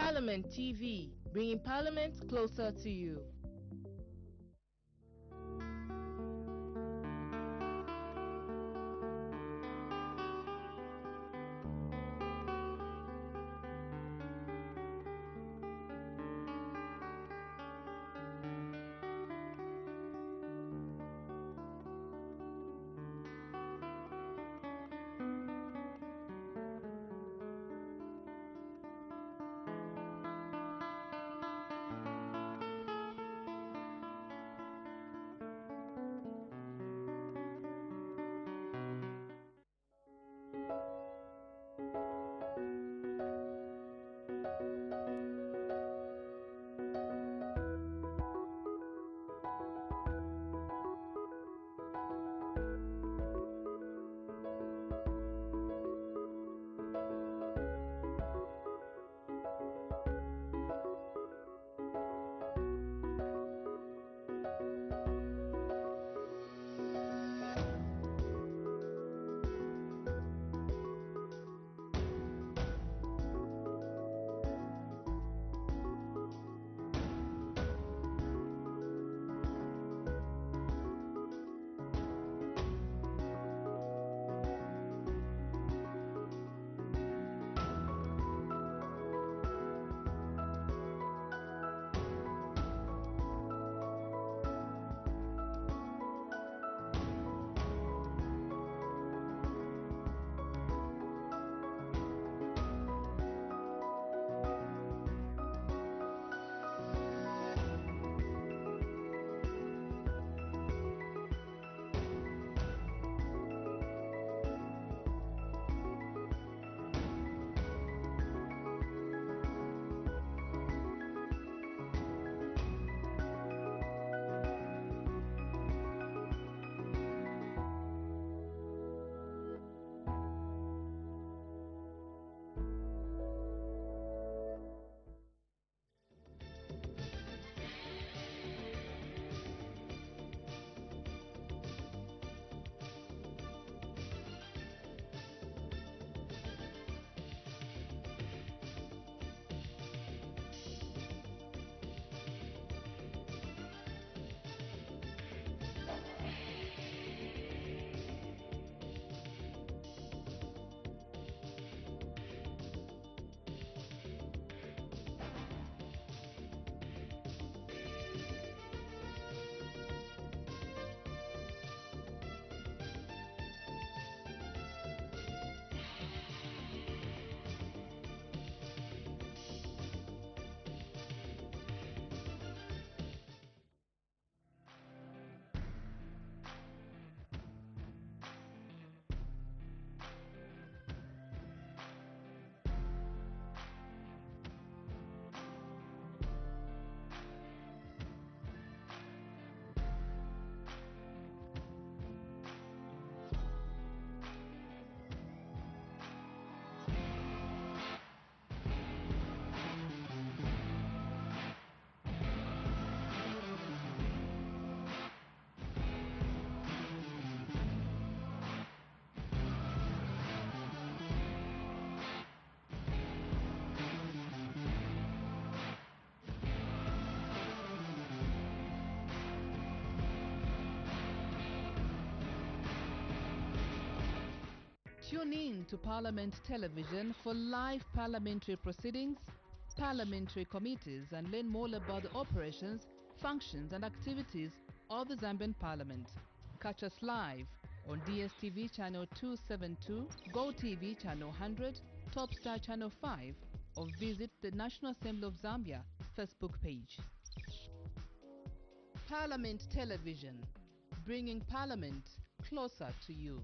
Parliament TV, bringing Parliament closer to you. Tune in to Parliament Television for live parliamentary proceedings, parliamentary committees, and learn more about the operations, functions, and activities of the Zambian Parliament. Catch us live on DSTV Channel 272, GoTV Channel 100, Topstar Channel 5, or visit the National Assembly of Zambia Facebook page. Parliament Television, bringing Parliament closer to you.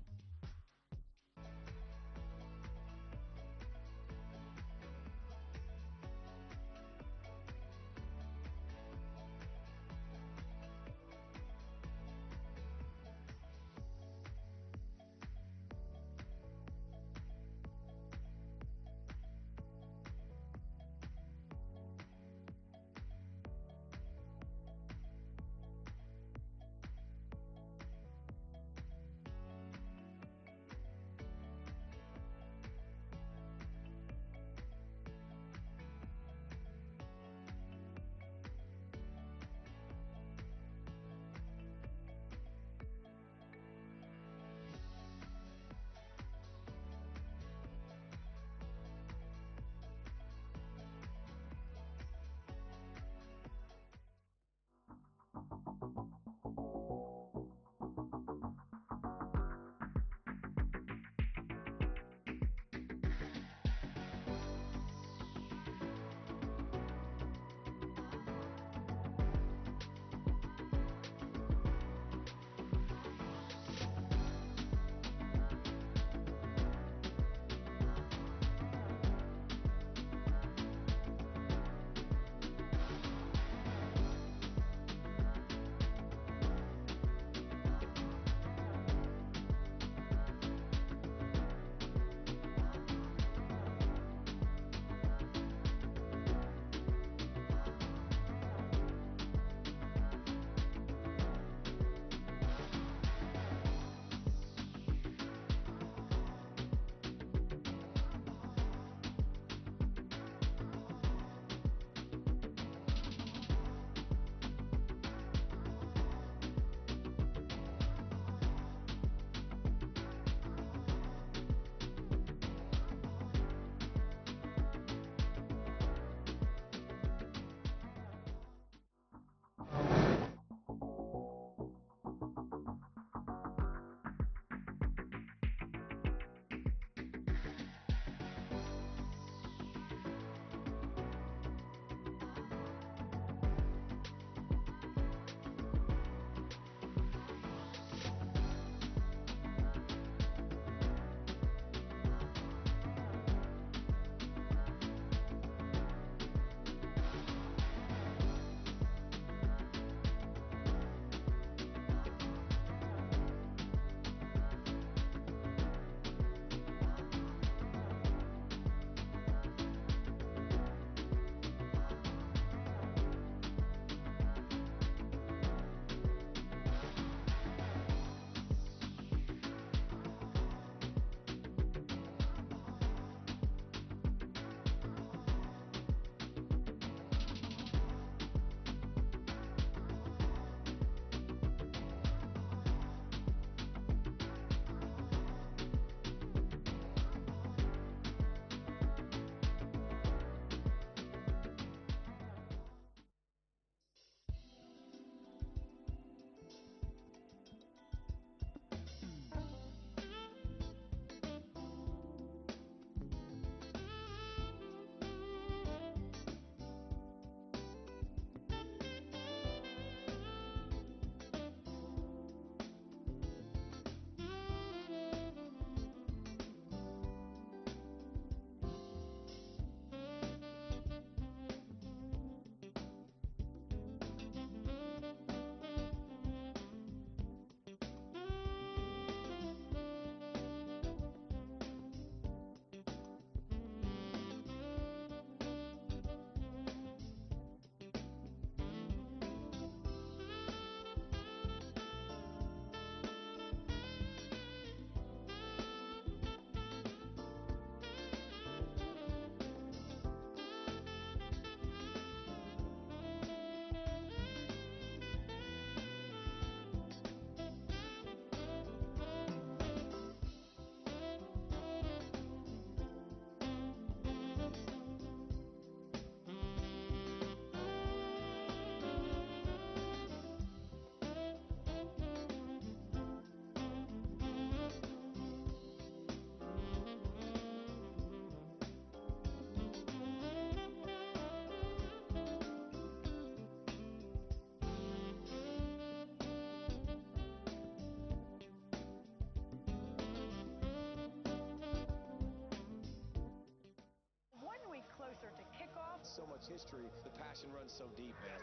so much history, the passion runs so deep, man.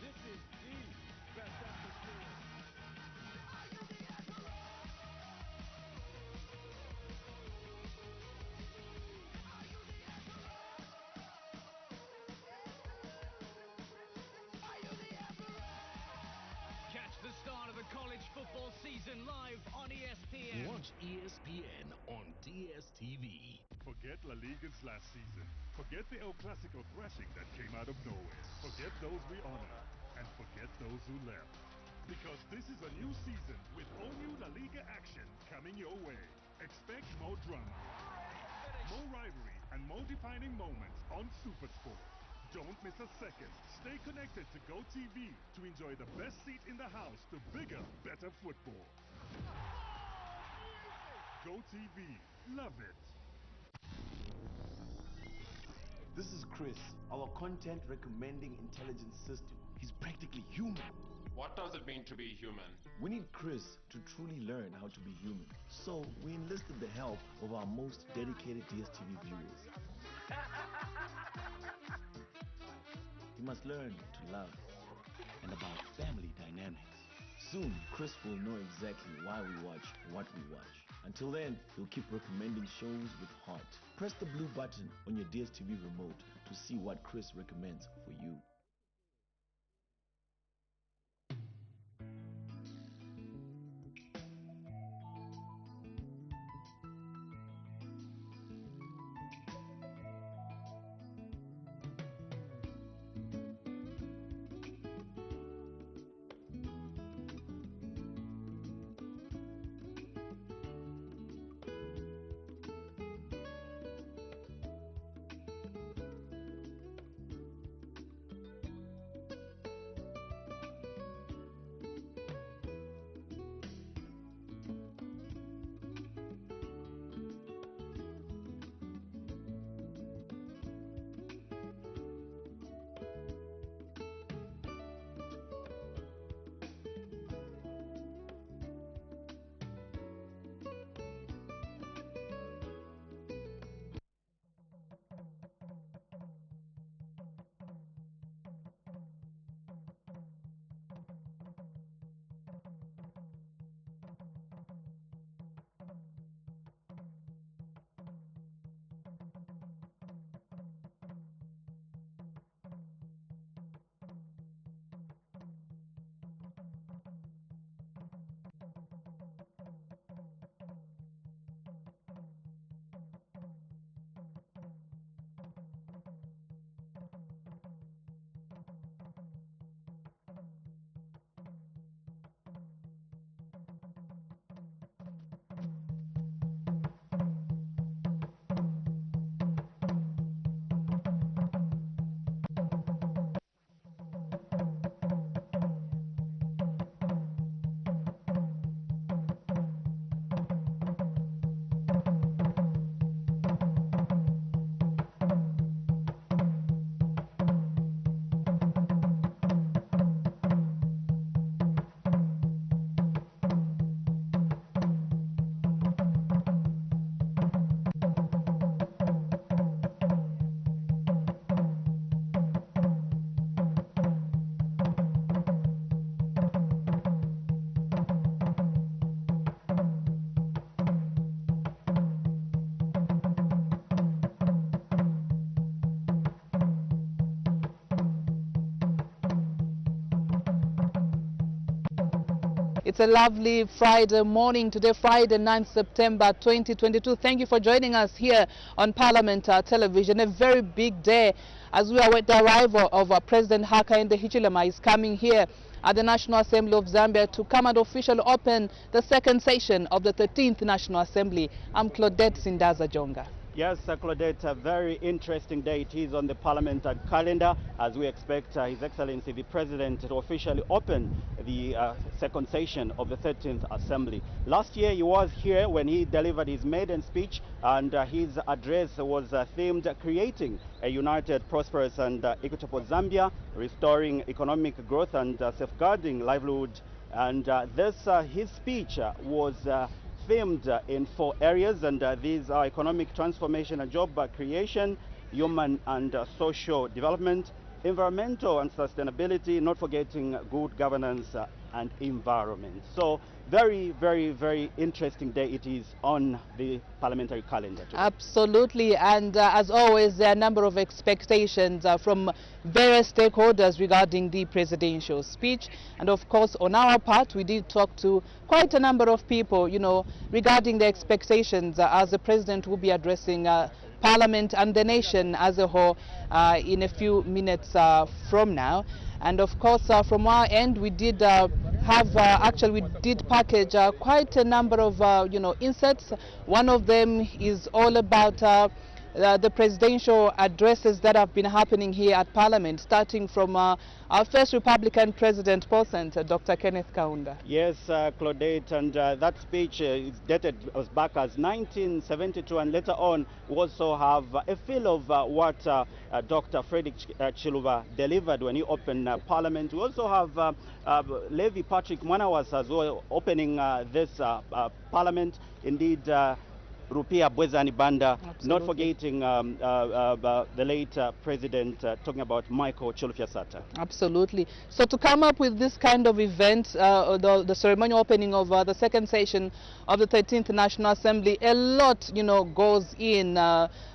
This is the best atmosphere. Catch the start of the college football season live on ESPN. Watch ESPN on DSTV. Forget La Liga's last season. Forget the El Clasico thrashing that came out of nowhere. Forget those we honor. And forget those who left. Because this is a new season with all new La Liga action coming your way. Expect more drama, more rivalry, and more defining moments on SuperSport. Don't miss a second. Stay connected to GoTV to enjoy the best seat in the house to bigger, better football. GoTV. Love it. This is Chris, our content recommending intelligence system. He's practically human. What does it mean to be human? We need Chris to truly learn how to be human. So we enlisted the help of our most dedicated DSTV viewers. He must learn to love and about family dynamics. Soon, Chris will know exactly why we watch what we watch. Until then, he'll keep recommending shows with heart. Press the blue button on your DSTV remote to see what Chris recommends for you. It's a lovely Friday morning today, Friday 9th September 2022. Thank you for joining us here on Parliament Television. A very big day as we await the arrival of President Hakainde Hichilema. Is coming here at the National Assembly of Zambia to come and officially open the second session of the 13th National Assembly. I'm Claudette Sindaza Jonga. Yes, Claudette, a very interesting day it is on the Parliament calendar as we expect His Excellency the President to officially open the second session of the 13th Assembly. Last year he was here when he delivered his maiden speech, and his address was themed creating a united, prosperous and equitable Zambia, restoring economic growth and safeguarding livelihood. And his speech was themed in 4 areas, and these are economic transformation and job creation, human and social development, environmental and sustainability, not forgetting good governance and environment. So very, very, very interesting day it is on the parliamentary calendar today. Absolutely, and as always, there are a number of expectations from various stakeholders regarding the presidential speech. And of course, on our part, we did talk to quite a number of people, you know, regarding the expectations as the president will be addressing Parliament and the nation as a whole in a few minutes from now. And of course, from our end, we did we did package quite a number of you know, inserts. One of them is all about the presidential addresses that have been happening here at Parliament, starting from our first Republican President, Dr. Kenneth Kaunda. Yes, Claudette, and that speech is dated as back as 1972, and later on we also have a feel of what Dr. Frederick Chiluba delivered when he opened Parliament. We also have Levi Patrick Mwanawas as well opening this Parliament. Indeed, Rupia Bwezani Banda, not forgetting the late president, talking about Michael Chilufya-Sata. Absolutely. So to come up with this kind of event, the ceremonial opening of the second session of the 13th National Assembly, a lot, you know, goes in.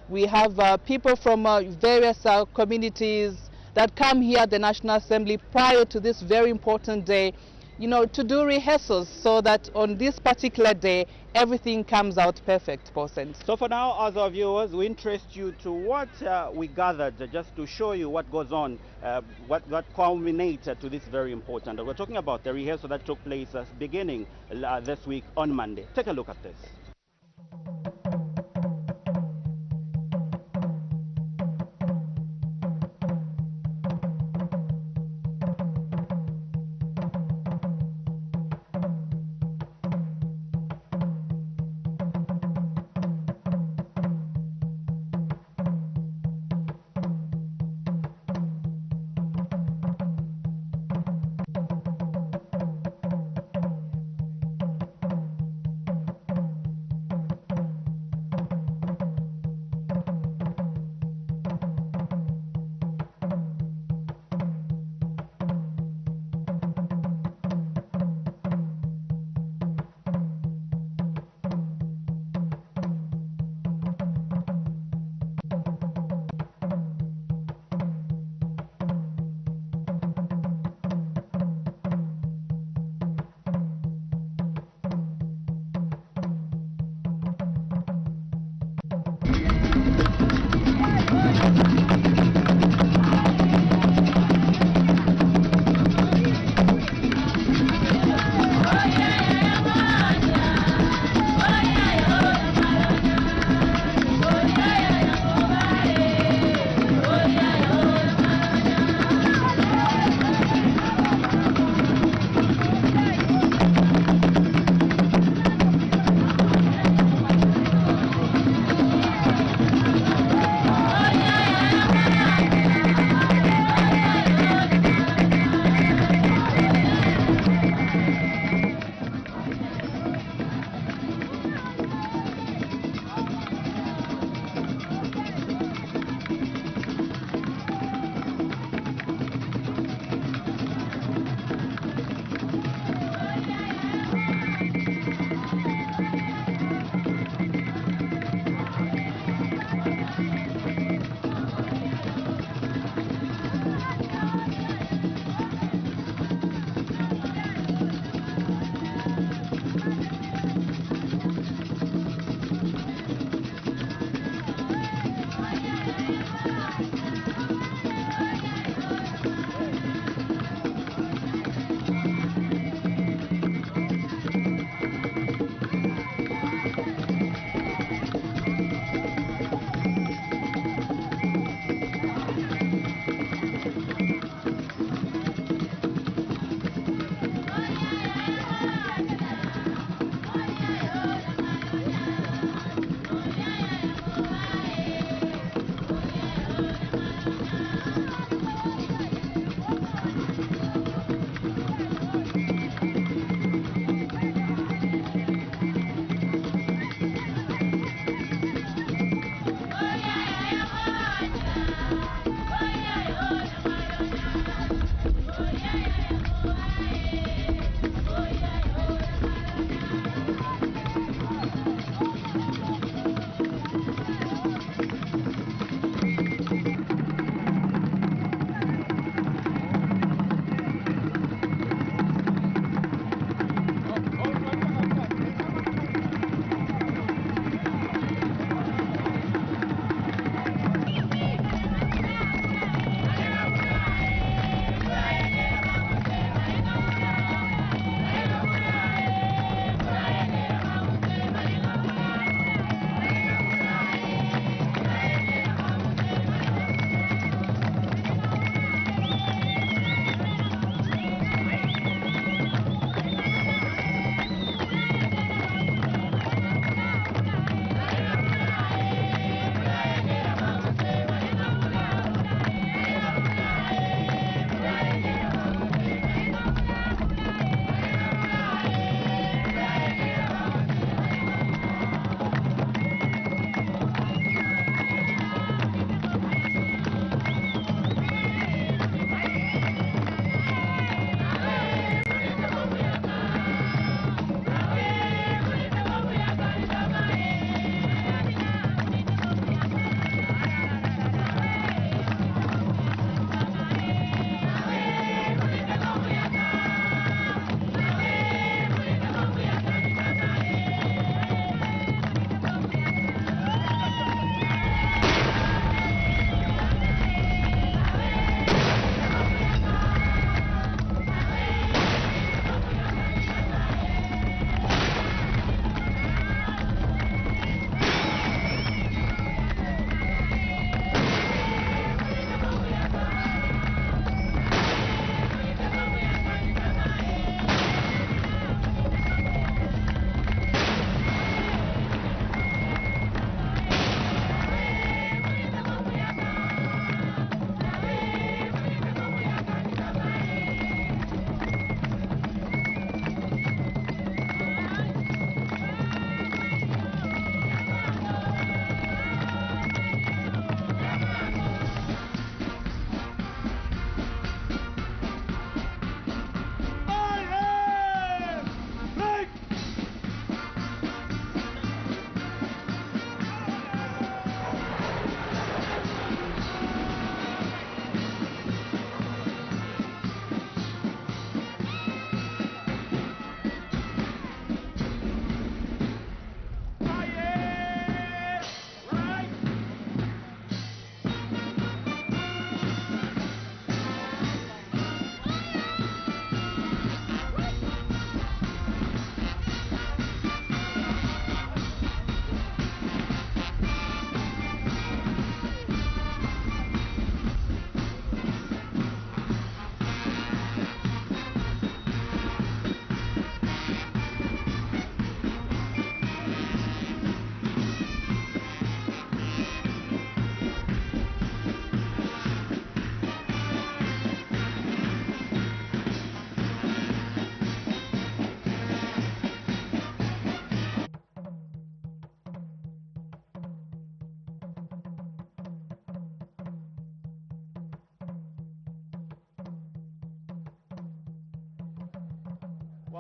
We have people from various communities that come here at the National Assembly prior to this very important day, you know, to do rehearsals so that on this particular day everything comes out perfect, So for now, as our viewers, we interest you to what we gathered just to show you what goes on, what culminates to this very important. We're talking about the rehearsal that took place beginning this week on Monday. Take a look at this.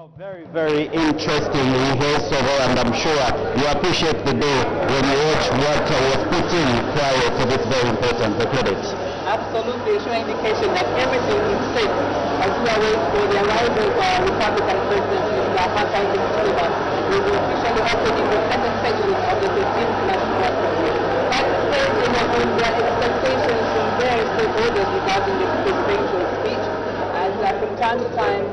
Well, very, very interesting rehearsal, and I'm sure you appreciate the day when you watch what was put in prior to this very important credit. Absolutely, showing indication that everything is set as we are waiting for the arrival of our Republican President, Mr. Hassan Sullivan, who will officially opening the second section of the 15th National Assembly. That said, there are expectations from various stakeholders regarding the presidential speech, as from time to time,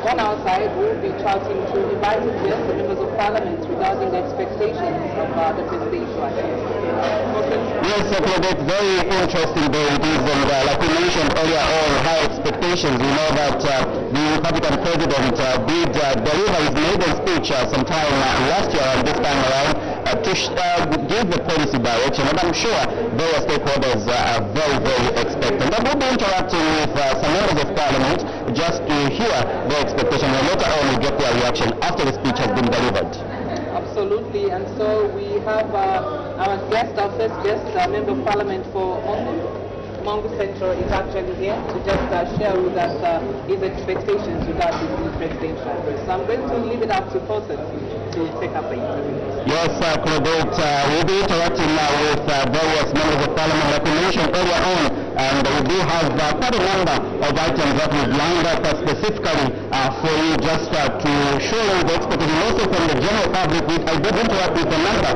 on our side, we'll be chatting to invited guests, the members of parliament, regarding the expectations of the presidential address. Yes, Claudette, very interesting day it is, and like we mentioned earlier on, high expectations. We know that the Republican president did deliver his maiden speech sometime last year and this time around to give the policy direction, and I'm sure various stakeholders are very, very expectant. And we'll be interacting with some members of parliament just to hear their expectation, and later on we'll get their reaction after the speech has been delivered. Absolutely, and so we have our guest, our first guest, Member of Parliament for Mongo Central is actually here to just share with us his expectations regarding the presidential address. So I'm going to leave it up to Fosun to take up the interview. Yes, Claudette, we'll be interacting now with various members of parliament like we mentioned earlier on, and we do have quite a number of items that we've lined up specifically for you just to show you the expectation, also from the general public. I did interact with a number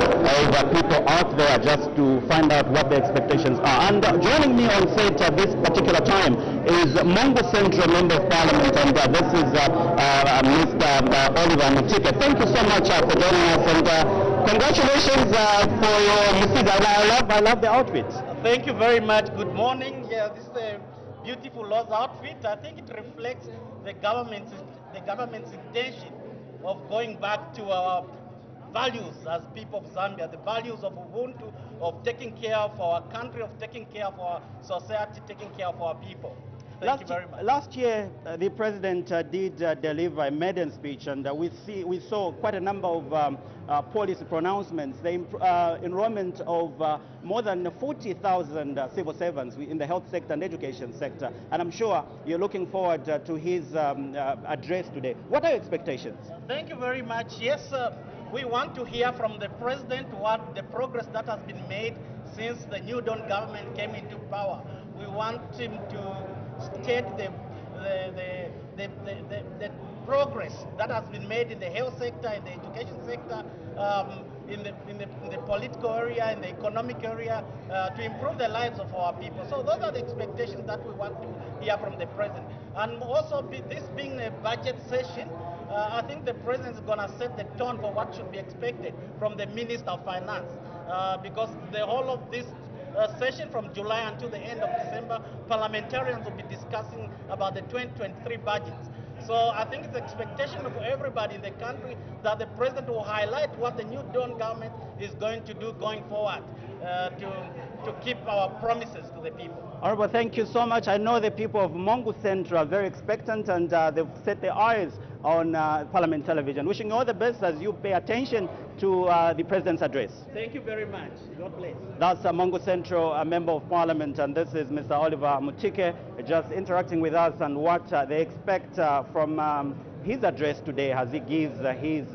of people out there just to find out what their expectations are. And joining me on set at this particular time is Mongo Central Member of Parliament, and this is Mr. Oliver Mutike. Thank you so much for joining us, and congratulations for your message. I love the outfit. Thank you very much. Good morning. Yeah, this is a beautiful Lord's outfit. I think it reflects the government's intention of going back to our values as people of Zambia, the values of Ubuntu, of taking care of our country, of taking care of our society, taking care of our people. Thank you very much. Last year, the president did deliver a maiden speech, and we saw quite a number of policy pronouncements. The enrollment of more than 40,000 civil servants in the health sector and education sector, and I'm sure you're looking forward to his address today. What are your expectations? Thank you very much. Yes, we want to hear from the president what the progress that has been made since the New Dawn government came into power. We want him to state the progress that has been made in the health sector, in the education sector, in the political area, in the economic area, to improve the lives of our people. So those are the expectations that we want to hear from the president. And also, this being a budget session, I think the president is going to set the tone for what should be expected from the Minister of Finance, because the whole of this session from July until the end of December, parliamentarians will be discussing about the 2023 budgets. So I think it's expectation of everybody in the country that the president will highlight what the New Dawn government is going to do going forward to keep our promises to the people. Honorable, thank you so much. I know the people of Mongo Central are very expectant, and they've set their eyes on Parliament television. Wishing you all the best as you pay attention to the President's address. Thank you very much. God bless. That's Mongo Central, a Member of Parliament, and this is Mr. Oliver Mutike just interacting with us and what they expect from his address today as he gives his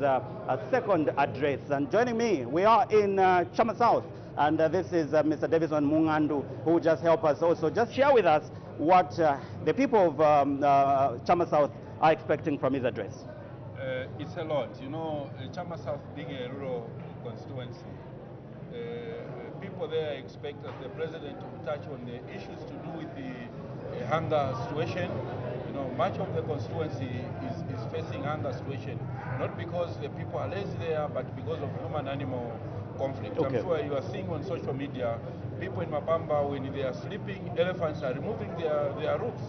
second address. And joining me, we are in Chama South, and this is Mr. Davison Mungandu, who will just help us also just share with us what the people of Chama South are expecting from his address. It's a lot. You know, Chama South being a rural constituency, people there expect that the president will touch on the issues to do with the hunger situation. You know, much of the constituency is facing hunger situation, not because the people are lazy there, but because of human-animal conflict. Okay. I'm sure you are seeing on social media, people in Mapamba, when they are sleeping, elephants are removing their roofs.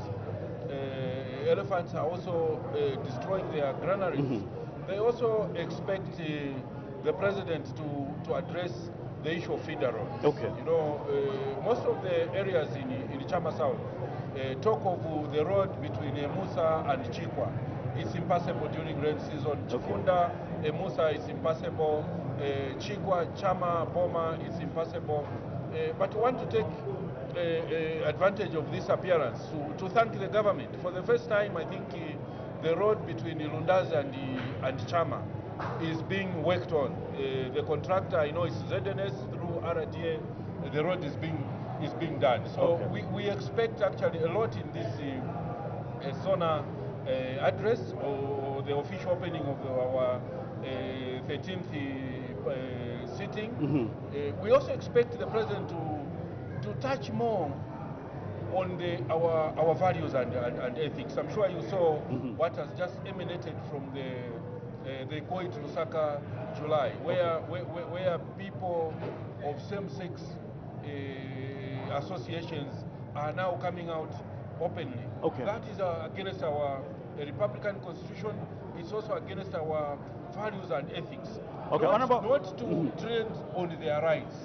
Elephants are also destroying their granaries. Mm-hmm. They also expect the president to address the issue of feeder roads. Okay. You know, most of the areas in Chama South talk of the road between Musa and Chikwa. It's impassable during rain season. Chikunda, Musa is impassable. Chikwa, Chama, Boma, it's impassable. But we want to take advantage of this appearance to thank the government. For the first time, I think the road between Ilundazi and Chama is being worked on. The contractor, I know it's ZNS through RDA, the road is being done. So we expect actually a lot in this SONA address or the official opening of our 13th sitting. We also expect the president to touch more on our values and ethics. I'm sure you saw what has just emanated from the Koi to Lusaka July, where people of same-sex associations are now coming out openly. That is against our Republican Constitution. It's also against our values and ethics. Not to tread on their rights.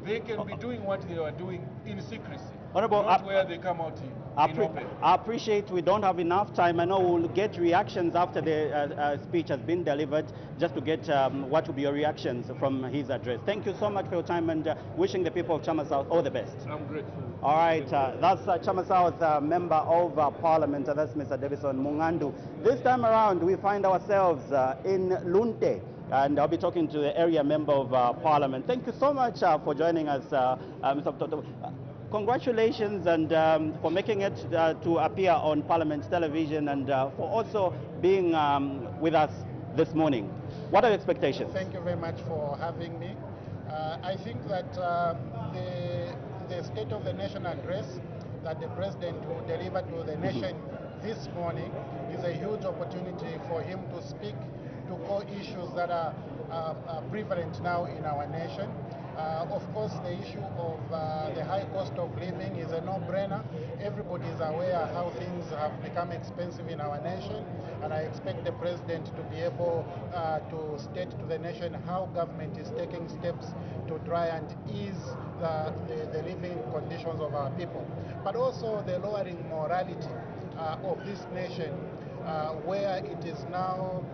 They can be doing what they are doing in secrecy, not where they come out in open. I appreciate we don't have enough time. I know we'll get reactions after the speech has been delivered, just to get what will be your reactions from his address. Thank you so much for your time, and wishing the people of Chama South all the best. I'm grateful. All right, that's Chama South Member of Parliament, that's Mr. Davison Mungandu. This time around, we find ourselves in Lunte, and I'll be talking to the area member of Parliament. Thank you so much for joining us, Mr. Toto. Congratulations and for making it to appear on Parliament television, and for also being with us this morning. What are your expectations? Thank you very much for having me. I think that the State of the Nation address that the President will deliver to the nation this morning is a huge opportunity for him to speak to core issues that are prevalent now in our nation. Of course, the issue of the high cost of living is a no-brainer. Everybody is aware how things have become expensive in our nation, and I expect the President to be able to state to the nation how government is taking steps to try and ease the living conditions of our people, but also the lowering morality of this nation, where it is now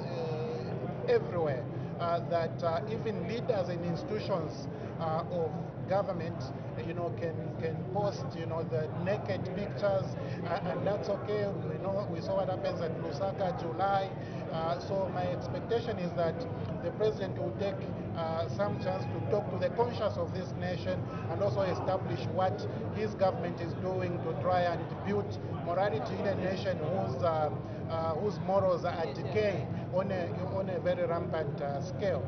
everywhere that even leaders and institutions of government, can post, the naked pictures, and that's okay. We saw what happens at Lusaka, July. So my expectation is that the President will take some chance to talk to the conscience of this nation, and also establish what his government is doing to try and build morality in a nation whose morals are decaying on a very rampant scale.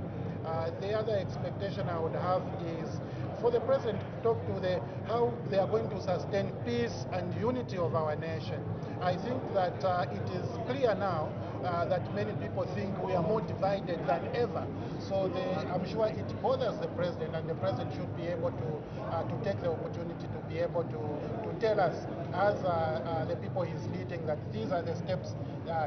The other expectation I would have is for the President to talk to how they are going to sustain peace and unity of our nation. I think that it is clear now that many people think we are more divided than ever. So I'm sure it bothers the President, and the President should be able to take the opportunity to be able to tell us, as the people he's leading, that these are the steps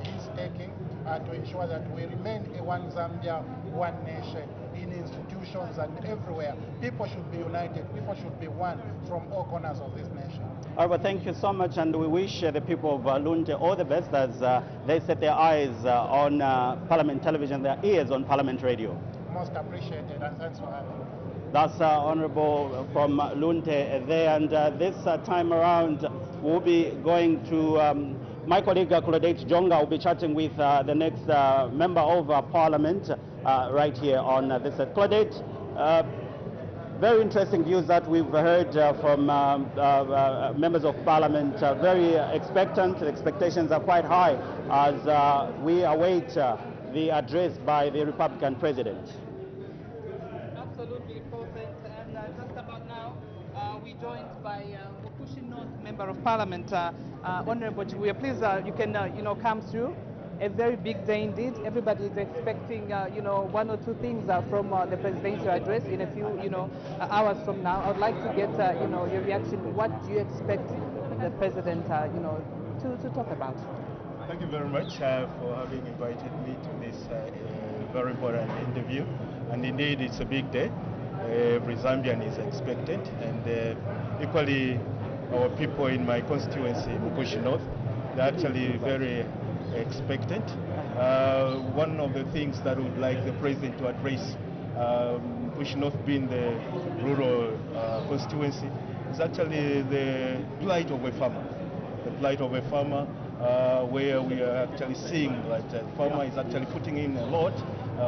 he's taking to ensure that we remain a one Zambia, one nation, in institutions and everywhere. People should be united. People should be one from all corners of this nation. All right, well, thank you so much, and we wish the people of Lunte all the best as they set their eyes on Parliament television, their ears on Parliament radio. Most appreciated, and thanks for having me. That's Honorable from Lunte there, and this time around we'll be going to my colleague Claudette Jonga will be chatting with the next member of Parliament right here on this side. Claudette, very interesting views that we've heard from members of Parliament. Very expectant. The expectations are quite high as we await the address by the Republican President. Absolutely, perfect. And just about now, we're joined by Mukushi North Member of Parliament, Honorable Chibuya. Please, you can come through. A very big day indeed. Everybody is expecting, one or two things from the presidential address in a few, hours from now. I would like to get, your reaction. What do you expect the president, to talk about? Thank you very much for having invited me to this very important interview. And indeed, it's a big day. Every Zambian is expectant, and equally our people in my constituency, Mukushi North, they're actually very expectant. One of the things that would like the president to address, Mukushi North being the rural constituency, is actually the plight of a farmer. The plight of a farmer, where we are actually seeing that the farmer is actually putting in a lot,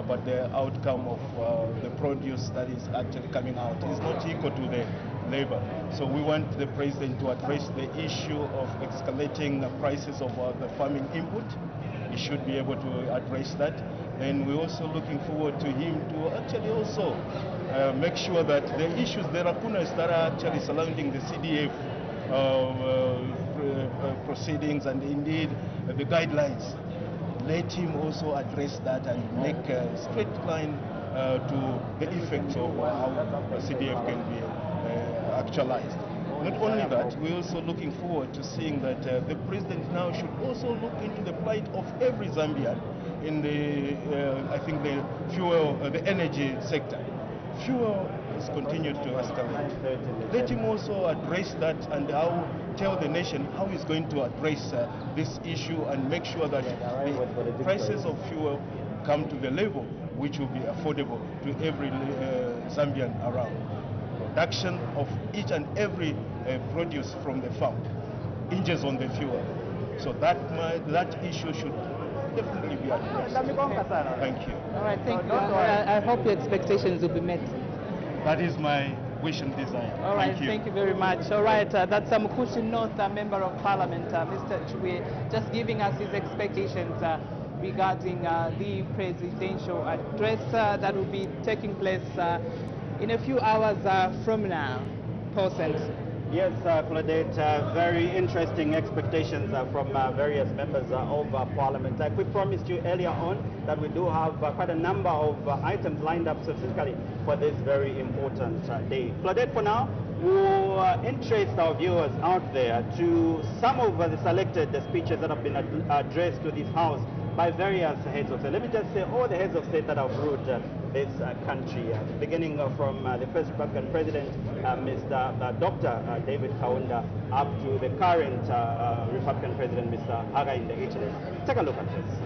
but the outcome of the produce that is actually coming out is not equal to the labor. So we want the president to address the issue of escalating the prices of the farming input. He should be able to address that. And we're also looking forward to him to actually also make sure that the issues, the lacunas that are actually surrounding the CDF proceedings and indeed the guidelines, let him also address that and make a straight line to the effects of how the CDF can be actualized. Not only that, we're also looking forward to seeing that the president now should also look into the plight of every Zambian in the, I think, the fuel, the energy sector. Fuel has continued to escalate. Let him also address that and tell the nation how he's going to address this issue and make sure that the prices of fuel come to the level which will be affordable to every Zambian around. Production of each and every produce from the farm hinges on the fuel. So that issue should definitely be addressed. Thank you. All right, thank you. I hope your expectations will be met. That is my wish and desire. All right, thank you very much. All right, that's Mukushi North Member of Parliament, Mr. Chwe, just giving us his expectations regarding the presidential address that will be taking place in a few hours from now. Yes, Claudette, very interesting expectations from various members of Parliament. Like we promised you earlier on that we do have quite a number of items lined up specifically for this very important day. Claudette, for now, we'll interest our viewers out there to some of the selected speeches that have been addressed to this House by various heads of state. Let me just say all the heads of state that have ruled this country, beginning from the first Republican president, Mr. Dr. David Kaunda, up to the current Republican president, Mr. Hakainde Hichilema. Take a look at this.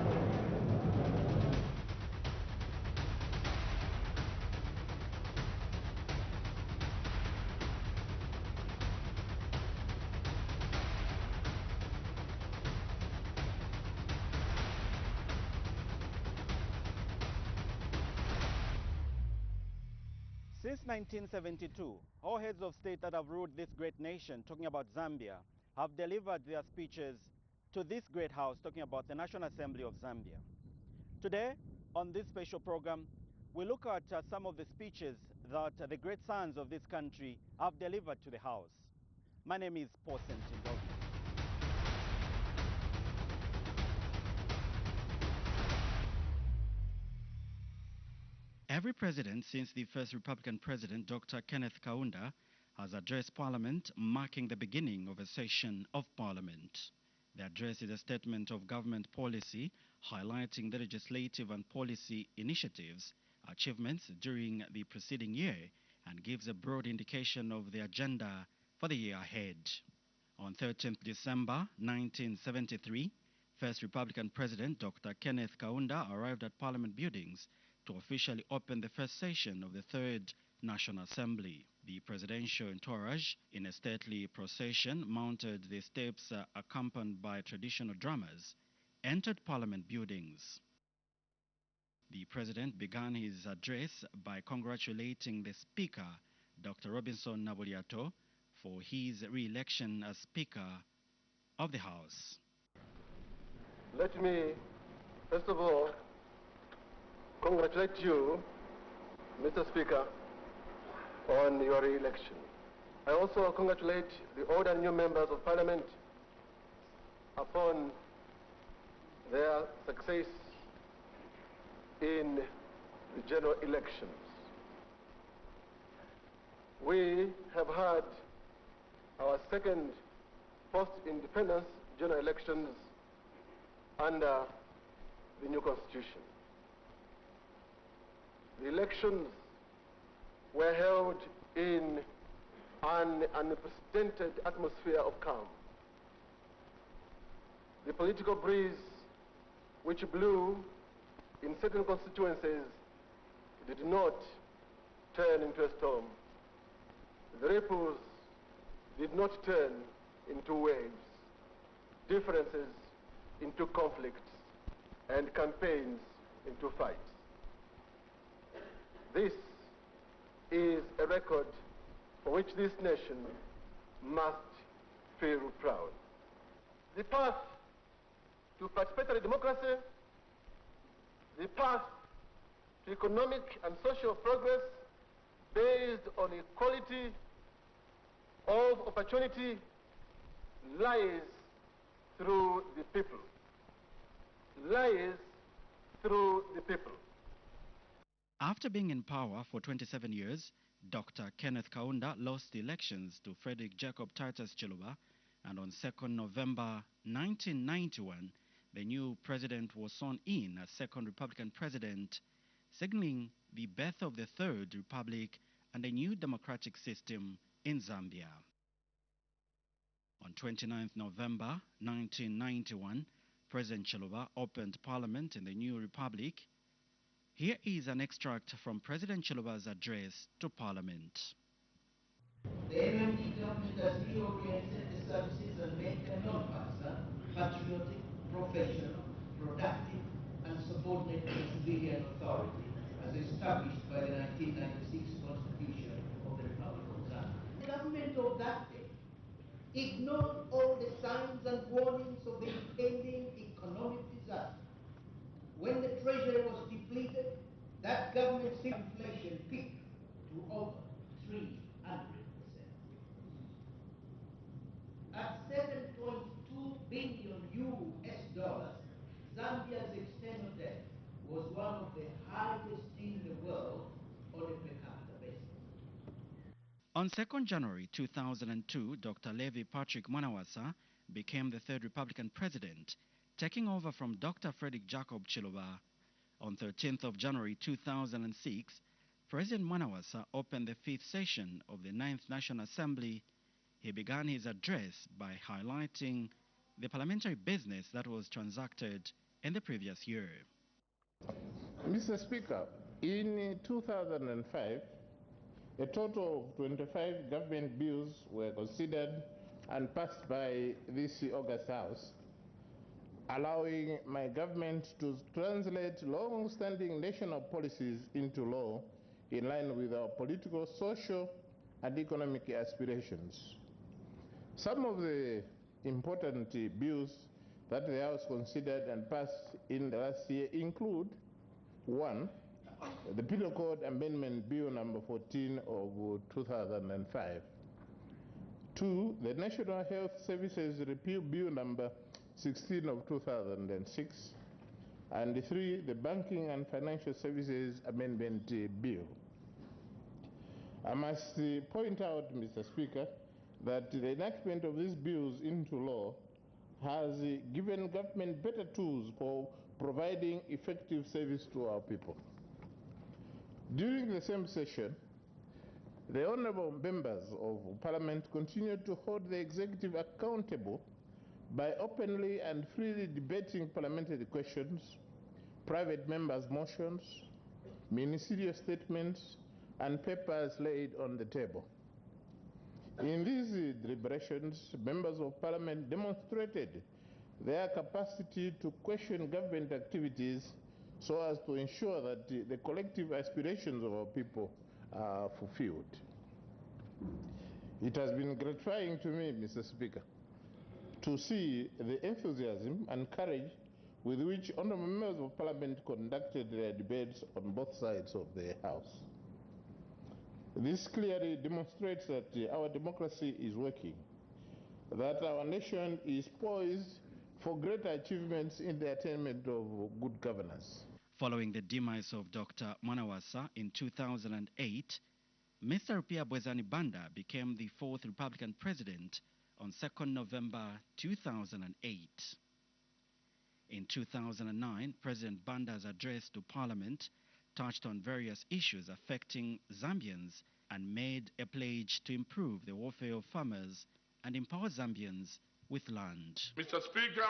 Since 1972, all heads of state that have ruled this great nation, talking about Zambia, have delivered their speeches to this great house, talking about the National Assembly of Zambia. Today, on this special program, we look at some of the speeches that the great sons of this country have delivered to the House. My name is Paul Sentindovi. Every president since the first Republican president, Dr. Kenneth Kaunda, has addressed Parliament, marking the beginning of a session of Parliament. The address is a statement of government policy, highlighting the legislative and policy initiatives, achievements during the preceding year, and gives a broad indication of the agenda for the year ahead. On 13th December 1973, first Republican President Dr. Kenneth Kaunda arrived at Parliament buildings to officially open the first session of the Third National Assembly. The presidential entourage, in a stately procession, mounted the steps accompanied by traditional drummers, entered Parliament buildings. The president began his address by congratulating the Speaker, Dr. Robinson Nabuliato, for his re-election as Speaker of the House. Let me, first of all, congratulate you, Mr. Speaker, on your re-election. I also congratulate the old and new members of Parliament upon their success in the general elections. We have had our second post-independence general elections under the new constitution. The elections were held in an unprecedented atmosphere of calm. The political breeze which blew in certain constituencies did not turn into a storm. The ripples did not turn into waves. Differences into conflicts and campaigns into fights. This is a record for which this nation must feel proud. The path to participatory democracy, the path to economic and social progress based on equality of opportunity lies through the people. Lies through the people. After being in power for 27 years, Dr. Kenneth Kaunda lost the elections to Frederick Jacob Titus Chiluba, and on 2nd November 1991, the new president was sworn in as second Republican president, signaling the birth of the Third Republic and a new democratic system in Zambia. On 29th November 1991, President Chiluba opened parliament in the new republic. Here is an extract from President Chiluba's address to Parliament. The MMD government has reoriented the services and made them non-partisan, patriotic, professional, productive, and subordinate to civilian authority, as established by the 1996 Constitution of the Republic of Zambia. The government of that day ignored all the signs and warnings of the impending economic disaster. When the treasury was depleted, that government saw inflation peak to over 300%. At $7.2 billion US, Zambia's external debt was one of the highest in the world on a per capita basis. On 2nd January 2002, Dr. Levi Patrick Mwanawasa became the third Republican president, taking over from Dr. Frederick Jacob Chiluba. On 13th of January 2006, President Mwanawasa opened the fifth session of the 9th National Assembly. He began his address by highlighting the parliamentary business that was transacted in the previous year. Mr. Speaker, in 2005, a total of 25 government bills were considered and passed by this August House, allowing my government to translate long-standing national policies into law in line with our political, social, and economic aspirations. Some of the important bills that the House considered and passed in the last year include: 1. The Penal Code Amendment Bill number 14 of 2005. 2. The National Health Services Repeal Bill number 16 of 2006. And 3. The Banking and Financial Services Amendment Bill. I must point out, Mr. Speaker, that the enactment of these bills into law has given government better tools for providing effective service to our people. During the same session, the honorable members of Parliament continued to hold the executive accountable by openly and freely debating parliamentary questions, private members' motions, ministerial statements, and papers laid on the table. In these deliberations, members of Parliament demonstrated their capacity to question government activities so as to ensure that the collective aspirations of our people are fulfilled. It has been gratifying to me, Mr. Speaker, to see the enthusiasm and courage with which honorable members of Parliament conducted their debates on both sides of the House. This clearly demonstrates that our democracy is working, that our nation is poised for greater achievements in the attainment of good governance. Following the demise of Dr. Mwanawasa in 2008, Mr. Rupia Bwezani Banda became the fourth Republican president on 2nd November 2008. In 2009, President Banda's address to Parliament touched on various issues affecting Zambians and made a pledge to improve the welfare of farmers and empower Zambians with land. Mr. Speaker,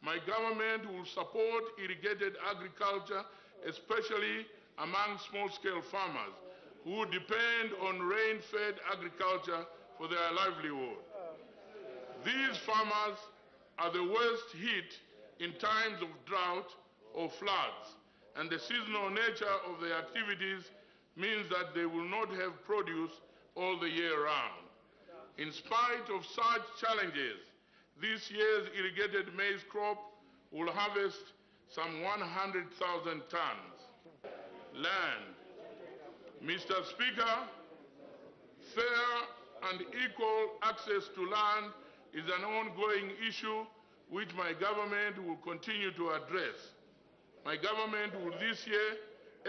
my government will support irrigated agriculture, especially among small-scale farmers who depend on rain-fed agriculture for their livelihood. These farmers are the worst hit in times of drought or floods, and the seasonal nature of their activities means that they will not have produce all the year round. In spite of such challenges, this year's irrigated maize crop will harvest some 100,000 tons. Land. Mr. Speaker, fair and equal access to land is an ongoing issue which my government will continue to address. My government will this year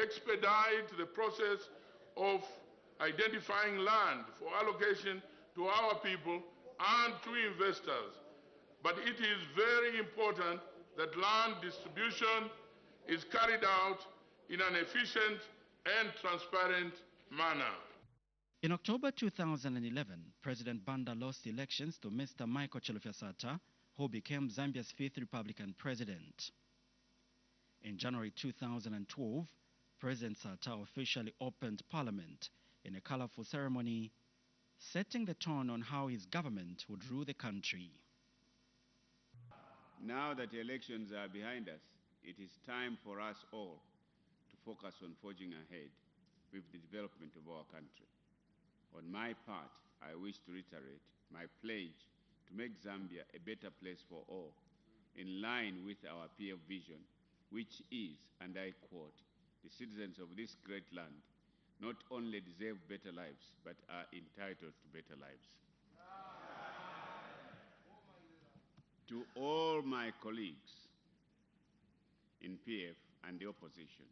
expedite the process of identifying land for allocation to our people and to investors. But it is very important that land distribution is carried out in an efficient and transparent manner. In October 2011, President Banda lost elections to Mr. Michael Chilufya-Sata, who became Zambia's fifth Republican president. In January 2012, President Sata officially opened Parliament in a colorful ceremony, setting the tone on how his government would rule the country. Now that the elections are behind us, it is time for us all to focus on forging ahead with the development of our country. On my part, I wish to reiterate my pledge to make Zambia a better place for all, in line with our PF vision, which is, and I quote, "The citizens of this great land not only deserve better lives, but are entitled to better lives." To all my colleagues in PF and the opposition,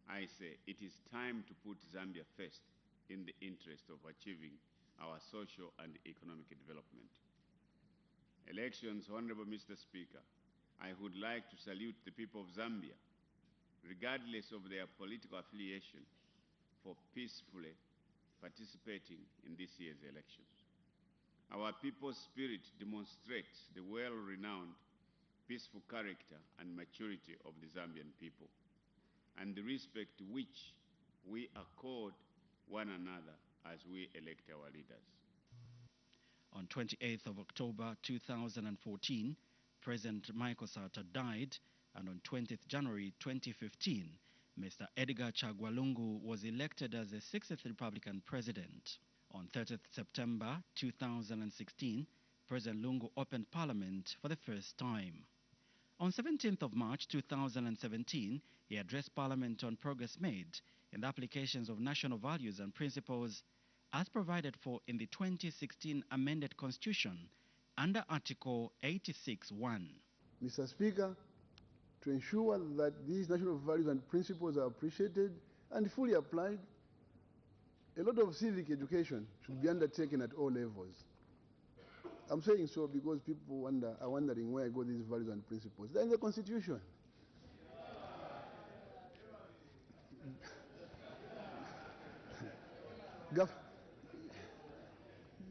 I say it is time to put Zambia first in the interest of achieving our social and economic development. Elections, Honorable Mr. Speaker, I would like to salute the people of Zambia, regardless of their political affiliation, for peacefully participating in this year's elections. Our people's spirit demonstrates the well-renowned peaceful character and maturity of the Zambian people, and the respect which we accord one another as we elect our leaders. On 28th of October 2014, President Michael Sata died, and on 20th January 2015, Mr. Edgar Chagwa Lungu was elected as the 60th Republican president. On 30th September 2016, President Lungu opened Parliament for the first time. On 17th of March 2017, he addressed Parliament on progress made in the applications of national values and principles as provided for in the 2016 amended Constitution under Article 86(1). Mr. Speaker, to ensure that these national values and principles are appreciated and fully applied, a lot of civic education should be undertaken at all levels. I'm saying so because people are wondering where I got these values and principles. They're in the Constitution.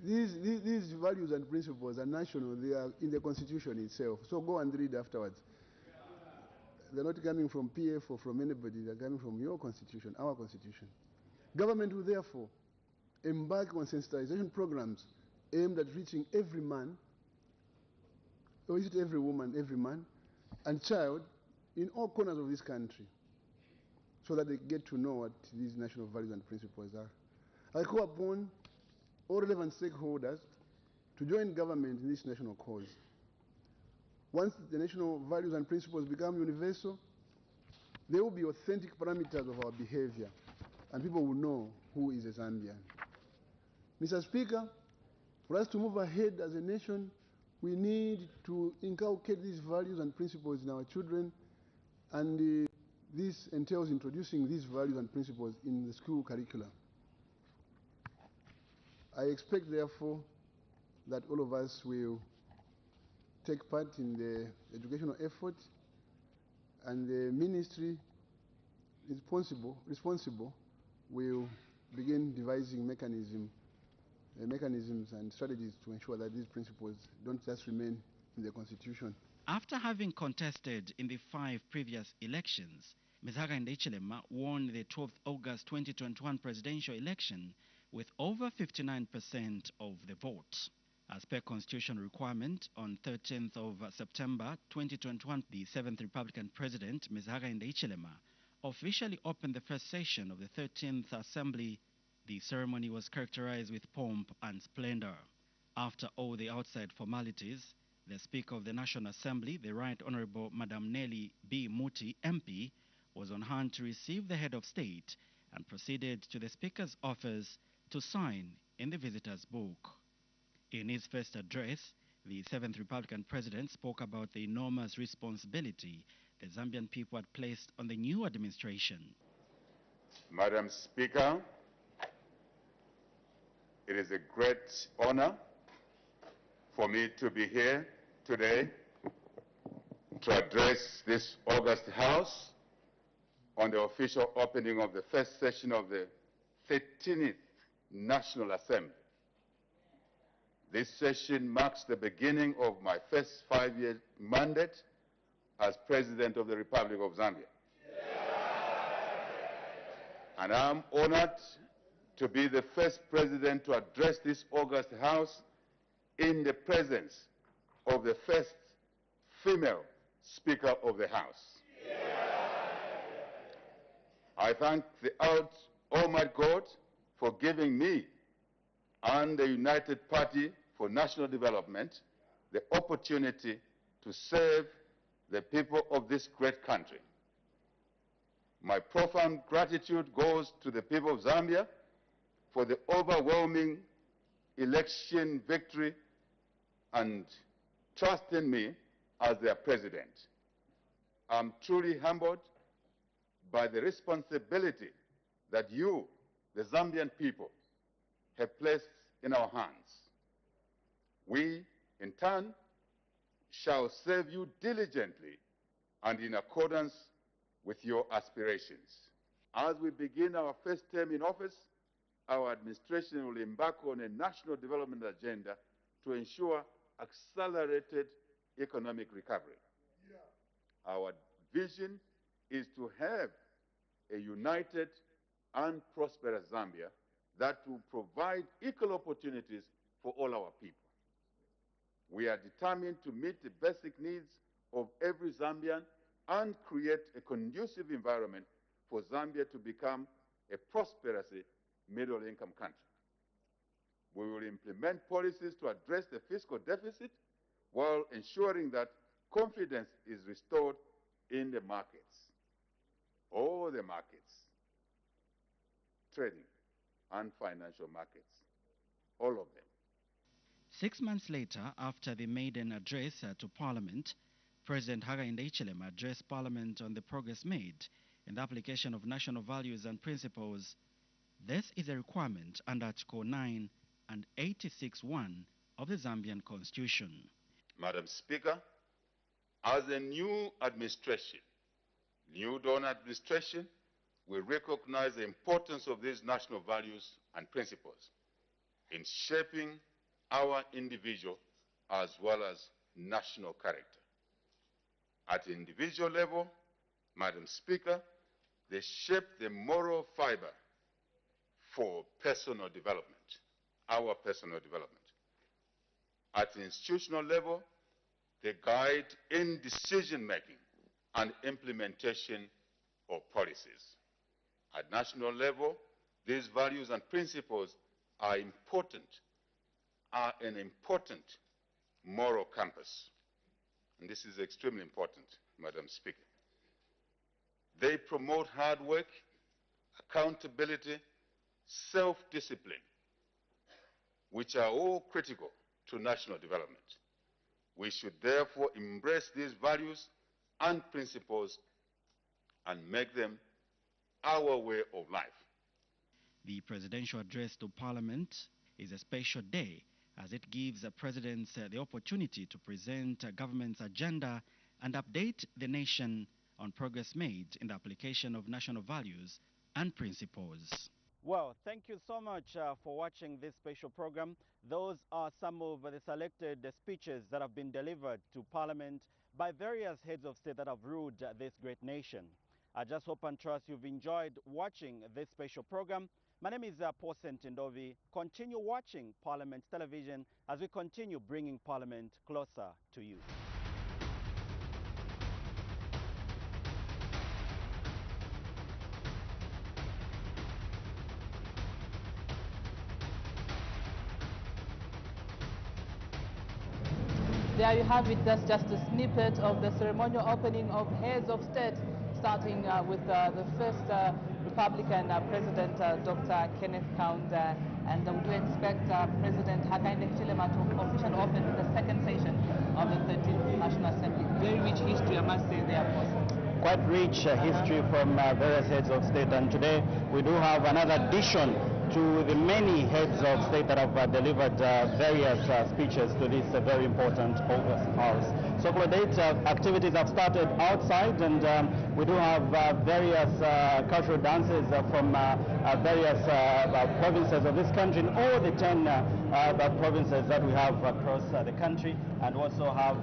These values and principles are national. They are in the Constitution itself. So go and read afterwards. They're not coming from PF or from anybody. They're coming from your Constitution, our Constitution. Government will therefore embark on sensitization programs aimed at reaching every man, or is it every woman, every man, and child in all corners of this country, so that they get to know what these national values and principles are. I call upon all relevant stakeholders to join government in this national cause. Once the national values and principles become universal, there will be authentic parameters of our behavior, and people will know who is a Zambian. Mr. Speaker, for us to move ahead as a nation, we need to inculcate these values and principles in our children, and this entails introducing these values and principles in the school curricula. I expect, therefore, that all of us will take part in the educational effort, and the ministry responsible will begin devising mechanisms and strategies to ensure that these principles don't just remain in the Constitution. After having contested in the 5 previous elections, Ms. Hakainde Hichilema won the 12th August 2021 presidential election with over 59% of the vote. As per constitution requirement, on 13th of September 2021, the 7th Republican President, Ms. Hakainde Hichilema, officially opened the first session of the 13th Assembly. The ceremony was characterized with pomp and splendor. After all the outside formalities, the Speaker of the National Assembly, the Right Honorable Madam Nelly B. Muti, MP, was on hand to receive the head of state and proceeded to the Speaker's office to sign in the visitor's book. In his first address, the 7th Republican President spoke about the enormous responsibility the Zambian people had placed on the new administration. Madam Speaker, it is a great honor for me to be here today to address this august House on the official opening of the first session of the 13th National Assembly. This session marks the beginning of my first 5-year mandate as President of the Republic of Zambia. And I'm honored to be the first President to address this august House in the presence of the first female Speaker of the House. I thank the Almighty God for giving me and the United Party for National Development the opportunity to serve the people of this great country. My profound gratitude goes to the people of Zambia for the overwhelming election victory and trust in me as their president. I'm truly humbled by the responsibility that you, the Zambian people, have placed in our hands. We, in turn, shall serve you diligently and in accordance with your aspirations. As we begin our first term in office, our administration will embark on a national development agenda to ensure accelerated economic recovery. Our vision is to have a united and prosperous Zambia that will provide equal opportunities for all our people. We are determined to meet the basic needs of every Zambian and create a conducive environment for Zambia to become a prosperous middle-income country. We will implement policies to address the fiscal deficit while ensuring that confidence is restored in the markets, all the markets, trading and financial markets, all of them. 6 months later, after the maiden address to Parliament, President Hakainde Hichilema addressed Parliament on the progress made in the application of national values and principles. This is a requirement under Article 9 and 86(1) of the Zambian Constitution. Madam Speaker, as a new administration, New Dawn administration, we recognize the importance of these national values and principles in shaping our individual as well as national character. At the individual level, Madam Speaker, they shape the moral fiber for personal development, our personal development. At the institutional level, they guide in decision-making and implementation of policies. At national level, these values and principles are an important moral compass. And this is extremely important, Madam Speaker. They promote hard work, accountability, self-discipline, which are all critical to national development. We should therefore embrace these values and principles and make them our way of life. The presidential address to Parliament is a special day as it gives the presidents the opportunity to present government's agenda and update the nation on progress made in the application of national values and principles. Well, thank you so much for watching this special program. Those are some of the selected speeches that have been delivered to Parliament by various heads of state that have ruled this great nation. I just hope and trust you've enjoyed watching this special program. My name is Paul Sentindovi. Continue watching Parliament Television as we continue bringing Parliament closer to you. There you have it. That's just a snippet of the ceremonial opening of Heads of State, starting with the first Republican President, Dr. Kenneth Kaunda. And we do expect President Hakainde Hichilema to officially open the second session of the 13th National Assembly. Very rich history, I must say, there, boss. Quite rich history from various heads of state, and today we do have another addition to the many heads of state that have delivered various speeches to this very important house. So Claudette, activities have started outside, and we do have various cultural dances from various provinces of this country, in all the 10 provinces that we have across the country, and also have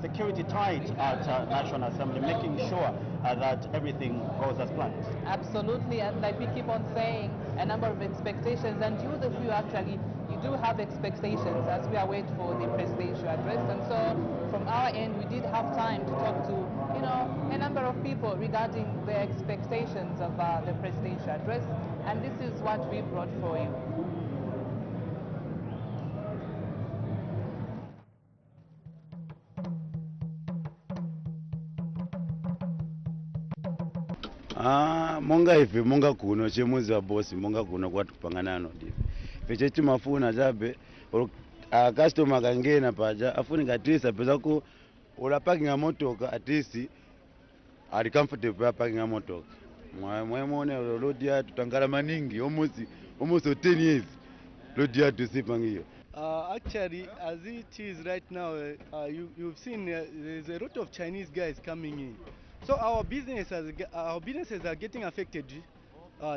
security tight at National Assembly, making sure that everything goes as planned. Absolutely, and like we keep on saying, a number of expectations, and you the few actually, you do have expectations as we await for the presidential address. And so from our end, we did have time to talk to, you know, a number of people regarding their expectations of the presidential address, and this is what we brought for you. Monga ife monga kuno chemuzi wa bosi monga kuno kwatu panganano divi feche timafuna chabe customer kangena paja afuni katisa pesa ku ula parking motoka atisi ali comfortable ya parking motoka mwemone road ya tutangala maningi almost 10 years road ya tusipangiyo. Actually, as it is right now, you've seen there's a lot of Chinese guys coming in. So our businesses are getting affected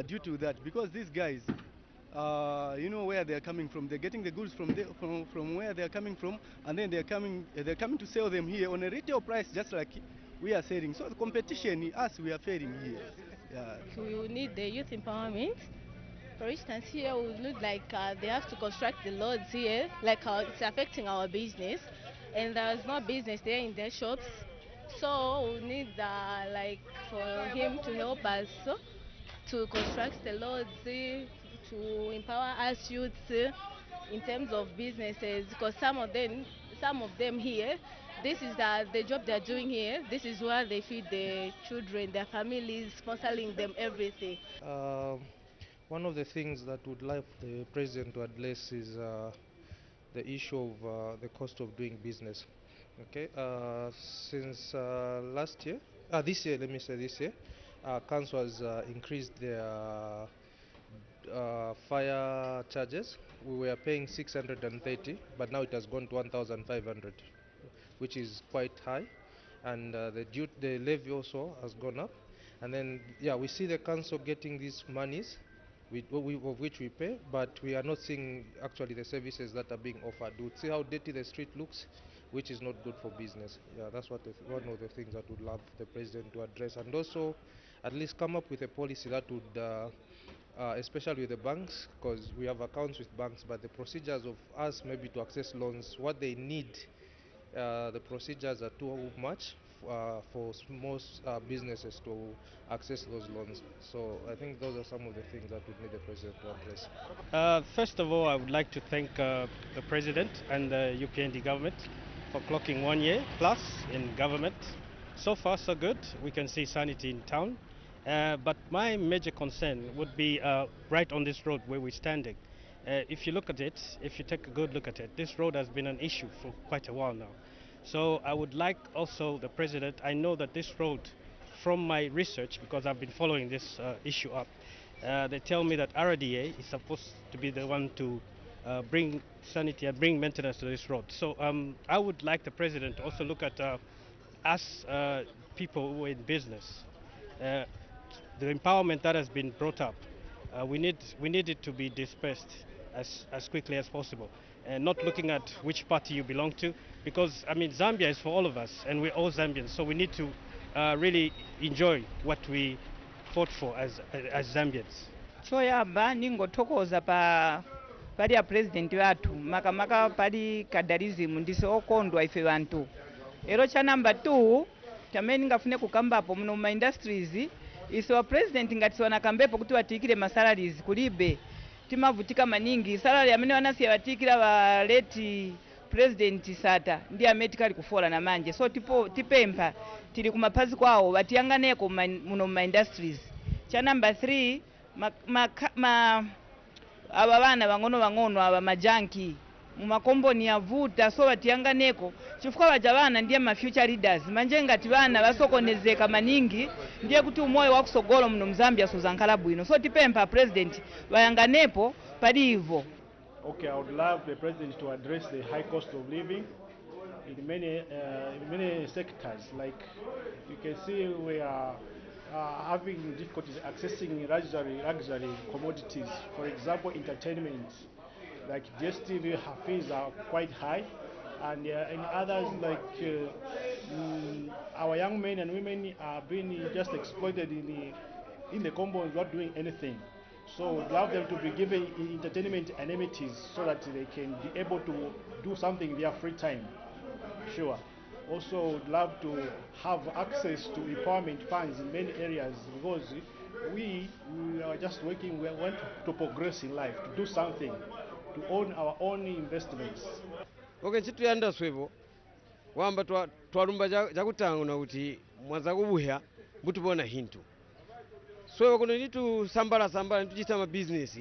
due to that, because these guys, you know where they are coming from. They're getting the goods from where they are coming from, and then they're coming to sell them here on a retail price, just like we are selling. So the competition, us, we are faring here. Yeah. We need the youth empowerment. For instance, here we need they have to construct the roads here, it's affecting our business, and there's no business there in their shops. So we need for him to help us to construct the roads, to empower us youths in terms of businesses, because some of them here, this is the job they're doing here. This is where they feed their children, their families, sponsoring them everything. One of the things that would like the president to address is the issue of the cost of doing business. Okay, since this year, council has increased their fire charges. We were paying 630, but now it has gone to 1,500, which is quite high, and the levy also has gone up. And then, yeah, we see the council getting these monies, of which we pay, but we are not seeing actually the services that are being offered. We see how dirty the street looks, which is not good for business. Yeah, that's one of the things that would love the president to address, and also at least come up with a policy that would, especially with the banks, because we have accounts with banks, but the procedures of us maybe to access loans, what they need, the procedures are too much for most businesses to access those loans. So I think those are some of the things that would need the president to address. First of all, I would like to thank the president and the UPND government for clocking 1 year plus in government. So far, so good. We can see sanity in town. But my major concern would be right on this road where we're standing. If you look at it, if you take a good look at it, this road has been an issue for quite a while now. So I would like also the president, I know that this road, from my research, because I've been following this issue up, they tell me that RDA is supposed to be the one to bring sanity and bring maintenance to this road. So I would like the president to also look at us people who are in business. The empowerment that has been brought up, we need it to be dispersed as quickly as possible, and not looking at which party you belong to, because I mean Zambia is for all of us and we're all Zambians, so we need to really enjoy what we fought for as Zambians. choyamba ningothokoza pali ya president wathu makamaka pali kadalism ndise okondwa ife bantu. Ero cha number 2 chamene ngafune kukambapo muno ma industries iso wa president ngati wanakambepo kuti watikire masalaries kulibe timavutika maningi salary amene wanasiya watikira wa late president Sata ndi ametikali kufola na manje so tipempha tili kumapazi kwawo watiyanganeko muno ma industries. Cha number 3 aba bana bang'ono aba majanki mumakomboni yavuta so watiyanganeko chifukwa baja bana ndiye ma future leaders manje ngati bana basokonezeka maningi ndiye kuti umoyo wakusogolo muno Mzambia sozankhala bwino so tipempha president bayanganepo pali ivo. Okay, I would love the president to address the high cost of living in many sectors. Like you can see, we are having difficulties accessing luxury commodities. For example, entertainment, like DSTV fees are quite high, and in others like our young men and women are being just exploited in the combo without doing anything. So we'd love them to be given entertainment amenities so that they can be able to do something in their free time. Sure. Also would love to have access to empowerment funds in many areas because we are just working, we want to progress in life, to do something, to own our own investments. Okay, chitu yanda swevo wamba twalumba jakutanguna kuti mwaza kubuya mutubona hintu so kuno nditu sambala ndituchita ma business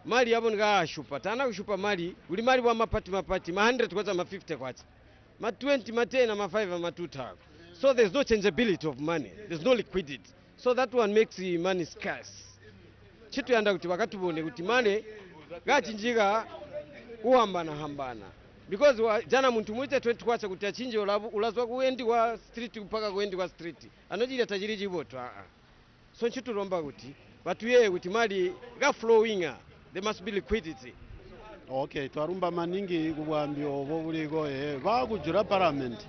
mali yabo ngashupa tana kushupa mali uli mali wa mapati ma 100 kwacha ma 50 kwacha ma 20 ma 10 ma 5 ma 2 tako. So there's no changeability of money, there's no liquidity, so that one makes the money scarce. Chitu yanda kuti wakati bone kuti mane gachinjika hambana because jana muntu muite 20 kwacha kuti achinje ulazwa kuendi wa street kupaka kuendi wa street anojira tajiri chiboto so nchitulomba kuti batuye kuti mali ga flowing there must be liquidity. Okay, twarumba maningi kubwambyo obo buliko bakujura parliament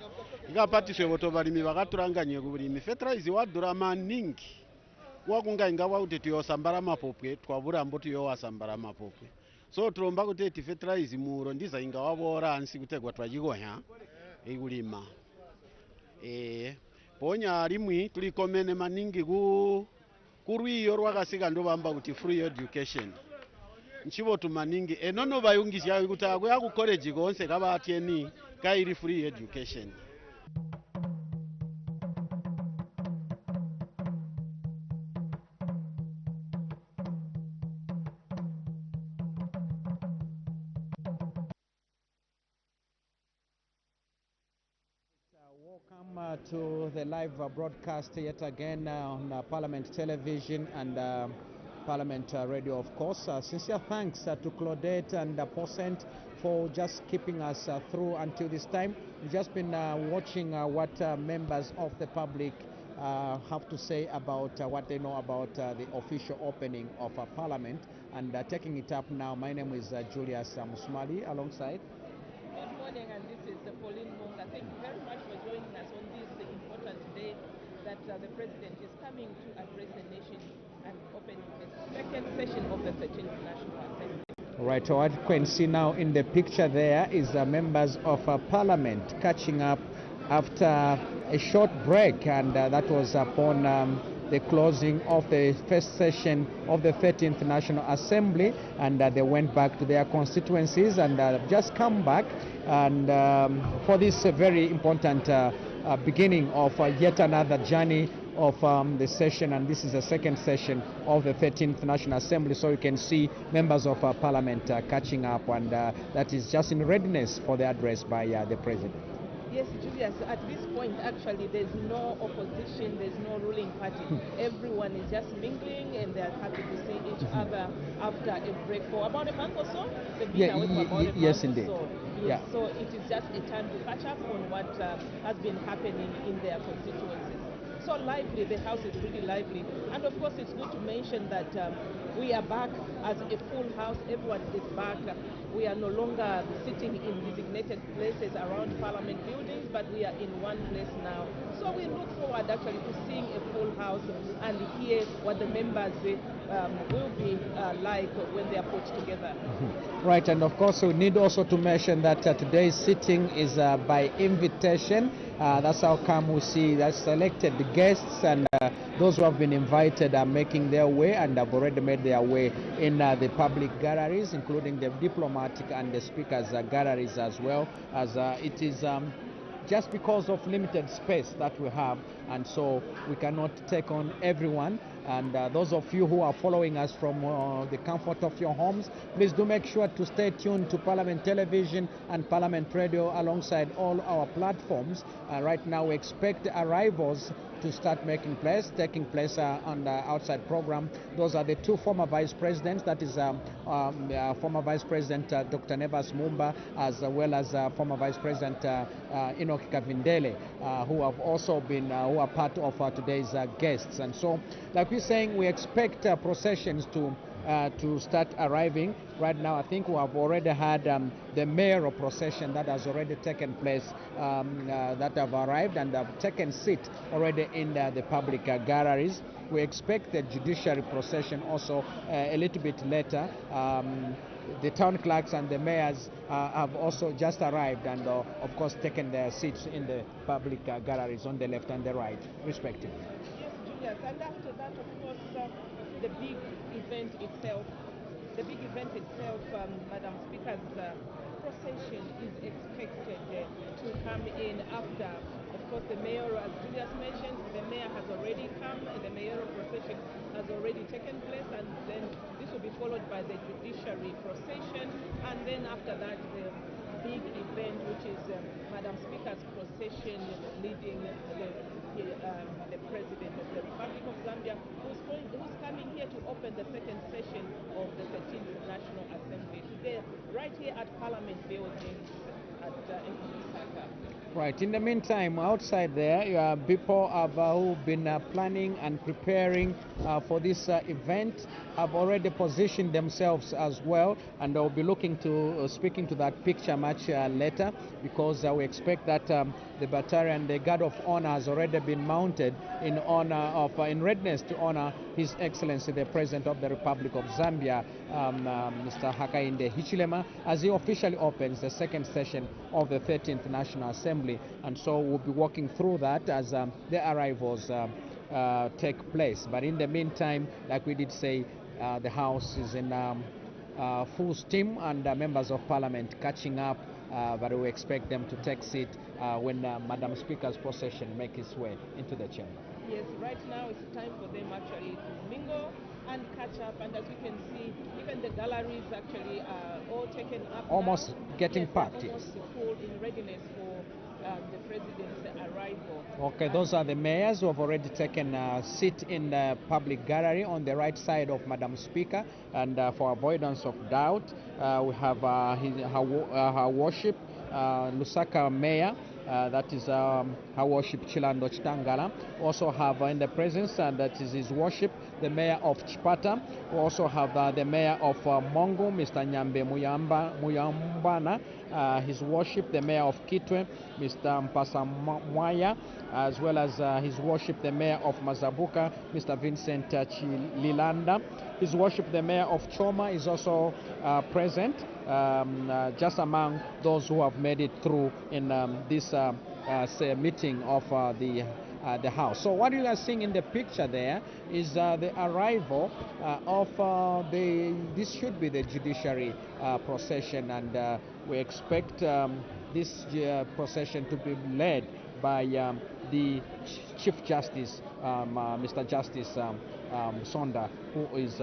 ikapatiswe boto balimi bakaturanganye kubulimi fertilizer wadura maningi wakunga ingawa kuti tuyosambara mapopwe twabura mbo tuyowasambara mapopwe so tulomba kuti ti fertilizer muro ndiza ingawa bora ansi kutegwa twajikonya ikulima ponya limwi tulikomene maningi kurwiyo rwakasika ndo bamba kuti free education nchibo tumaningi enono bayungisya kuti akwe ku college konse kabatieni kairi free education. Welcome to the live broadcast yet again on Parliament Television and Parliament Radio, of course. Sincere thanks to Claudette and Posent for just keeping us through until this time. We've just been watching what members of the public have to say about what they know about the official opening of Parliament, and taking it up now. My name is Julius Musmali alongside. Good morning, and this is Pauline Munga. Thank you very much for joining us on this important day that the President is coming to address the nation and opening the second session of the 13th National Assembly. Right, so what you can see now in the picture there is members of Parliament catching up after a short break, and that was upon the closing of the first session of the 13th National Assembly, and they went back to their constituencies and just come back and for this very important beginning of yet another journey of the session, and this is the second session of the 13th National Assembly. So you can see members of Parliament catching up, and that is just in readiness for the address by the President. Yes, Julius, at this point actually there's no opposition, there's no ruling party. Everyone is just mingling and they're happy to see each other after a break for about a month or so. They've been away for about a yes, month indeed. or so. Yes, Yeah. so it is just a time to catch up on what has been happening in their constituencies. So lively, the house is really lively. And of course it's good to mention that We are back as a full house. Everyone is back. We are no longer sitting in designated places around Parliament buildings, but we are in one place now. So we look forward actually to seeing a full house and hear what the members will be like when they are put together. Right, and of course we need also to mention that today's sitting is by invitation. That's how come we see that selected guests and those who have been invited are making their way and have already made their way in the public galleries, including the diplomatic and the speakers' galleries as well, as it is just because of limited space that we have, and so we cannot take on everyone. And those of you who are following us from the comfort of your homes, please do make sure to stay tuned to Parliament Television and Parliament Radio alongside all our platforms. Right now we expect arrivals to start taking place on the outside program. Those are the two former vice presidents, that is former vice president Dr. Nevas Mumba, as well as former vice president Enoch Kavindele, who have also been who are part of today's guests. And so, like we're saying, we expect processions to start arriving. Right now, I think we have already had the mayoral procession that has already taken place, that have arrived and have taken seat already in the public galleries. We expect the judiciary procession also a little bit later. The town clerks and the mayors have also just arrived and, of course, taken their seats in the public galleries on the left and the right, respectively. Yes, Julius, and after that, of course, the big event itself, Madam Speaker's procession is expected to come in after, of course, the mayor, as Julius mentioned, the mayor has already come, the mayoral procession has already taken place, and then this will be followed by the judiciary procession, and then after that, the big event, which is Madam Speaker's procession leading the President of the Republic of Zambia, who's coming here to open the second session of the 13th National Assembly today, right here at Parliament Buildings at Lusaka. Right. In the meantime, outside there, people have who've been planning and preparing for this event have already positioned themselves as well, and they'll be looking to speaking to that picture much later, because we expect that the battalion, the guard of honor, has already been mounted in honor of in readiness to honor His Excellency the President of the Republic of Zambia, Mr. Hakainde Hichilema, as he officially opens the second session of the 13th National Assembly. And so we'll be walking through that as the arrivals take place. But in the meantime, like we did say, the House is in full steam, and members of Parliament catching up, but we expect them to take seat when Madam Speaker's procession make its way into the chamber. Yes, right now it's time for them actually to mingle and catch up, and as you can see, even the galleries actually are all taken up almost now. Getting packed, yes. Almost full in readiness for the President's arrival. Okay, those are the mayors who have already taken a seat in the public gallery on the right side of Madam Speaker, and for avoidance of doubt, we have her worship, Lusaka Mayor, that is Her Worship Chilando Chitangala. Also have in the presence, and that is His Worship, the Mayor of Chipata. We also have the Mayor of Mongo, Mr. Nyambe Muyambana, His Worship, the Mayor of Kitwe, Mr. Mpasa Mwaya, as well as His Worship, the Mayor of Mazabuka, Mr. Vincent Chililanda. His Worship, the Mayor of Choma, is also present, just among those who have made it through in this meeting of the House. So what you are seeing in the picture there is the arrival of this should be the judiciary procession, and we expect this procession to be led by the Chief Justice, Mr. Justice Sonda, who is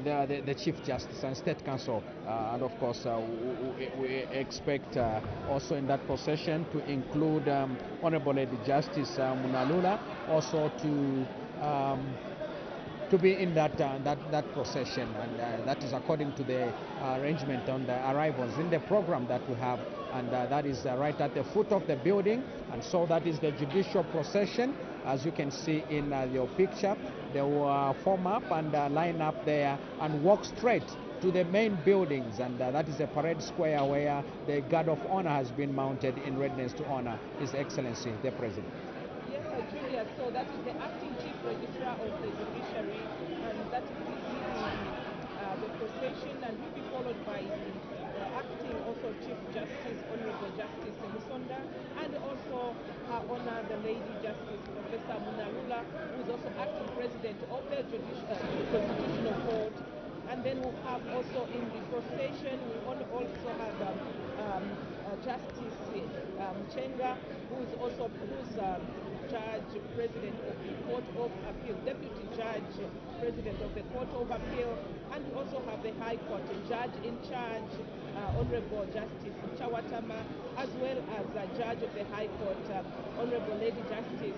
the Chief Justice and State Council, and of course we expect also in that procession to include Honorable Lady Justice Munalula, also to be in that procession, and that is according to the arrangement on the arrivals in the program that we have, and that is right at the foot of the building. And so that is the judicial procession, as you can see in your picture, they will form up and line up there and walk straight to the main buildings, and that is a parade square where the guard of honor has been mounted in readiness to honor His Excellency the President. Yes, Julius, so that is the acting chief registrar of the judiciary, and that is leading the procession, and will be followed by the acting also Chief Justice, Honorable Justice Musonda, and also Her Honor the Lady Justice Professor Munarula, who is also acting president of the Constitutional Court. And then we'll have also in the procession, we also have Justice Chenga, who's Judge President of the Court of Appeal, Deputy Judge President of the Court of Appeal, and we also have the High Court Judge in charge, Honorable Justice Chawatama, as well as Judge of the High Court, Honorable Lady Justice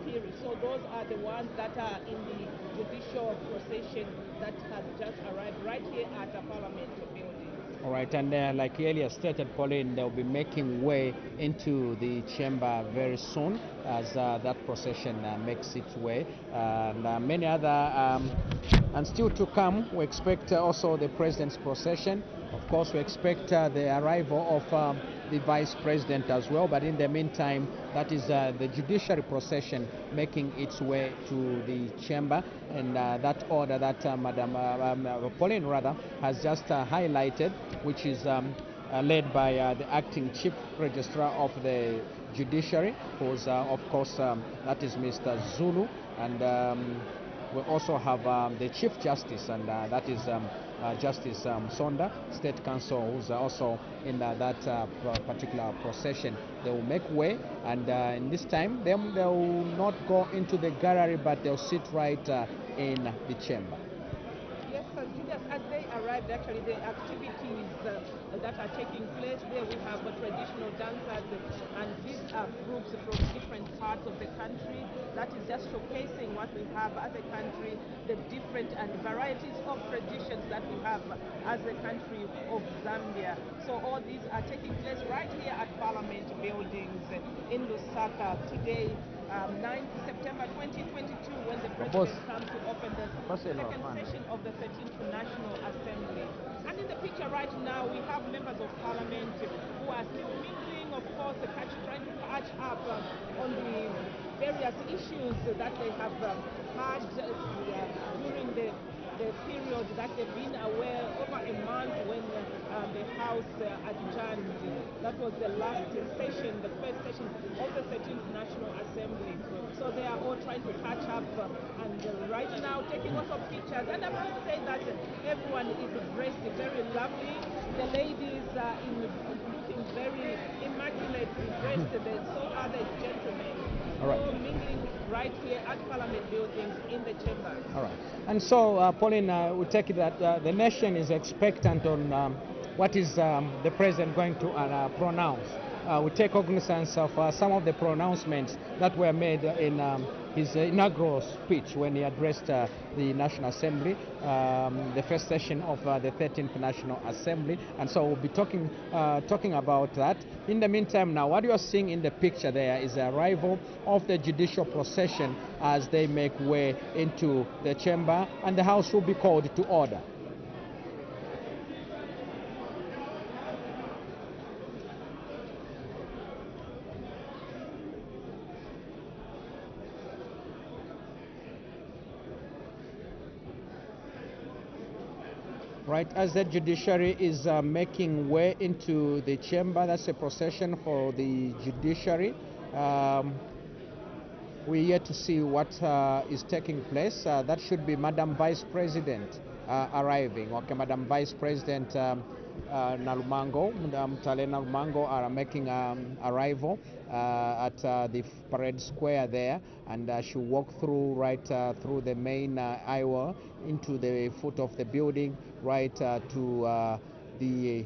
Piri. So those are the ones that are in the judicial procession that has just arrived right here at the Parliament building. All right, and like earlier stated, Pauline, they'll be making way into the chamber very soon as that procession makes its way. And many other, and still to come, we expect also the President's procession. Of course, we expect the arrival of the Vice President as well, but in the meantime, that is the judiciary procession making its way to the chamber, and that order that Madam Pauline rather has just highlighted, which is led by the acting chief registrar of the judiciary, who's of course that is Mr. Zulu, and we also have the Chief Justice, and that is Justice Sonda, State Counsel, who's also in that particular procession. They will make way, and in this time, they will not go into the gallery, but they'll sit right in the chamber. Yes, Julius, as they arrived, actually, the activities that are taking place there, we have traditional dancers, and these are groups from different parts of the country. That is just showcasing what we have as a country, the different and varieties of traditions that we have as a country of Zambia. So all these are taking place right here at Parliament buildings in Lusaka today, 9th September 2022, when the President comes to open the second session of the 13th National Assembly. And in the picture right now, we have members of Parliament who are still mingling, of course, trying to catch up on the various issues that they have had during the period that they've been aware over a month when the House adjourned. That was the last session, the first session of the 13th National Assembly. So they are all trying to catch up and right now taking lots of pictures. And I must say that everyone is dressed very lovely. The ladies are looking very immaculately dressed. So are the gentlemen. All right. All mingling right here at Parliament buildings in the chambers. All right. And so, Pauline, we take it that the nation is expectant on what is the President going to pronounce. We take cognizance of some of the pronouncements that were made in his inaugural speech when he addressed the National Assembly, the first session of the 13th National Assembly. And so we'll be talking about that. In the meantime now, what you are seeing in the picture there is the arrival of the judicial procession as they make way into the chamber, and the House will be called to order. Right, as the judiciary is making way into the chamber, that's a procession for the judiciary. We're yet to see what is taking place. That should be Madam Vice President arriving. Okay, Madam Vice President Nalumango, Mtale Nalumango are making arrival at the parade square there, and she'll walk through right through the main aisle into the foot of the building, right to the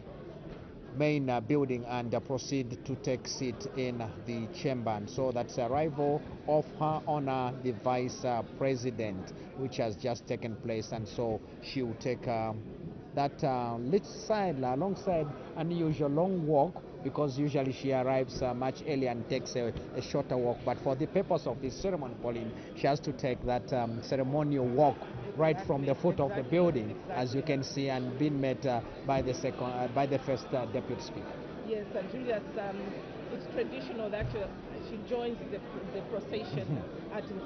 main building, and proceed to take seat in the chamber. And so that's the arrival of Her Honor the Vice President, which has just taken place, and so she will take that lit side alongside unusual long walk, because usually she arrives much earlier and takes a shorter walk. But for the purpose of this ceremony, Pauline, she has to take that ceremonial walk right from the foot of the building, as you can see, and being met by the first deputy speaker. Yes, Julius, it's traditional that she joins the procession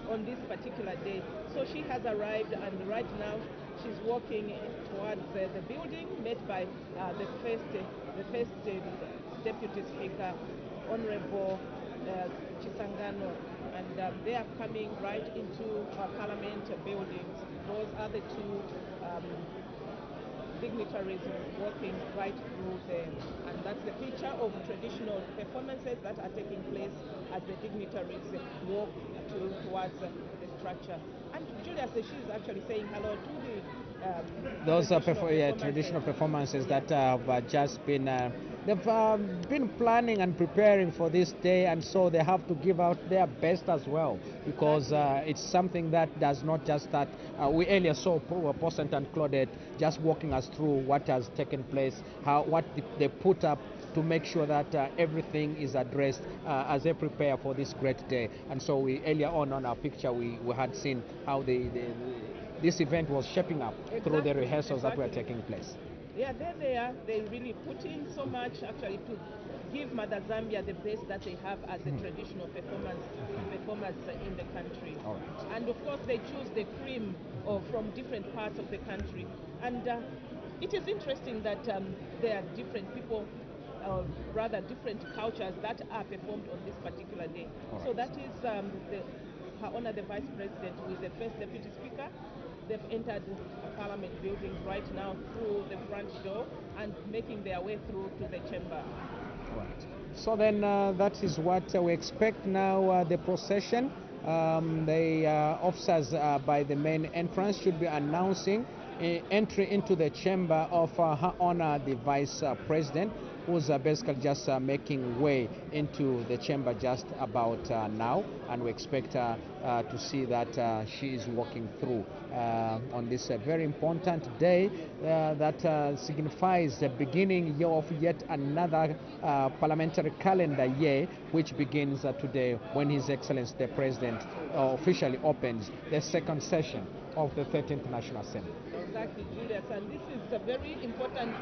on this particular day. So she has arrived, and right now she's walking towards the building, met by the first Deputy Speaker, Honorable Chisangano, and they are coming right into Parliament buildings. Those are the two dignitaries walking right through there. And that's the picture of traditional performances that are taking place as the dignitaries walk towards the structure. And Julia says she's actually saying hello to the those are traditional performances that have just been they've been planning and preparing for this day, and so they have to give out their best as well, because it's something that does not just start. We earlier saw Posent and Claudette just walking us through what has taken place, what they put up to make sure that everything is addressed as they prepare for this great day. And so we earlier on our picture we had seen how this event was shaping up through the rehearsals that were taking place. Yeah, there they are. They really put in so much actually to give Mother Zambia the best that they have as a traditional performers in the country. Right. And of course they choose the cream from different parts of the country. And it is interesting that there are different people, rather different cultures that are performed on this particular day. Right. So that is Her Honor the Vice President, who is the first Deputy Speaker. They've entered Parliament buildings right now through the front door and making their way through to the chamber. Right. So then that is what we expect now. The procession, the officers by the main entrance should be announcing entry into the chamber of Her Honor the Vice President, who's basically just making way into the chamber just about now, and we expect to see that she is walking through on this very important day that signifies the beginning of yet another parliamentary calendar year, which begins today when His Excellency the President officially opens the second session of the 13th National Assembly. Exactly, Julius, and this is very important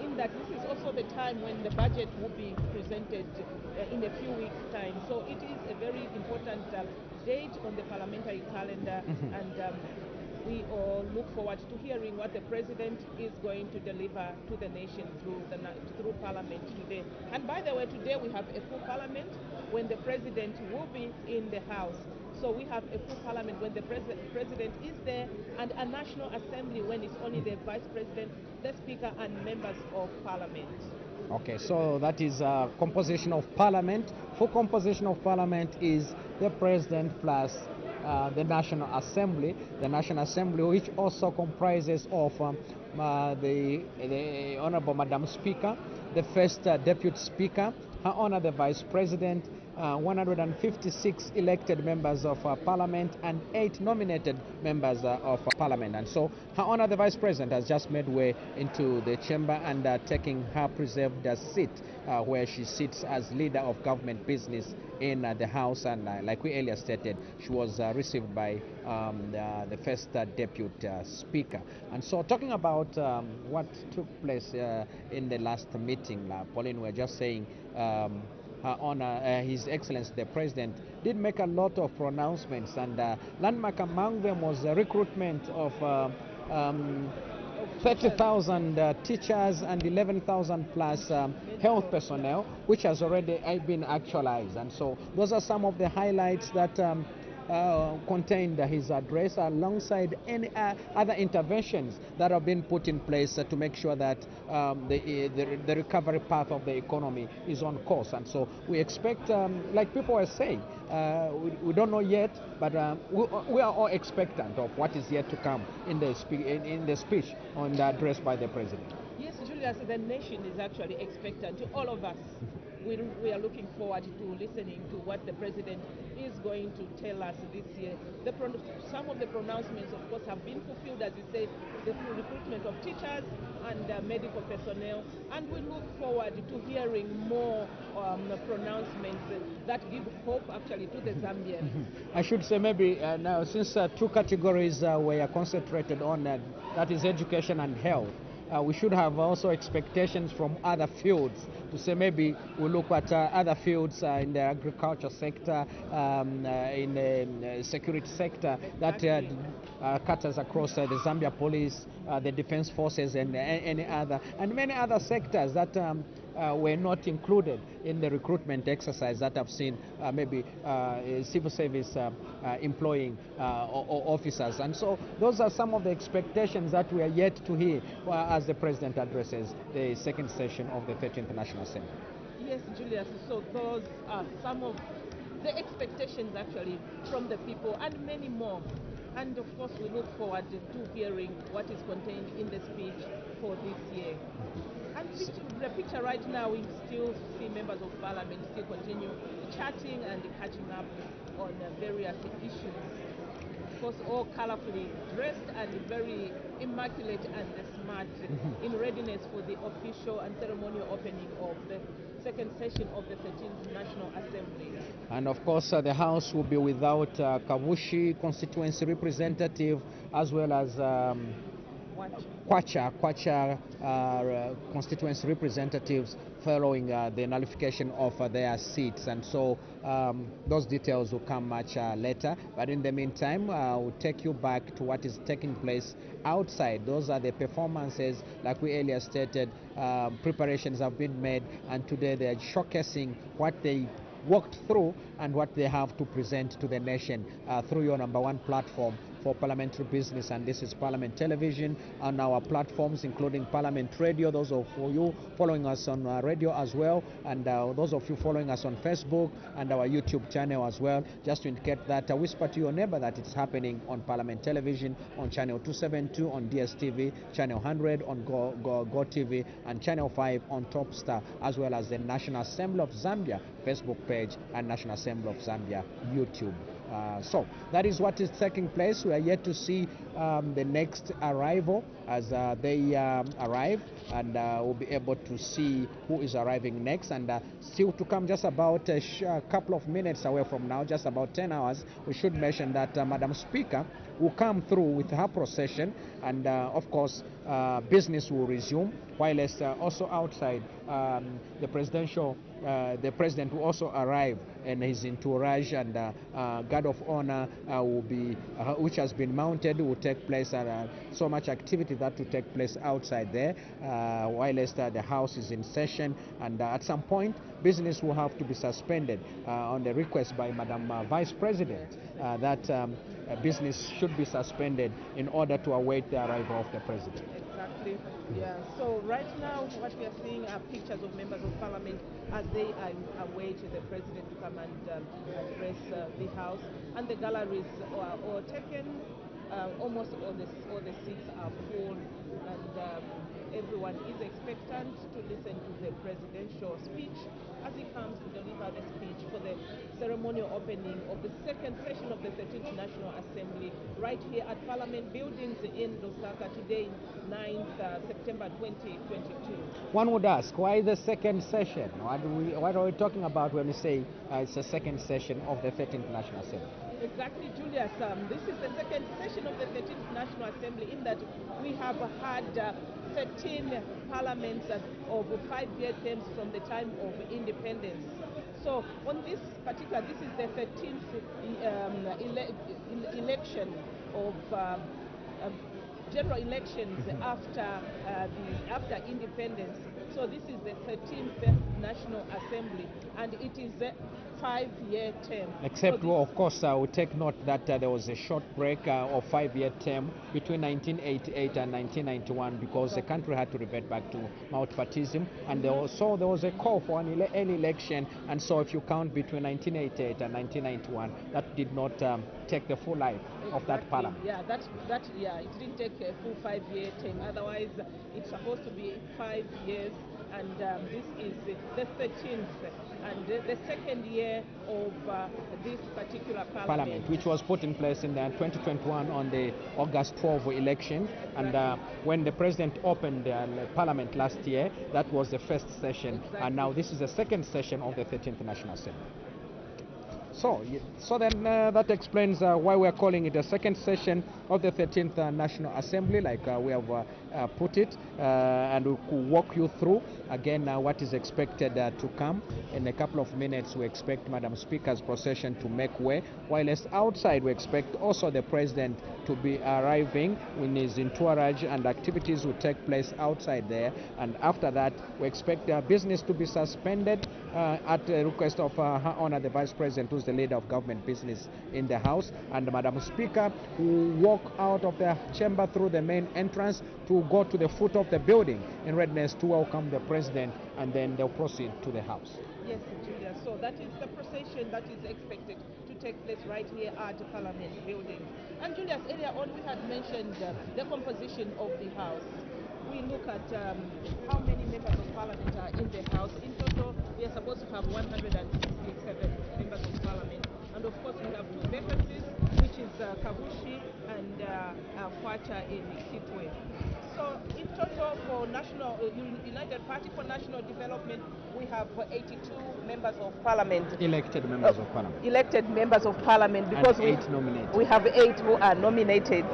in that this is also the time when the budget will be presented in a few weeks' time. So it is a very important date on the parliamentary calendar, and we all look forward to hearing what the President is going to deliver to the nation through Parliament today. And by the way, today we have a full Parliament when the President will be in the House. So we have a full Parliament when the President is there, and a National Assembly when it's only the Vice President, the Speaker, and members of Parliament. Okay, so that is composition of Parliament. Full composition of Parliament is the President plus the National Assembly. The National Assembly, which also comprises of the Honorable Madam Speaker, the first Deputy Speaker, Her Honor the Vice President, 156 elected members of Parliament, and 8 nominated members of Parliament. And so Her Honor the Vice President has just made way into the chamber and taking her preserved seat where she sits as leader of government business in the House. And like we earlier stated, she was received by the first Deputy Speaker. And so talking about what took place in the last meeting, Pauline, we're just saying Her Honor, His Excellency the President did make a lot of pronouncements, and landmark among them was the recruitment of 30,000 teachers and 11,000 plus health personnel, which has already been actualized. And so those are some of the highlights that contained his address, alongside any other interventions that have been put in place to make sure that the recovery path of the economy is on course. And so we expect, like people were saying, we don't know yet, but we are all expectant of what is yet to come in the speech on the address by the President. Yes, Julius, the nation is actually expectant, to all of us. we are looking forward to listening to what the president is going to tell us this year. Some of the pronouncements, of course, have been fulfilled, as you said, the recruitment of teachers and medical personnel, and we look forward to hearing more pronouncements that give hope actually to the Zambians. I should say maybe now, since two categories were concentrated on, that is education and health, we should have also expectations from other fields to say maybe we look at other fields in the agriculture sector, in the security sector that cutters across the Zambia police, the defense forces, and any other, and many other sectors that were not included in the recruitment exercise that I've seen maybe civil service employing officers. And so those are some of the expectations that we are yet to hear as the president addresses the second session of the 13th National Assembly. Yes, Julius, so those are some of the expectations actually from the people and many more. And of course we look forward to hearing what is contained in the speech for this year. And the picture right now, we still see members of parliament still continue chatting and catching up on various issues. Of course, all colorfully dressed and very immaculate and smart in readiness for the official and ceremonial opening of the second session of the 13th National Assembly. And of course, the House will be without Kavushi constituency representative, as well as Kwacha constituency representatives following the nullification of their seats, and so those details will come much later. But in the meantime, we'll take you back to what is taking place outside. Those are the performances, like we earlier stated. Preparations have been made, and today they are showcasing what they walked through and what they have to present to the nation through your #1 platform for parliamentary business, and this is Parliament Television, on our platforms including Parliament Radio, those of you following us on radio as well, and those of you following us on Facebook and our YouTube channel as well, just to indicate that whisper to your neighbor that it's happening on Parliament Television, on channel 272, on DSTV, channel 100 on Go TV, and channel 5 on Top Star, as well as the National Assembly of Zambia Facebook page and National Assembly of Zambia YouTube. So that is what is taking place. We are yet to see the next arrival as they arrive, and we'll be able to see who is arriving next. And still to come, just about a couple of minutes away from now, just about 10 hours, we should mention that Madam Speaker will come through with her procession, and of course business will resume, while also outside the president will also arrive in his entourage, and guard of honor will be which has been mounted, will take place, and so much activity that will take place outside there while the house is in session. And at some point business will have to be suspended on the request by Madam Vice President that business should be suspended in order to await the arrival of the president. Exactly. Yeah. So right now, what we are seeing are pictures of members of parliament as they await the president to come and address the house, and the galleries are all taken. Almost all the seats are full, and everyone is expectant to listen to the presidential speech as he comes to deliver the speech for the ceremonial opening of the second session of the 13th National Assembly right here at Parliament Buildings in Lusaka today, 9th September 2022. One would ask, why the second session? What are we talking about when we say it's the second session of the 13th National Assembly? Exactly, Julius. This is the second session of the 13th National Assembly, in that we have had 13 parliaments of 5-year terms from the time of independence. So on this particular, this is the 13th election of general elections after independence. So this is the 13th National Assembly, and it is a 5-year term. Except, well, of course, we take note that there was a short break of 5-year term between 1988 and 1991 because the country had to revert back to multipartyism, and there was a call for an early election, and so if you count between 1988 and 1991, that did not take the full life of that parliament. Yeah, it didn't take a full 5-year term. Otherwise, it's supposed to be 5 years, and this is the 13th and the second year of this particular parliament. Which was put in place in 2021 on the August 12 election, and when the president opened the parliament last year, that was the first session, and now this is the second session of the 13th National Assembly. So then that explains why we are calling it a second session of the 13th National Assembly, like we have put it, and we could walk you through again what is expected to come. In a couple of minutes, we expect Madam Speaker's procession to make way, while outside we expect also the President to be arriving in his entourage, and activities will take place outside there. And after that, we expect business to be suspended at the request of Her Honor the Vice President, who's the leader of government business in the House, and Madam Speaker will walk out of the chamber through the main entrance to go to the foot of the building in readiness to welcome the President, and then they'll proceed to the House. Yes, Julia. So that is the procession that is expected to take place right here at the Parliament building. And Julius, earlier on we had mentioned the composition of the House. We look at how many members of Parliament are in the House. In total, we are supposed to have 167 members of Parliament. And of course, we have two vacancies, which is Kabushi and Kwacha in Kitwe. So in total for United Party for National Development, we have 82 members of Parliament. Elected members of Parliament. Elected members of Parliament, because we have 8 who are nominated.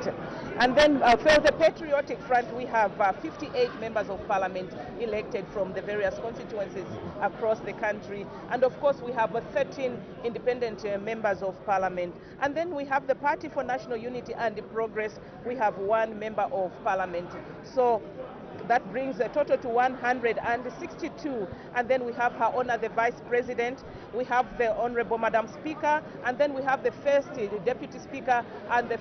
And then for the Patriotic Front, we have 58 members of Parliament elected from the various constituencies across the country. And of course, we have 13 independent members of Parliament. And then we have the Party for National Unity and Progress. We have 1 member of Parliament. So that brings the total to 162. And then we have Her Honor the Vice President, we have the Honorable Madam Speaker, and then we have the first Deputy Speaker and the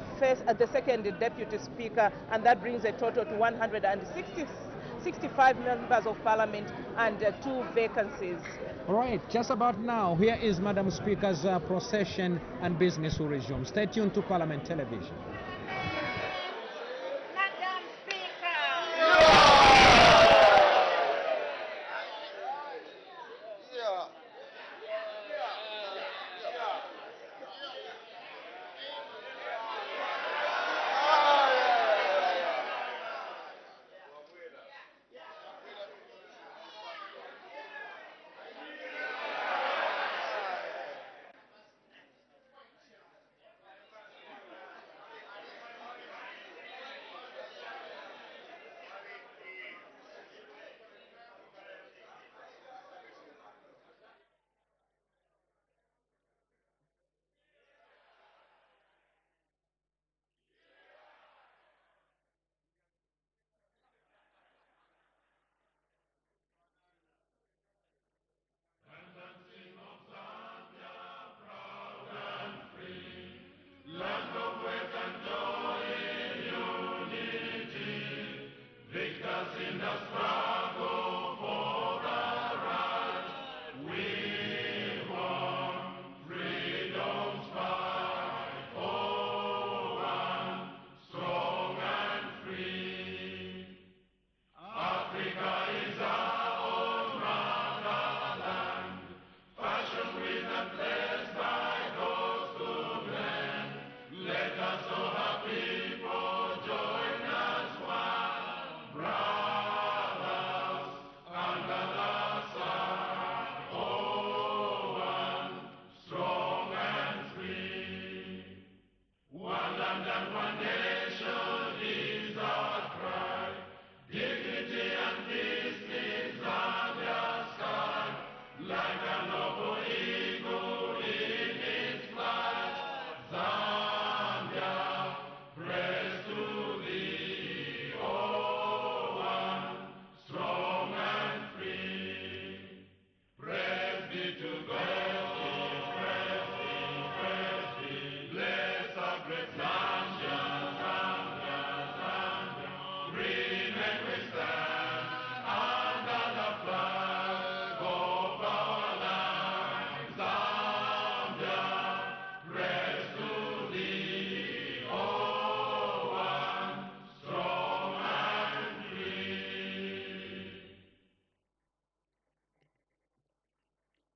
second Deputy Speaker, and that brings the total to 165 members of Parliament and 2 vacancies. All right, just about now, here is Madam Speaker's procession, and business will resume. Stay tuned to Parliament Television.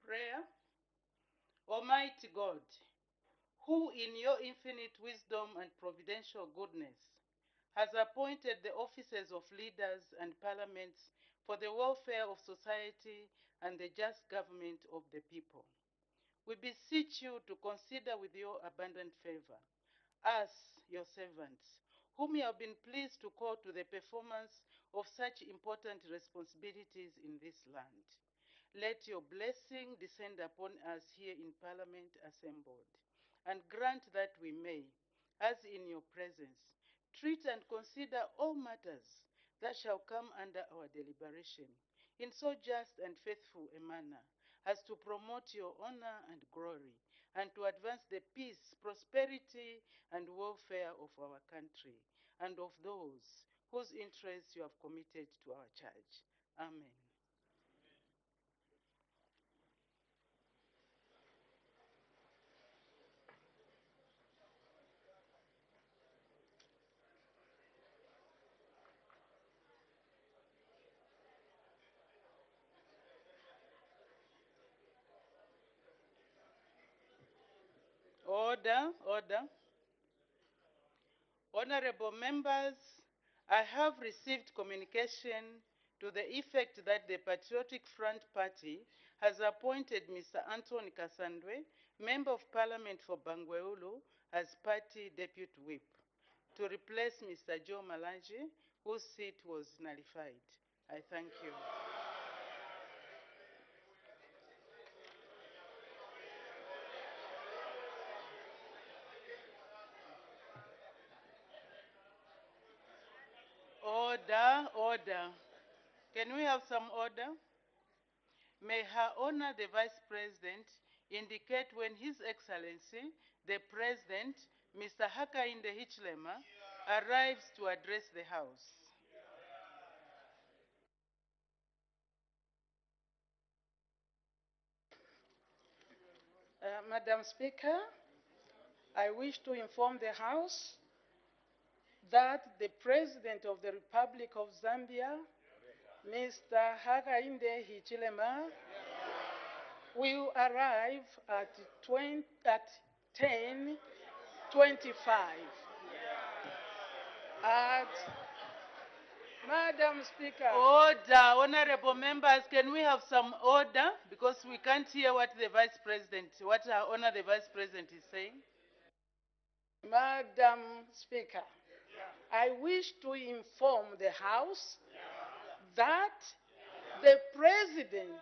prayer. Almighty God, who in your infinite wisdom and providential goodness has appointed the offices of leaders and parliaments for the welfare of society and the just government of the people. We beseech you to consider with your abundant favor us, your servants, whom you have been pleased to call to the performance of such important responsibilities in this land. Let your blessing descend upon us here in Parliament assembled, and grant that we may, as in your presence, treat and consider all matters that shall come under our deliberation in so just and faithful a manner as to promote your honor and glory, and to advance the peace, prosperity, and welfare of our country, and of those whose interests you have committed to our charge. Amen. Order, order. Honorable members, I have received communication to the effect that the Patriotic Front Party has appointed Mr. Anthony Kasandwe, Member of Parliament for Bangweulu, as Party Deputy Whip, to replace Mr. Joe Malanje, whose seat was nullified. I thank you. Order, order. Can we have some order? May Her Honor the Vice President indicate when His Excellency, the President, Mr. Hakainde Hichilema, arrives to address the House. Madam Speaker, I wish to inform the House that the President of the Republic of Zambia, Mr. Hakainde Hichilema, will arrive at 10:25. Madam Speaker. Order, honorable members, can we have some order? Because we can't hear what the Vice President, what Her Honor the Vice President is saying. Madam Speaker, I wish to inform the House that the President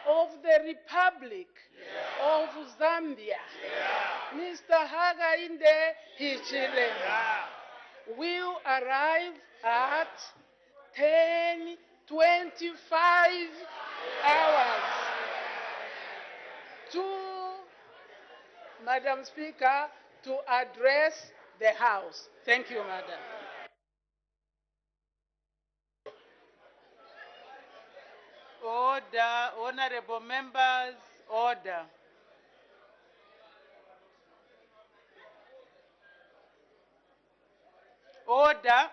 of the Republic of Zambia, Mr. Hakainde Hichilema, will arrive at 10:25 hours to, Madam Speaker, to address the House. Thank you, Madam. Order, honorable members, order. Order.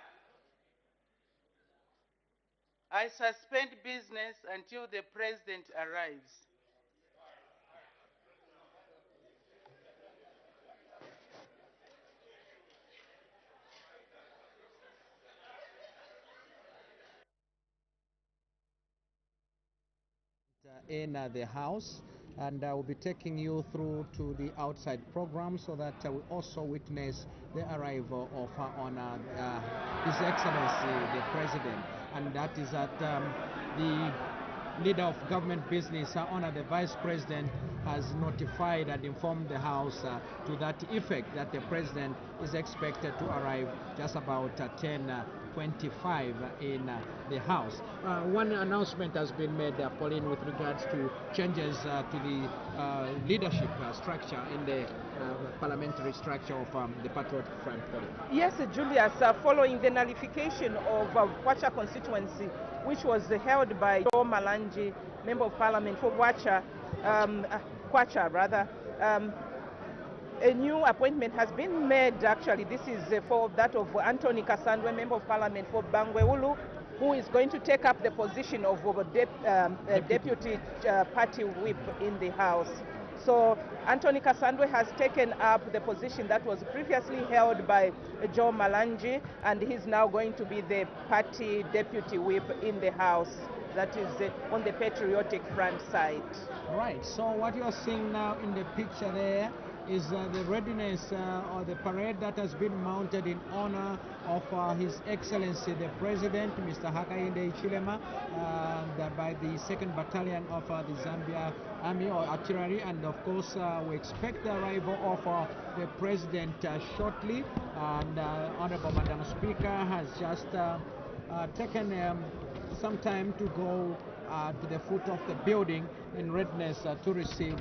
I suspend business until the President arrives. In the House, and I will be taking you through to the outside program so that we also witness the arrival of Her Honor, His Excellency the President, and that is that the Leader of Government Business, Her Honor the Vice President, has notified and informed the House to that effect that the President is expected to arrive just about 10:25 in the House. One announcement has been made, Pauline, with regards to changes to the leadership structure in the parliamentary structure of the Patriotic Front. Yes, Julius, following the nullification of Kwacha constituency, which was held by Joe Malanje, Member of Parliament for Kwacha rather, a new appointment has been made. Actually, this is for that of Anthony Kasandwe, Member of Parliament for Bangweulu, who is going to take up the position of deputy party whip in the House. So Anthony Kasandwe has taken up the position that was previously held by Joe Malanji, and he's now going to be the party deputy whip in the House. That is on the Patriotic Front side. Right, so what you are seeing now in the picture there is the readiness or the parade that has been mounted in honor of His Excellency the President, Mr. Hakainde Hichilema, by the 2nd Battalion of the Zambia Army or Artillery, and of course we expect the arrival of the President shortly, and Honorable Madam Speaker has just taken some time to go to the foot of the building in readiness to receive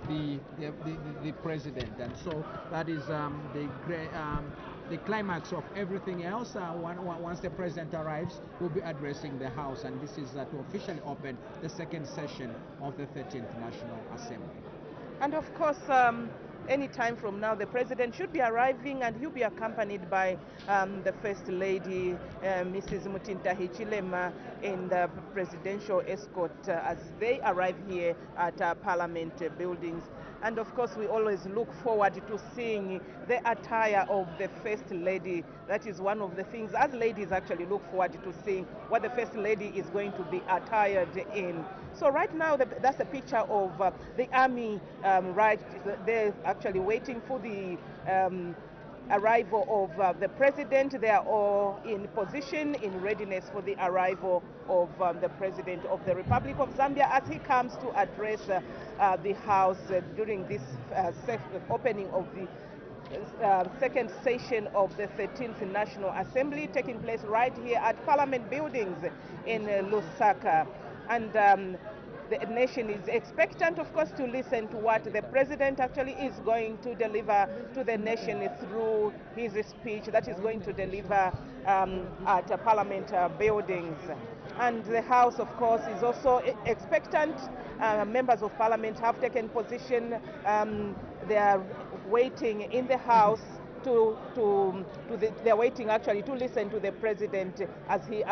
the president, and so that is the climax of everything else. Once the president arrives, we'll be addressing the House, and this is to officially open the 2nd session of the 13th National Assembly. And of course, any time from now, the president should be arriving, and he'll be accompanied by the First Lady, Mrs. Mutinta Hichilema, in the presidential escort as they arrive here at Parliament buildings. And of course, we always look forward to seeing the attire of the First Lady. That is one of the things, as ladies actually look forward to seeing what the First Lady is going to be attired in. So right now, that's a picture of the army right there, actually waiting for the arrival of the president. They are all in position, in readiness for the arrival of the President of the Republic of Zambia as he comes to address the House during this opening of the 2nd session of the 13th National Assembly, taking place right here at Parliament buildings in Lusaka. And the nation is expectant, of course, to listen to what the president actually is going to deliver to the nation through his speech that is going to deliver at Parliament buildings. And the House, of course, is also expectant. Members of Parliament have taken position. They are waiting in the House they're waiting actually to listen to the president as he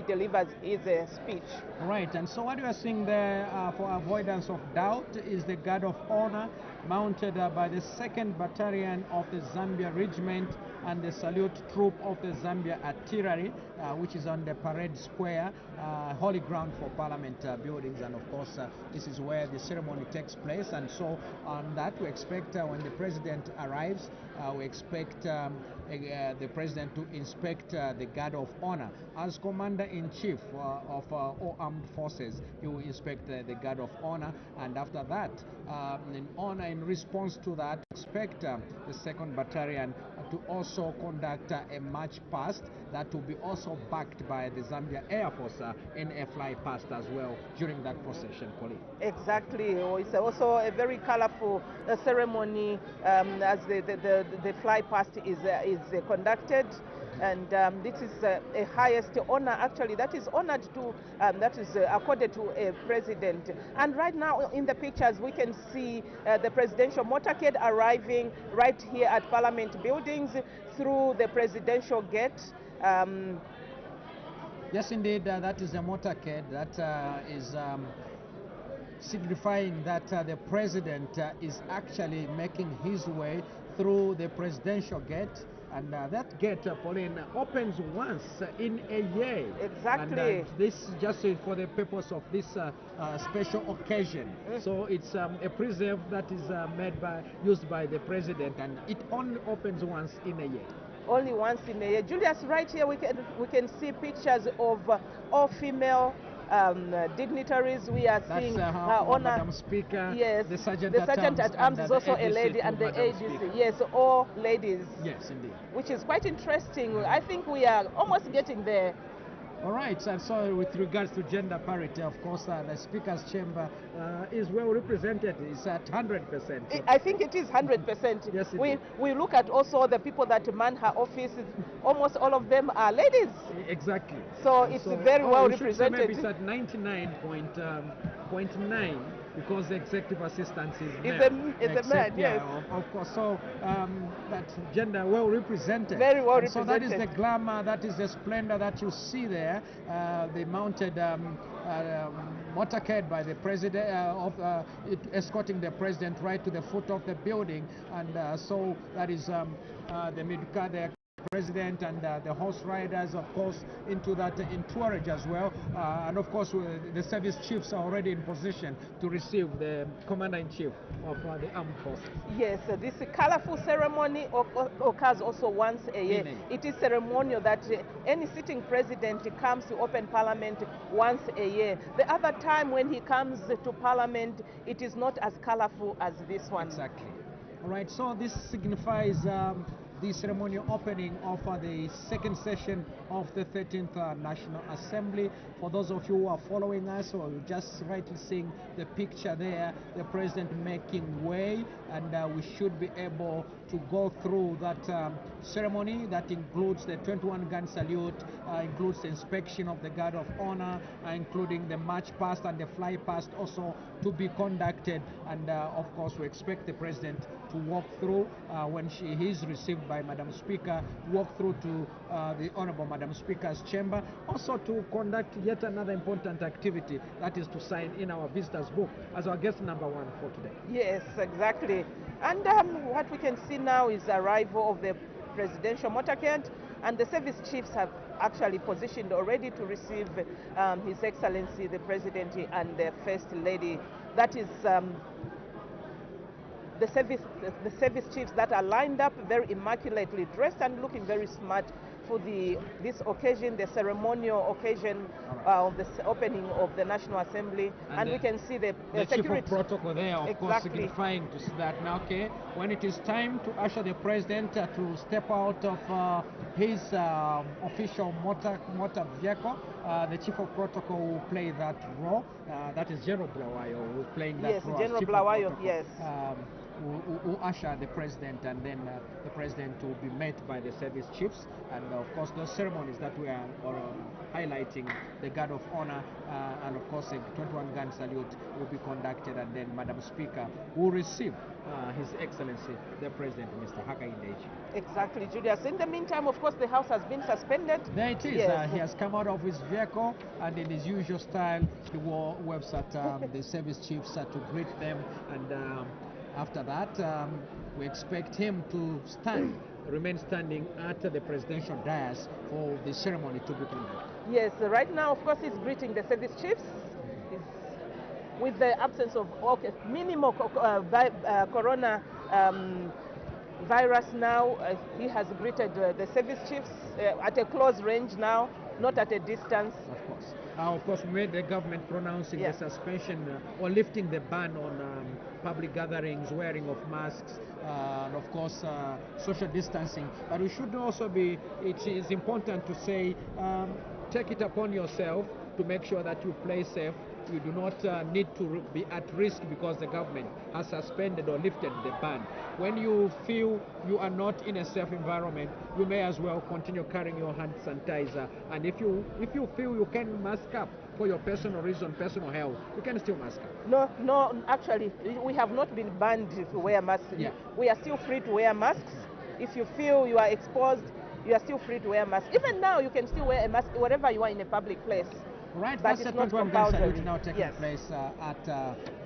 delivers his speech. Right, and so what you are seeing there, for avoidance of doubt, is the guard of honor mounted by the 2nd Battalion of the Zambia Regiment and the salute troop of the Zambia Artillery, which is on the parade square, holy ground for Parliament buildings. And of course, this is where the ceremony takes place. And so on that, we expect when the president arrives, we expect the president to inspect the guard of honor. As Commander-in-Chief of all armed forces, he will inspect the guard of honor, and after that, in response to that, expect the 2nd Battalion to also conduct a march past that will be also backed by the Zambia Air Force in a fly past as well during that procession, Pauline. Exactly. It's also a very colorful ceremony as the fly past is conducted. And this is a highest honor actually that is honored to that is accorded to a president. And right now in the pictures we can see the presidential motorcade arriving right here at Parliament buildings through the presidential gate. Yes, indeed, that is a motorcade that is signifying that the president is actually making his way through the presidential gate. And that gate, Pauline, opens once in a year. Exactly. And this just for the purpose of this special occasion. So it's a preserve that is used by the president, and it only opens once in a year. Only once in a year. Julius, right here we can see pictures of all female dignitaries. We are seeing Madam Speaker, yes, the Sergeant at Arms is also a lady, and the ADC. Yes, all ladies. Yes, indeed. Which is quite interesting. I think we are almost getting there. All right, and so with regards to gender parity, of course, the Speaker's chamber is well represented. It's at 100%. I think it is 100%. Yes, we look at also the people that man her office. Almost all of them are ladies. Exactly. So it's very well represented. Maybe it's at 99.9%. 0.9 because the executive assistant is Is male. a man, Yeah, yes. of course. So that gender well represented. Very well And so that is the represented. glamour, that is the splendor that you see there. The mounted motorcade by the president, escorting the president right to the foot of the building, and so that is the midcar there. President and the horse riders, of course, into that entourage as well, and of course the service chiefs are already in position to receive the commander-in-chief of the armed forces. Yes, this colorful ceremony occurs also once a year. It is ceremonial that any sitting president comes to open parliament once a year. The other time when he comes to parliament, it is not as colorful as this one. Exactly. All right, so this signifies the ceremonial opening of the second session of the 13th National Assembly. For those of you who are following us or just rightly seeing the picture there, the president making way, and we should be able to go through that ceremony that includes the 21-gun salute, includes the inspection of the guard of honor, including the march past and the fly past also to be conducted, and of course we expect the president to walk through when he is received by Madam Speaker, walk through to the Honorable Madam Speaker's chamber, also to conduct yet another important activity, that is to sign in our visitors book as our guest number 1 for today. Yes, exactly. And what we can see now is the arrival of the presidential motorcade, and the service chiefs have actually positioned already to receive His Excellency the President and the First Lady. That is the service chiefs that are lined up very immaculately dressed and looking very smart for this occasion, the ceremonial occasion of the opening of the National Assembly. And we can see the chief security of protocol there, of course, exactly signifying to see that now, okay, when it is time to usher the president to step out of his official motor vehicle, the chief of protocol will play that role. That is General Blawayo who is playing that role. Yes, General Blawayo, yes. Who usher the president, and then the president will be met by the service chiefs, and of course those ceremonies that we are highlighting, the guard of honor, and of course a 21-gun salute will be conducted, and then Madam Speaker will receive His Excellency the President, Mr. Hakaindeji. Exactly, Julius. In the meantime, of course, the House has been suspended. There it is. Yes. He has come out of his vehicle, and in his usual style, he waves at the service chiefs to greet them, and after that, we expect him to remain standing at the presidential dais for the ceremony to be conducted. Yes, right now, of course, he's greeting the service chiefs. With the absence of minimal corona virus now, he has greeted the service chiefs at a close range now, not at a distance. Of course. Of course, we made the government pronouncing the suspension or lifting the ban on public gatherings, wearing of masks, and of course social distancing. But we should also it is important to say, take it upon yourself to make sure that you play safe. You do not need to be at risk because the government has suspended or lifted the ban. When you feel you are not in a safe environment, you may as well continue carrying your hand sanitizer. And if you feel you can mask up for your personal reason, personal health, you can still mask up. No, actually, we have not been banned to wear masks. Yeah. We are still free to wear masks. If you feel you are exposed, you are still free to wear masks. Even now, you can still wear a mask wherever you are in a public place. Right, but that's it's the not 21-gun salute compulsory. now taking place at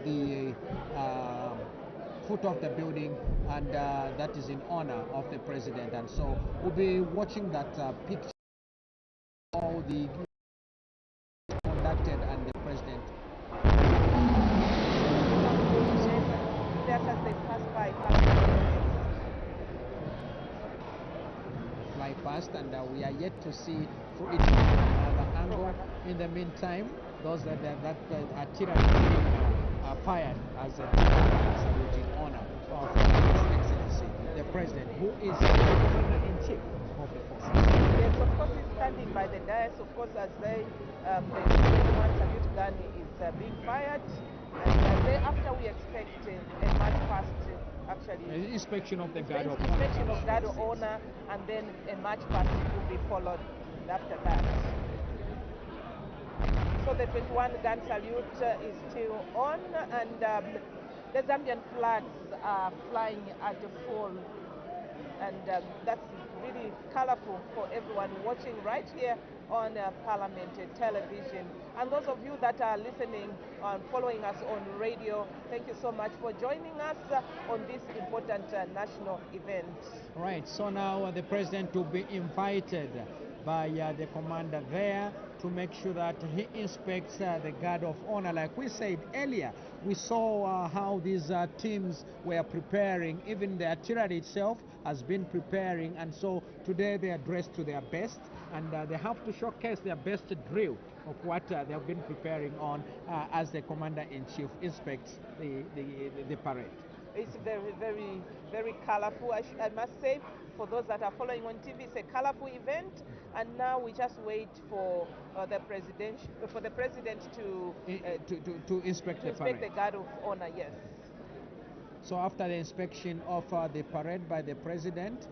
the foot of the building, and that is in honor of the president. And so we'll be watching that picture, all the conducted and the president. Just as they pass by. Fly past, and we are yet to see through it the angle. In the meantime, those that artillery being fired as a salute in honor of His Excellency the President, who is the commander-in-chief of the forces. Yes, of course, he's standing by the dais. Of course, as the 21 salute gun is being fired, and thereafter we expect a march past. Actually, inspection of the guard of honor, and then a march past will be followed after that. So the 21-gun salute is still on, and the Zambian flags are flying at full, and that's really colorful for everyone watching right here on Parliament television. And those of you that are listening and following us on radio, thank you so much for joining us on this important national event. Right, so now the president will be invited by the commander there to make sure that he inspects the guard of honor. Like we said earlier, we saw how these teams were preparing. Even the artillery itself has been preparing, and so today they are dressed to their best, and they have to showcase their best drill of what they have been preparing on as the commander-in-chief inspects the parade. It's very, very, very colorful, I must say. For those that are following on TV, it's a colorful event, and now we just wait for the president to inspect the parade. The guard of honor. Yes. So after the inspection of the parade by the president,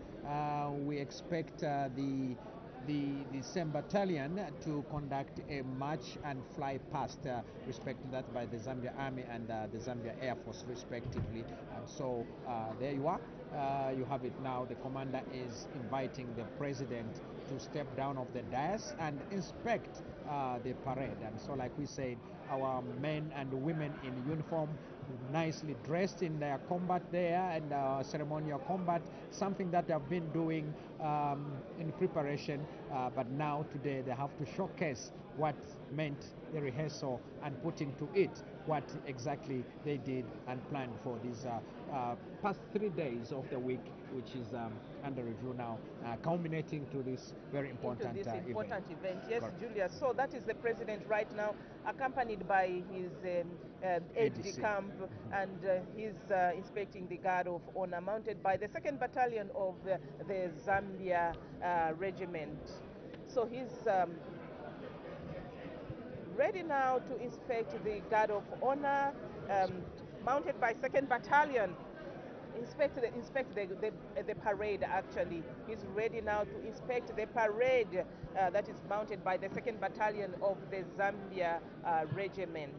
we expect the same battalion to conduct a march and fly past, respecting that by the Zambia Army and the Zambia Air Force respectively. And so there you are. You have it now. The commander is inviting the president to step down of the dais and inspect the parade. And so, like we said, our men and women in uniform, nicely dressed in their combat there and ceremonial combat, something that they've been doing in preparation, but now today they have to showcase what meant the rehearsal and put into it what exactly they did and planned for these past 3 days of the week, which is under review now, culminating to this very important event. Yes, correct. Julia. So that is the president right now, accompanied by his aide-de-camp, and he's inspecting the guard of honor mounted by the 2nd Battalion of the Zambia Regiment. So he's ready now to inspect the guard of honor mounted by 2nd Battalion. Inspect the parade. Actually, he's ready now to inspect the parade that is mounted by the 2nd Battalion of the Zambia Regiment.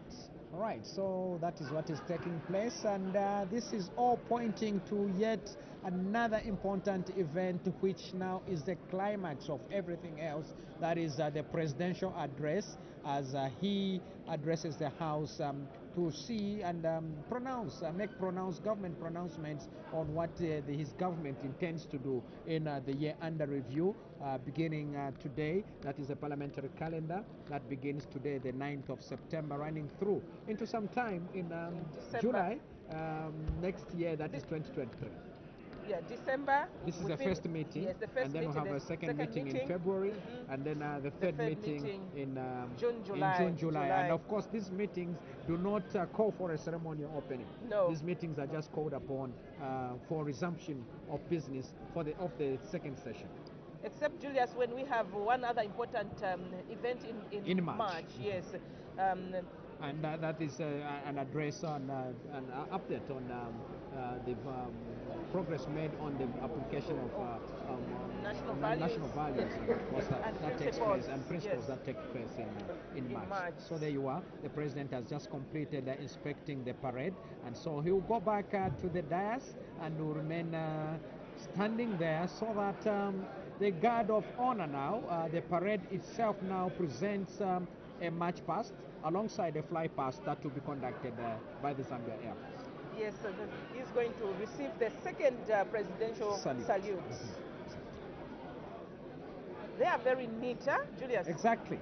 All right, so that is what is taking place, and this is all pointing to yet another important event, which now is the climax of everything else. That is the presidential address, as he addresses the House to see and make government pronouncements on what his government intends to do in the year under review, beginning today. That is a parliamentary calendar that begins today, the 9th of September, running through into some time in July next year, that is 2023. Yeah, December. This is the first meeting, yes, the first and then meeting, we'll have a second meeting in February, and then the third meeting in June, July. And of course, these meetings do not call for a ceremonial opening. No. These meetings are just called upon for resumption of business of the second session. Except, Julius, when we have one other important event in March. Yes. And that is an address on an update on the progress made on the application of national values, and of course that takes place, and principles, yes, that take place in March. So there you are. The president has just completed inspecting the parade, and so he will go back to the dais and will remain standing there, so that the guard of honor now, the parade itself now presents a march past alongside a fly past that will be conducted by the Zambia Air Force. Yes, so he's going to receive the 2nd presidential salute. They are very neat, huh, Julius? Exactly.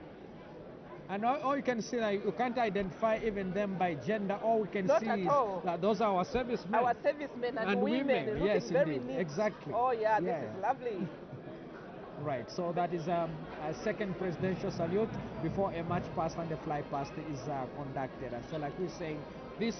And all you can see, like, you can't identify even them by gender. All we can see is that those are our servicemen. Our servicemen and women. Yes, very indeed. Neat. Exactly. Oh, yeah, this is lovely. Right, so that is a 2nd presidential salute before a march past and a fly past is conducted. And so, like we're saying, this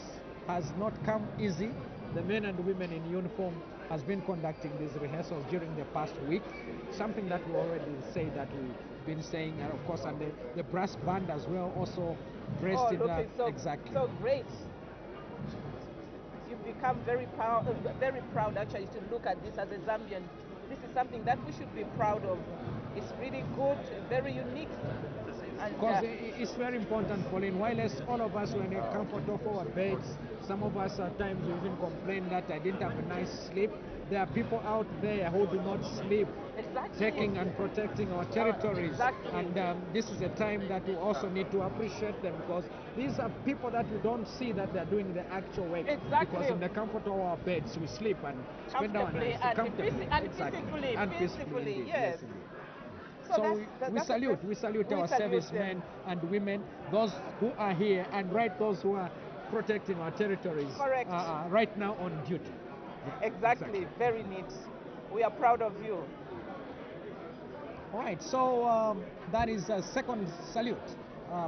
has not come easy. The men and women in uniform has been conducting these rehearsals during the past week, something that we already say that we've been saying, and of course, and the brass band as well, also dressed in that. Exactly. So great. You've become very proud actually to look at this as a Zambian. This is something that we should be proud of. It's really good, very unique. And, Because it's very important, Pauline. While all of us were in the comfort of our beds, some of us at times we even complain that I didn't have a nice sleep. There are people out there who do not sleep, taking and protecting our territories. And this is a time that we also need to appreciate them, because these are people that we don't see that they're doing the actual work. Because in the comfort of our beds we sleep and spend our nights comfortably and peacefully, yes. So we salute our servicemen and women, those who are here, and those who are protecting our territories. Correct. Right now on duty. Exactly, very neat. We are proud of you. All right, so that is a second salute,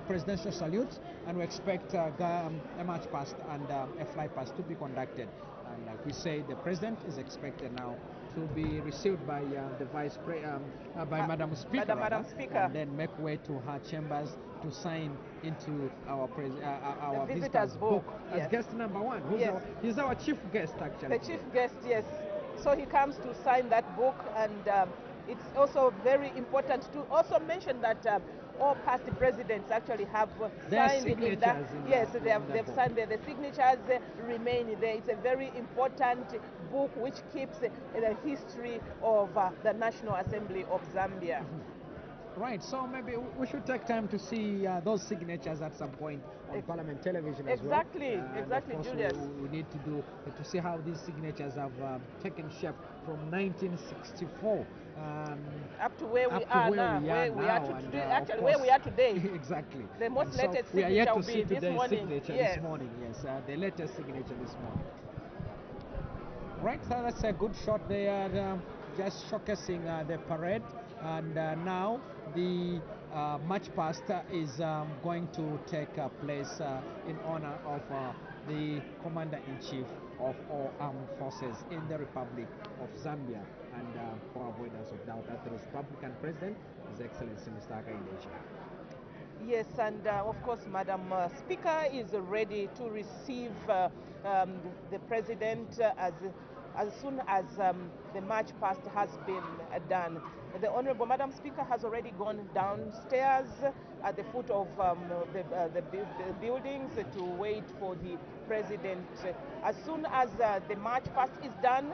presidential salute, and we expect a march past and a fly past to be conducted. And like we say, the president is expected now to be received by the by Madam Speaker, Madam Speaker, and then make way to her chambers to sign into our visitors book as guest number one. He's our chief guest, actually. The chief guest, yes. So he comes to sign that book, and it's also very important to also mention that all past presidents actually have signed in that. Yes, they've signed there. The signatures remain there. It's a very important book which keeps the history of the National Assembly of Zambia. Right, so maybe we should take time to see those signatures at some point on Parliament Television as well. Exactly, Julius. We need to see how these signatures have taken shape from 1964 up to where we are now, where we are today. Exactly. The most latest we are yet signature to see will be today's signature yes. this morning. Yes, the latest signature this morning. Right, so that's a good shot there, just showcasing the parade. And now the march past is going to take place in honor of the Commander-in-Chief of all armed forces in the Republic of Zambia, and for avoidance of doubt, that the Republican President, His Excellency Mr. Hakainde. Yes, and of course, Madam Speaker is ready to receive the President as soon as the march past has been done. The Honorable Madam Speaker has already gone downstairs at the foot of the buildings to wait for the President. As soon as the march past is done,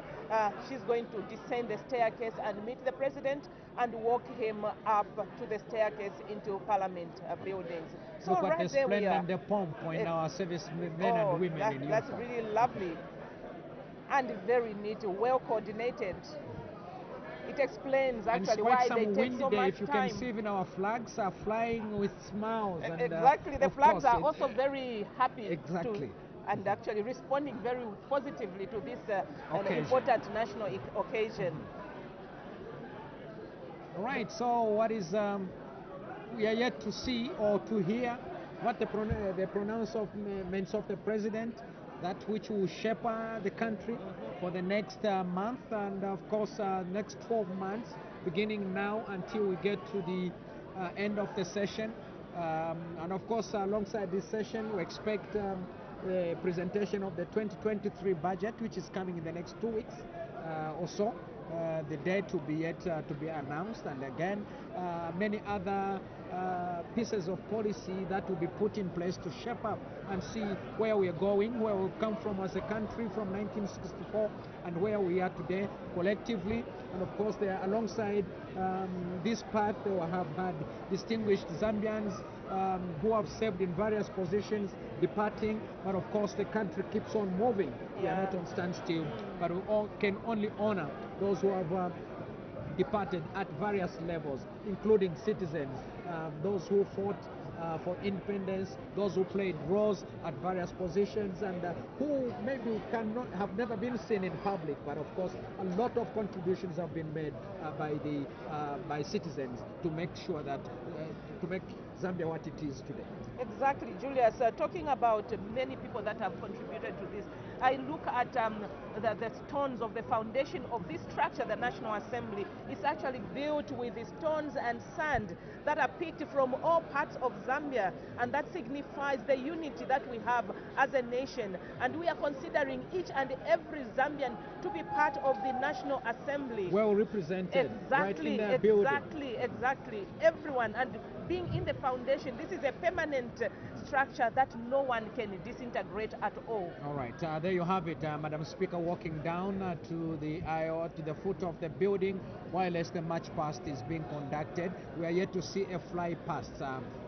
she's going to descend the staircase and meet the President and walk him up to the staircase into Parliament buildings. So look right at the there we splendor are. and the pomp in our servicemen and women in uniform. That's really lovely and very neat, well coordinated. It explains actually why they take so much if you time. can see even our flags are flying with smiles. And, exactly, the flags are also very happy. Exactly. And actually responding very positively to this an important national occasion. Right, so what is, we are yet to see or to hear what the pronouncements of the President, that which will shape the country for the next month, and of course next 12 months, beginning now until we get to the end of the session. And of course, alongside this session, we expect the presentation of the 2023 budget, which is coming in the next 2 weeks or so. The date to be yet to be announced, and again many other pieces of policy that will be put in place to shape up and see where we are going, where we've come from as a country from 1964, and where we are today collectively. And of course, there alongside this path, they will have had distinguished Zambians who have served in various positions departing, but of course the country keeps on moving. We are not on standstill, but we all can only honor those who have departed at various levels, including citizens, those who fought for independence, those who played roles at various positions, and who maybe have never been seen in public, but of course a lot of contributions have been made by citizens to make sure that to make Zambia what it is today. Exactly, Julius. Talking about many people that have contributed to this, I look at the stones of the foundation of this structure, the National Assembly. It's actually built with the stones and sand that are picked from all parts of Zambia, and that signifies the unity that we have as a nation. And we are considering each and every Zambian to be part of the National Assembly. Well represented, exactly, right in their building. Exactly. Everyone, and being in the foundation. This is a permanent structure that no one can disintegrate at all. All right, there you have it, Madam Speaker, walking down to the aisle, to the foot of the building, while the march past is being conducted. We are yet to see a fly past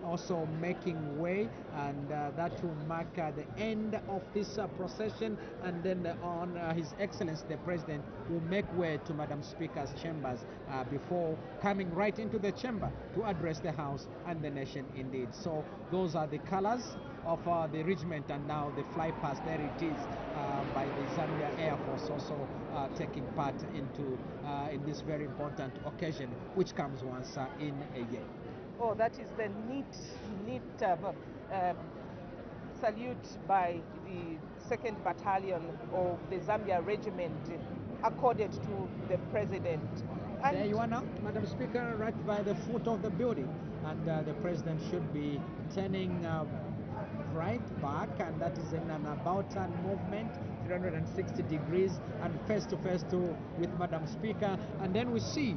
also making way, and that will mark the end of this procession, and then on His Excellency the President will make way to Madam Speaker's chambers before coming right into the chamber to address the House and the nation indeed. So those are the colors of the regiment, and now the fly past, there it is, by the Zambia Air Force also taking part into in this very important occasion, which comes once in a year. Oh, that is the neat salute by the 2nd Battalion of the Zambia Regiment accorded to the President. And there you are now, Madam Speaker, right by the foot of the building, and the President should be turning right back, and that is in an about turn movement, 360 degrees, and face to face with Madam Speaker. And then we see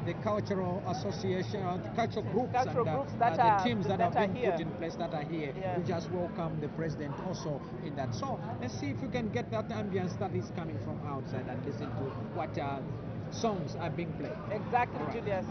the cultural association, the cultural groups, and the teams that have been put in place that are here to just welcome the President also in that. So let's see if we can get that ambience that is coming from outside and listen to what songs are being played. Exactly, right. Julius.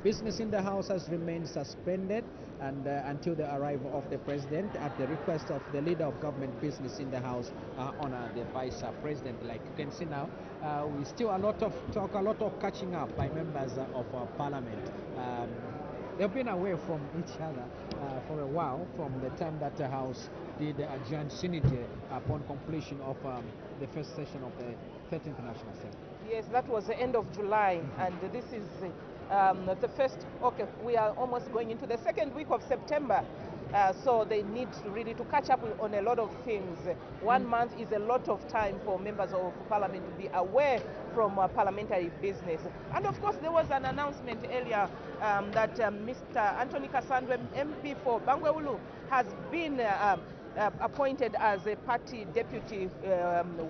Business in the House has remained suspended and until the arrival of the President at the request of the Leader of Government. Business in the House honor the Vice President. Like you can see now, we still a lot of talk, a lot of catching up by members of Parliament. They've been away from each other for a while, from the time that the House did adjourn Synod upon completion of the first session of the 13th National Assembly. Yes, that was the end of July, and this is the first, okay, we are almost going into the second week of September. So they need really to catch up on a lot of things. 1 month is a lot of time for members of Parliament to be away from parliamentary business. And of course, there was an announcement earlier that Mr. Anthony Kasandwe, MP for Bangweulu, has been appointed as a party deputy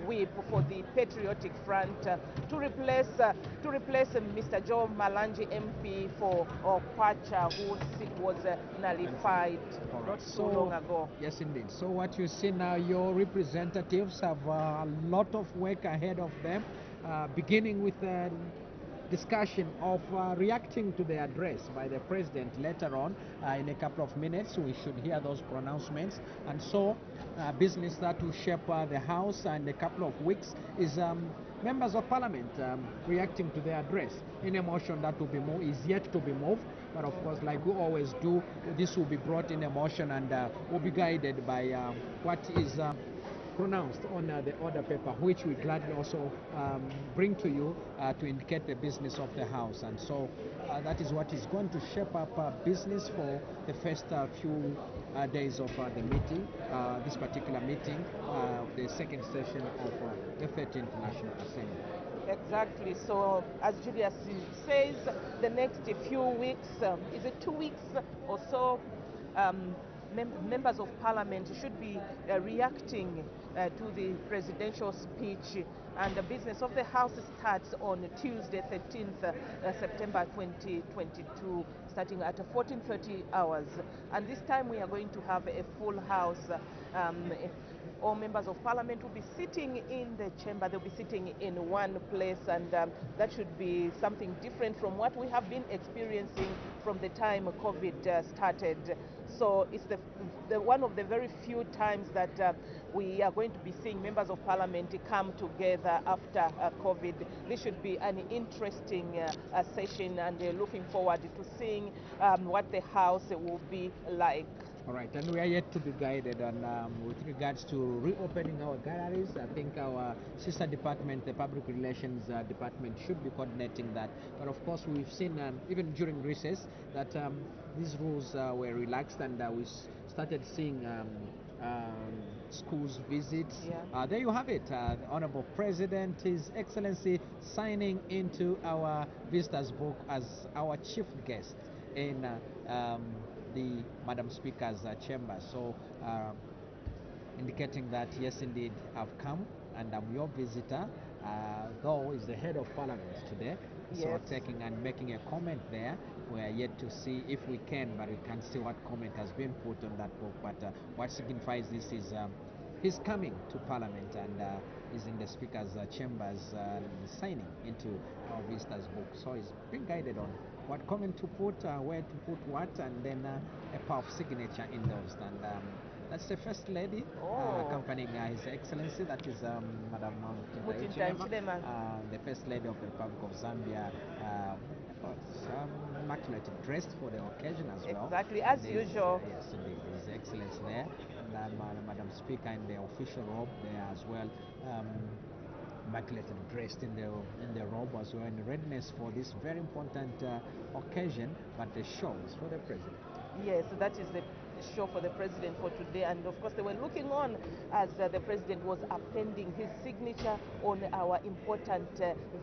whip for the Patriotic Front to replace Mr. Joe Malanji, MP for Okwacha, whose seat was nullified not so long ago. Yes, indeed. So what you see now, your representatives have a lot of work ahead of them, beginning with discussion of reacting to the address by the President later on. In a couple of minutes we should hear those pronouncements, and so business that will shape the House in a couple of weeks is members of Parliament reacting to the address in a motion that will be is yet to be moved, but of course, like we always do, this will be brought in a motion and will be guided by what is pronounced on the order paper, which we gladly also bring to you to indicate the business of the House. And so that is what is going to shape up business for the first few days of the meeting, this particular meeting, the second session of the 13th National Assembly. Exactly. So, as Julius says, the next few weeks, is it 2 weeks or so, members of Parliament should be reacting to the presidential speech, and the business of the House starts on Tuesday, 13th September 2022, starting at 14:30 hours. And this time we are going to have a full House. All members of Parliament will be sitting in the chamber. They'll be sitting in one place, and that should be something different from what we have been experiencing from the time COVID started. So it's the one of the very few times that we are going to be seeing members of Parliament come together after COVID. This should be an interesting session, and looking forward to seeing what the House will be like. All right, and we are yet to be guided on with regards to reopening our galleries. I think our sister department, the public relations department, should be coordinating that. But of course, we've seen even during recess that these rules were relaxed, and we started seeing schools visits. Yeah. There you have it. The Honorable President, His Excellency, signing into our visitors book as our chief guest in the Madam Speaker's chamber. So indicating that yes, indeed, I've come and I'm your visitor, though is the head of Parliament today. Yes. So taking and making a comment there. We are yet to see if we can, but we can see what comment has been put on that book. But what signifies this is he's coming to Parliament and is in the Speaker's chambers signing into our visitors book. So he's being guided on what comment to put, where to put what, and then a power of signature endorsed. And that's the First Lady accompanying His Excellency, that is Madam Chilema, the First Lady of the Republic of Zambia, immaculately dressed for the occasion as well. Exactly, as usual. Yes, indeed, His Excellency there, and Madam Speaker in the official robe there as well. Immaculately dressed in the robe as well, in readiness for this very important occasion, but the show is for the President. Yes, that is the show for the President for today, and of course they were looking on as the President was appending his signature on our important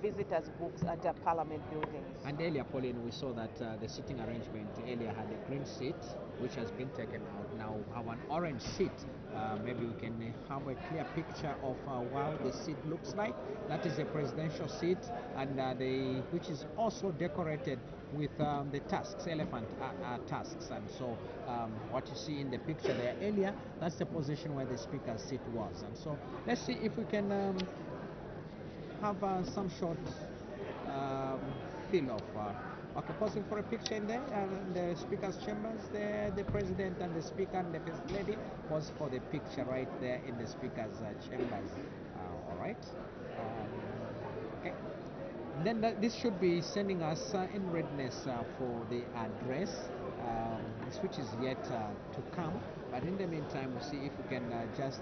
visitors books at Parliament buildings. And earlier, Pauline, we saw that the sitting arrangement earlier had a green seat which has been taken out. Now we have an orange seat. Maybe we can have a clear picture of what the seat looks like. That is a presidential seat, and which is also decorated with the tusks, elephant tusks. And so what you see in the picture there earlier, that's the position where the Speaker's seat was. And so let's see if we can have some short feel Okay, posing for a picture in there, and the speaker's chambers there, the president and the speaker and the first lady pose for the picture right there in the speaker's chambers. All right. Okay. Then this should be sending us in readiness for the address, which is yet to come. But in the meantime, we'll see if we can just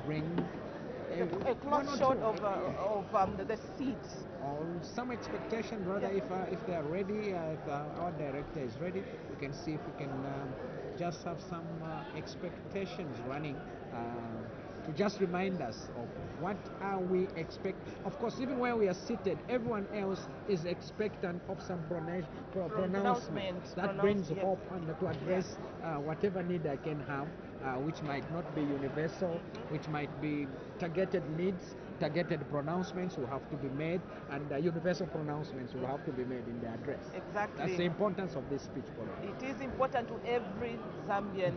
bring a close shot of the seats. Some expectation, rather, if they are ready, if our director is ready, we can see if we can just have some expectations running to just remind us of what are we expecting. Of course, even where we are seated, everyone else is expectant of some pronouncement that brings hope and to address whatever need I can have, which might not be universal, which might be targeted needs. Targeted pronouncements will have to be made, and universal pronouncements will have to be made in the address. Exactly. That's the importance of this speech, Paul. It is important to every Zambian.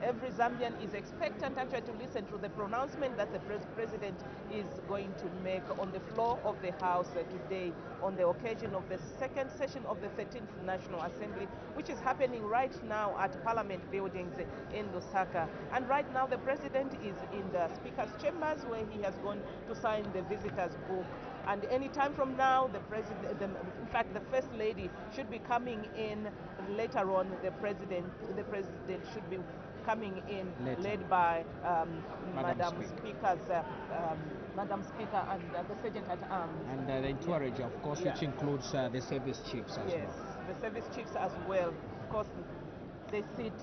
Every Zambian is expectant actually to listen to the pronouncement that the president is going to make on the floor of the House today on the occasion of the second session of the 13th National Assembly, which is happening right now at Parliament buildings in Lusaka. And right now the president is in the Speaker's chambers where he has gone to sign the visitor's book. And any time from now, the president, in fact, the First Lady should be coming in later on. The president should be coming in later, led by Madam Speaker and the Sergeant at Arms. And the entourage, of course, which includes the service chiefs as well. Yes, the service chiefs as well. Of course, they sit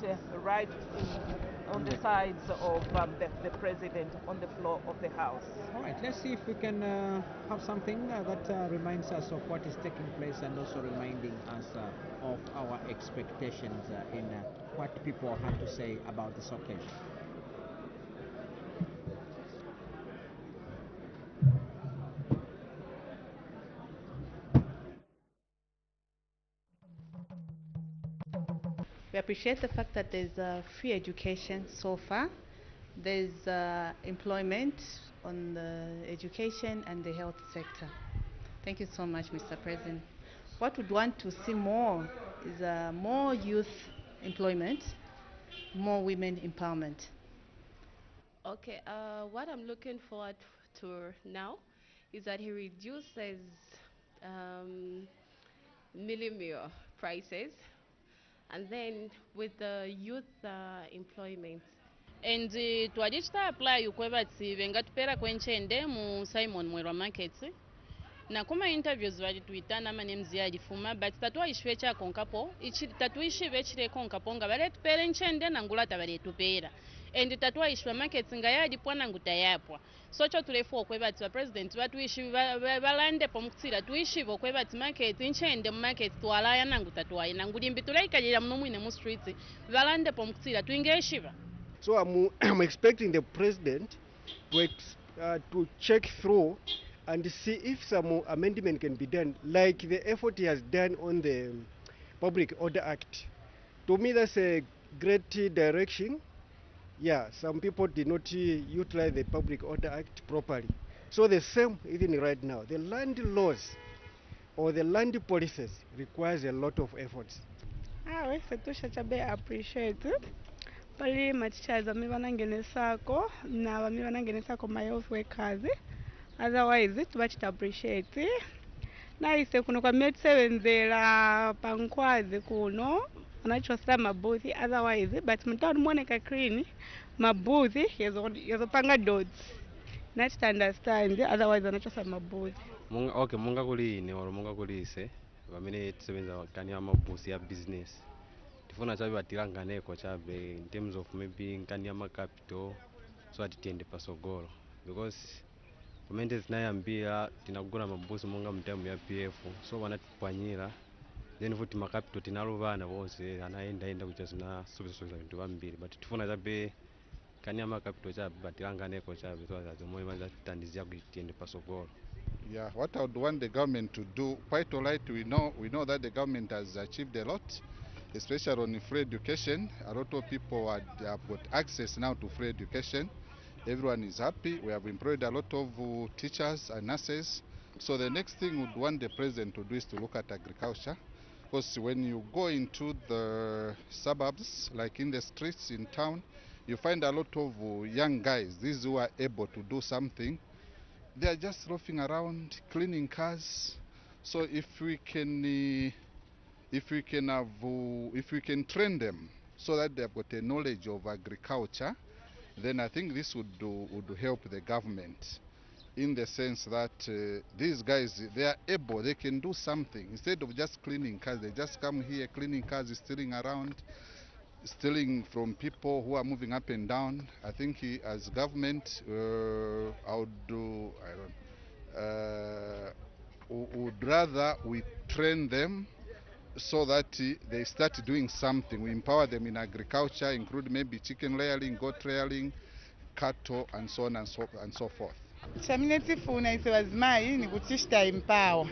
right on the sides of the president on the floor of the House. All right, let's see if we can have something that reminds us of what is taking place and also reminding us of our expectations in what people have to say about this occasion. We appreciate the fact that there's free education so far. There's employment on the education and the health sector. Thank you so much, Mr. President. What we'd want to see more is more youth employment, more women empowerment. Okay, what I'm looking forward to now is that he reduces meal prices, and then with the youth employment. And twajista apply ukwebatsi vengatupera kwenchende mu Simon Mwerwa markets na kuma interviews valituitana manemzi alifuma but tatwaishwe cha konkapo ichi tatuishi vechire konkapo nga bale tupere nchende na ngulata bale tupera and tatwaishwe markets nga yadi pwana ngutayapwa socho tulefu okwebatsi wa president batuishi balande pomuktsira tuishi okwebatsi market nchende mu market twalaya nangu tatwaye nangulimbi tulaikalira muno mwine mu streets balande pomuktsira tuingeshiva. So I'm expecting the president to check through and see if some amendment can be done, like the effort he has done on the Public Order Act. To me, that's a great direction. Yeah, some people did not utilize the Public Order Act properly. So the same even right now. The land laws or the land policies requires a lot of efforts. We appreciate it. Pali matichaza mi vanangenesako na vami vanangenesako my health workers, otherwise tubachita appreciate naise kuno kwa medisevenzera pankwazi kuno anachosera mabuthi otherwise but mtaani muoneka clean mabuthi yazopanga dots nachita understand otherwise anachosa mabuthi okay munga kuli ine or munga kuli ise vamene tisebenza kani amabusi ya business tifuna chabe batilanganeko chabe in terms of maybe nkani ama capital so atitende pasogolo because kumende zinayambira tinagula mabusi monga mtamu ya PF so vanatipwanyira then futi makapital tinaluvana bonse anaenda kuja zina subisiza vintu vambiri but tifuna chabe kani ama capital chabe batilanganeko chabe so azomwe mazatitandizia kuitende pasogolo. Yeah, what I would want the government to do, quite all right, we know that the government has achieved a lot, especially on free education. A lot of people have got access now to free education. Everyone is happy. We have employed a lot of teachers and nurses. So the next thing we'd want the president to do is to look at agriculture. Because when you go into the suburbs, like in the streets in town, you find a lot of young guys, these who are able to do something. They are just roughing around, cleaning cars. So if we can train them so that they've got a knowledge of agriculture, then I think this would help the government, in the sense that these guys, they are able, they can do something. Instead of just cleaning cars, they just come here cleaning cars, stealing around, stealing from people who are moving up and down. I think as government, I would do, would rather we train them so that they start doing something. We empower them in agriculture, include maybe chicken rearing, goat rearing, cattle, and so on and so forth. Chamine tifuna ise bazimayi ni kutishita empower.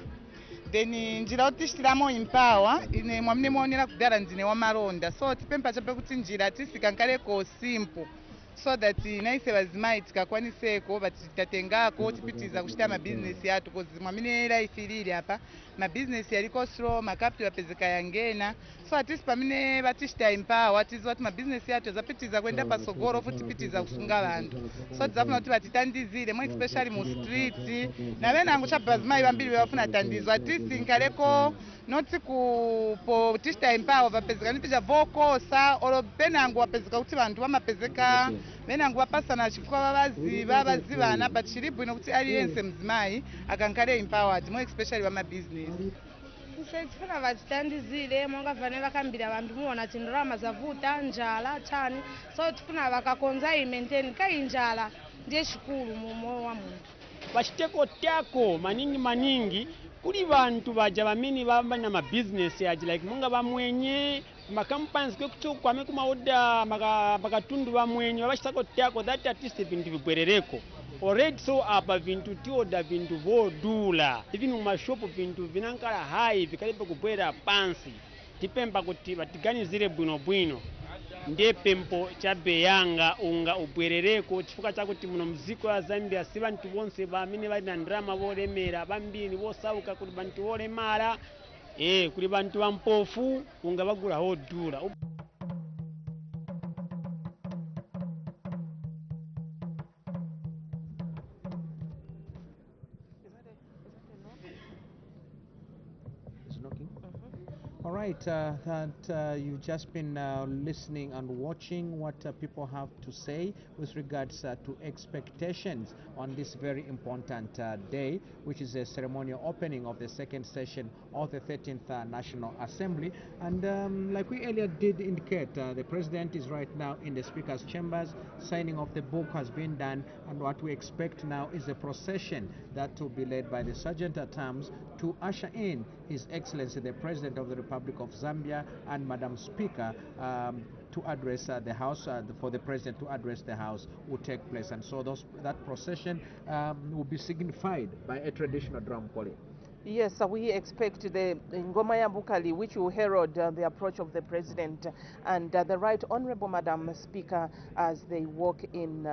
Then njira otishtiramo empower ine mwamine muonera kudara ndine wamaronda. So tipempa chape kuti njira tisikankaleko simple. So that naise bazimayi tikakwaniseko batatengako tipitiza kushita mabusiness yatu because mwamine life ilili hapa mabusiness yaliko slow makapital yapezeka yangena. So at least pamine batishita empower tizo ati mabusiness yatu zapitiza kwenda pasogoro futi pitiza kusunga bantu. So tizafuna kuti batitandizire more especially mu street na bena ngo chapa bazimayi bambiri bafuna tandizwa at least nkaleko noti ku potishita empower bapezeka nipija vokosa olo bena ngo bapezeka kuti bantu bamapezeka bena ngo bapasana chifukwa babazibana but chiribu inokuti aliyense mzimayi akankale empowered more especially bama business. Tifuna vatitandizire monga vane vakambira vantu muona tindorama zavuta njala chani so tifuna vakakonza imaintain kai njala ndiye chikulu mumoyo wa muntu vachiteko tyako maningi kuli vantu vaja vamene vamba na mabusiness aji like monga vamwenye makampanies kwekuchokwame kumaoda makatundu vamwenye vachitako tyako that at least vintu vibwerereko already. So apa vintu tioda vintu vodula even mumashopu vintu vinankala high vikalibe kubwera pansi tipemba kuti vatiganizire bwinobwino ndiye pempo chabeyanga unga ubwerereko chifukwa chakuti muno mziko ya Zambia si bantu bonse bamene bali na ndrama volemera bambiri vosauka kuli bantu volemala kuli bantu bampofu unga bagula hodula. All right, you've just been listening and watching what people have to say with regards to expectations on this very important day, which is a ceremonial opening of the second session of the 13th National Assembly. And like we earlier did indicate, the President is right now in the Speaker's chambers. Signing of the book has been done, and what we expect now is a procession that will be led by the Sergeant at Arms to usher in His Excellency the President of the Republic of Zambia and Madam Speaker to address the House, for the President to address the House will take place. And so that procession will be signified by a traditional drum calling. Yes, we expect the Ngoma ya Bukali, which will herald the approach of the President and the Right Honorable Madam Speaker as they walk in,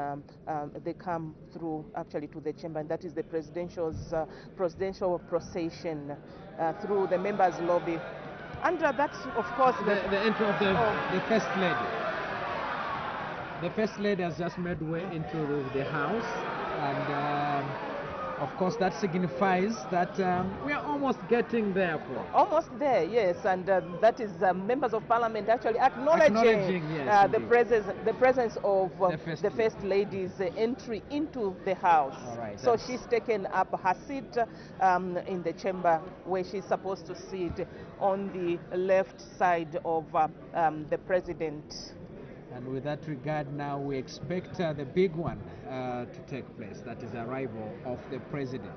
they come through actually to the chamber, and that is the presidential procession through the members' lobby. And that's, of course, the entry of the First Lady. The First Lady has just made way into the House, and of course, that signifies that we are almost getting there. Almost there, yes, and that is members of Parliament actually acknowledging yes, the presence of the First Lady's entry into the House. Right, so she's taken up her seat in the chamber where she's supposed to sit on the left side of the President. And with that regard, now we expect the big one to take place. That is the arrival of the President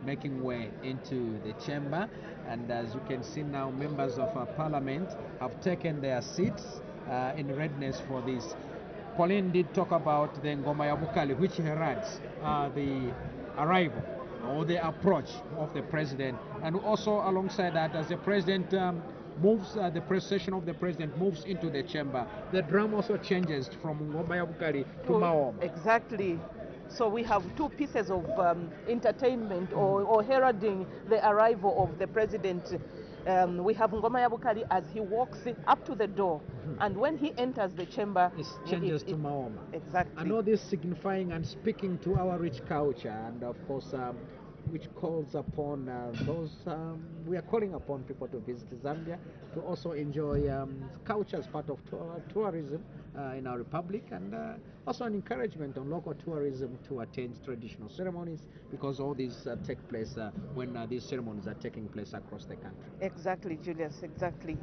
making way into the chamber. And as you can see now, members of Parliament have taken their seats in readiness for this. Pauline did talk about the Ngoma ya Bukali, which heralds the arrival or the approach of the President. And also alongside that, as the President moves, the procession of the President moves into the chamber, the drum also changes from Ngoma ya Bukali to Maom. Exactly. So we have two pieces of entertainment or heralding the arrival of the President. We have Ngoma Yabukali as he walks up to the door, and when he enters the chamber, It changes to Maoma. Exactly. And all this signifying and speaking to our rich culture, and of course, which calls upon we are calling upon people to visit Zambia to also enjoy culture as part of tourism in our republic, and also an encouragement on local tourism to attend traditional ceremonies, because all these take place when these ceremonies are taking place across the country. Exactly, Julius, exactly.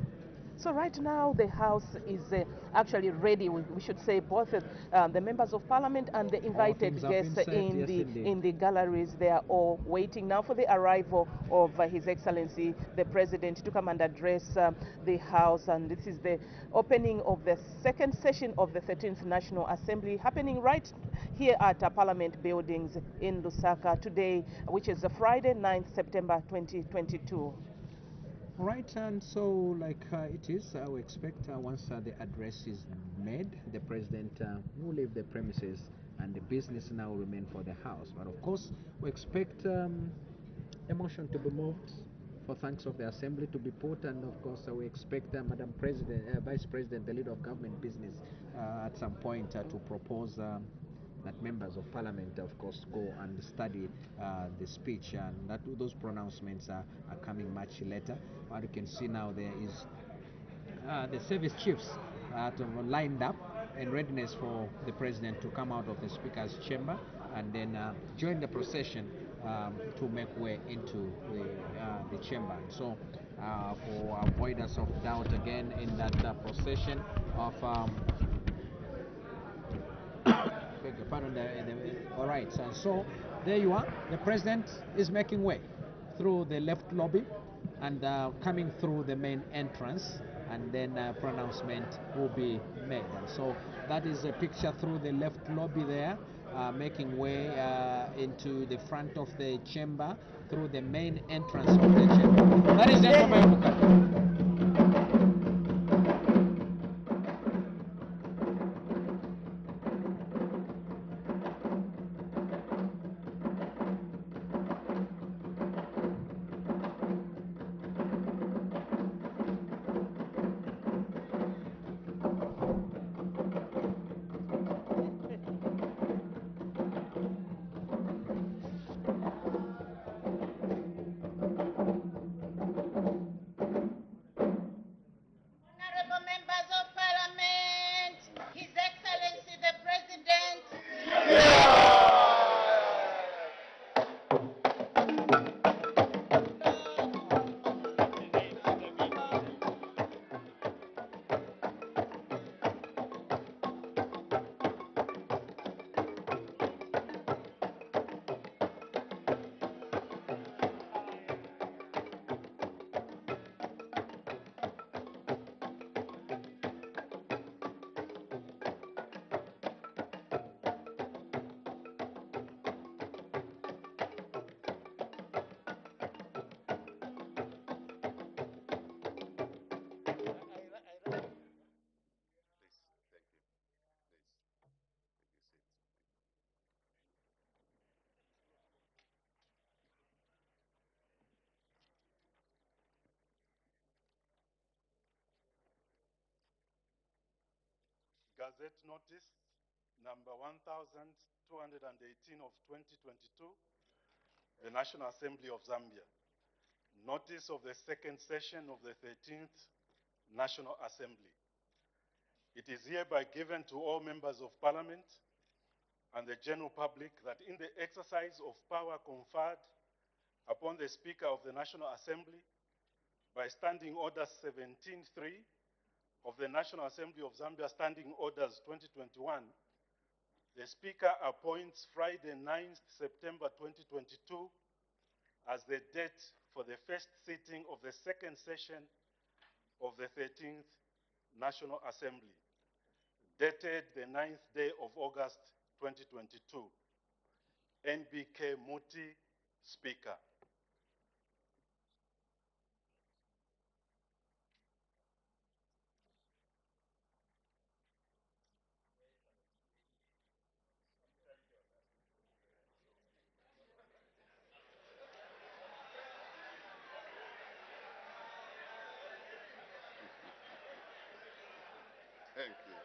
So right now the House is actually ready. We should say both the members of Parliament and the invited guests in the galleries. They are all waiting now for the arrival of His Excellency the President to come and address the House. And this is the opening of the second session of the 13th National Assembly, happening right here at Parliament buildings in Lusaka today, which is Friday, 9th September 2022. Right, and so like it is, we expect once the address is made, the president will leave the premises, and the business now will remain for the House. But of course, we expect a motion to be moved for thanks of the Assembly to be put, and of course we expect Madam President, Vice President, the leader of government business, at some point to propose that members of Parliament, of course, go and study the speech, and that those pronouncements are coming much later. What you can see now there is the service chiefs lined up in readiness for the president to come out of the speaker's chamber and then join the procession to make way into the chamber. So for avoidance of doubt again in that procession of pardon, all right, and so there you are. The president is making way through the left lobby and coming through the main entrance, and then pronouncement will be made. And so that is a picture through the left lobby there, making way into the front of the chamber through the main entrance of the chamber. That is Ngoma. Gazette Notice number 1218 of 2022, the National Assembly of Zambia. Notice of the second session of the 13th National Assembly. It is hereby given to all members of Parliament and the general public that in the exercise of power conferred upon the Speaker of the National Assembly by Standing Order 17.3 of the National Assembly of Zambia, Standing Orders 2021, the Speaker appoints Friday 9th September 2022 as the date for the first sitting of the second session of the 13th National Assembly, dated the 9th day of August 2022. NBK Muti, Speaker. Thank you.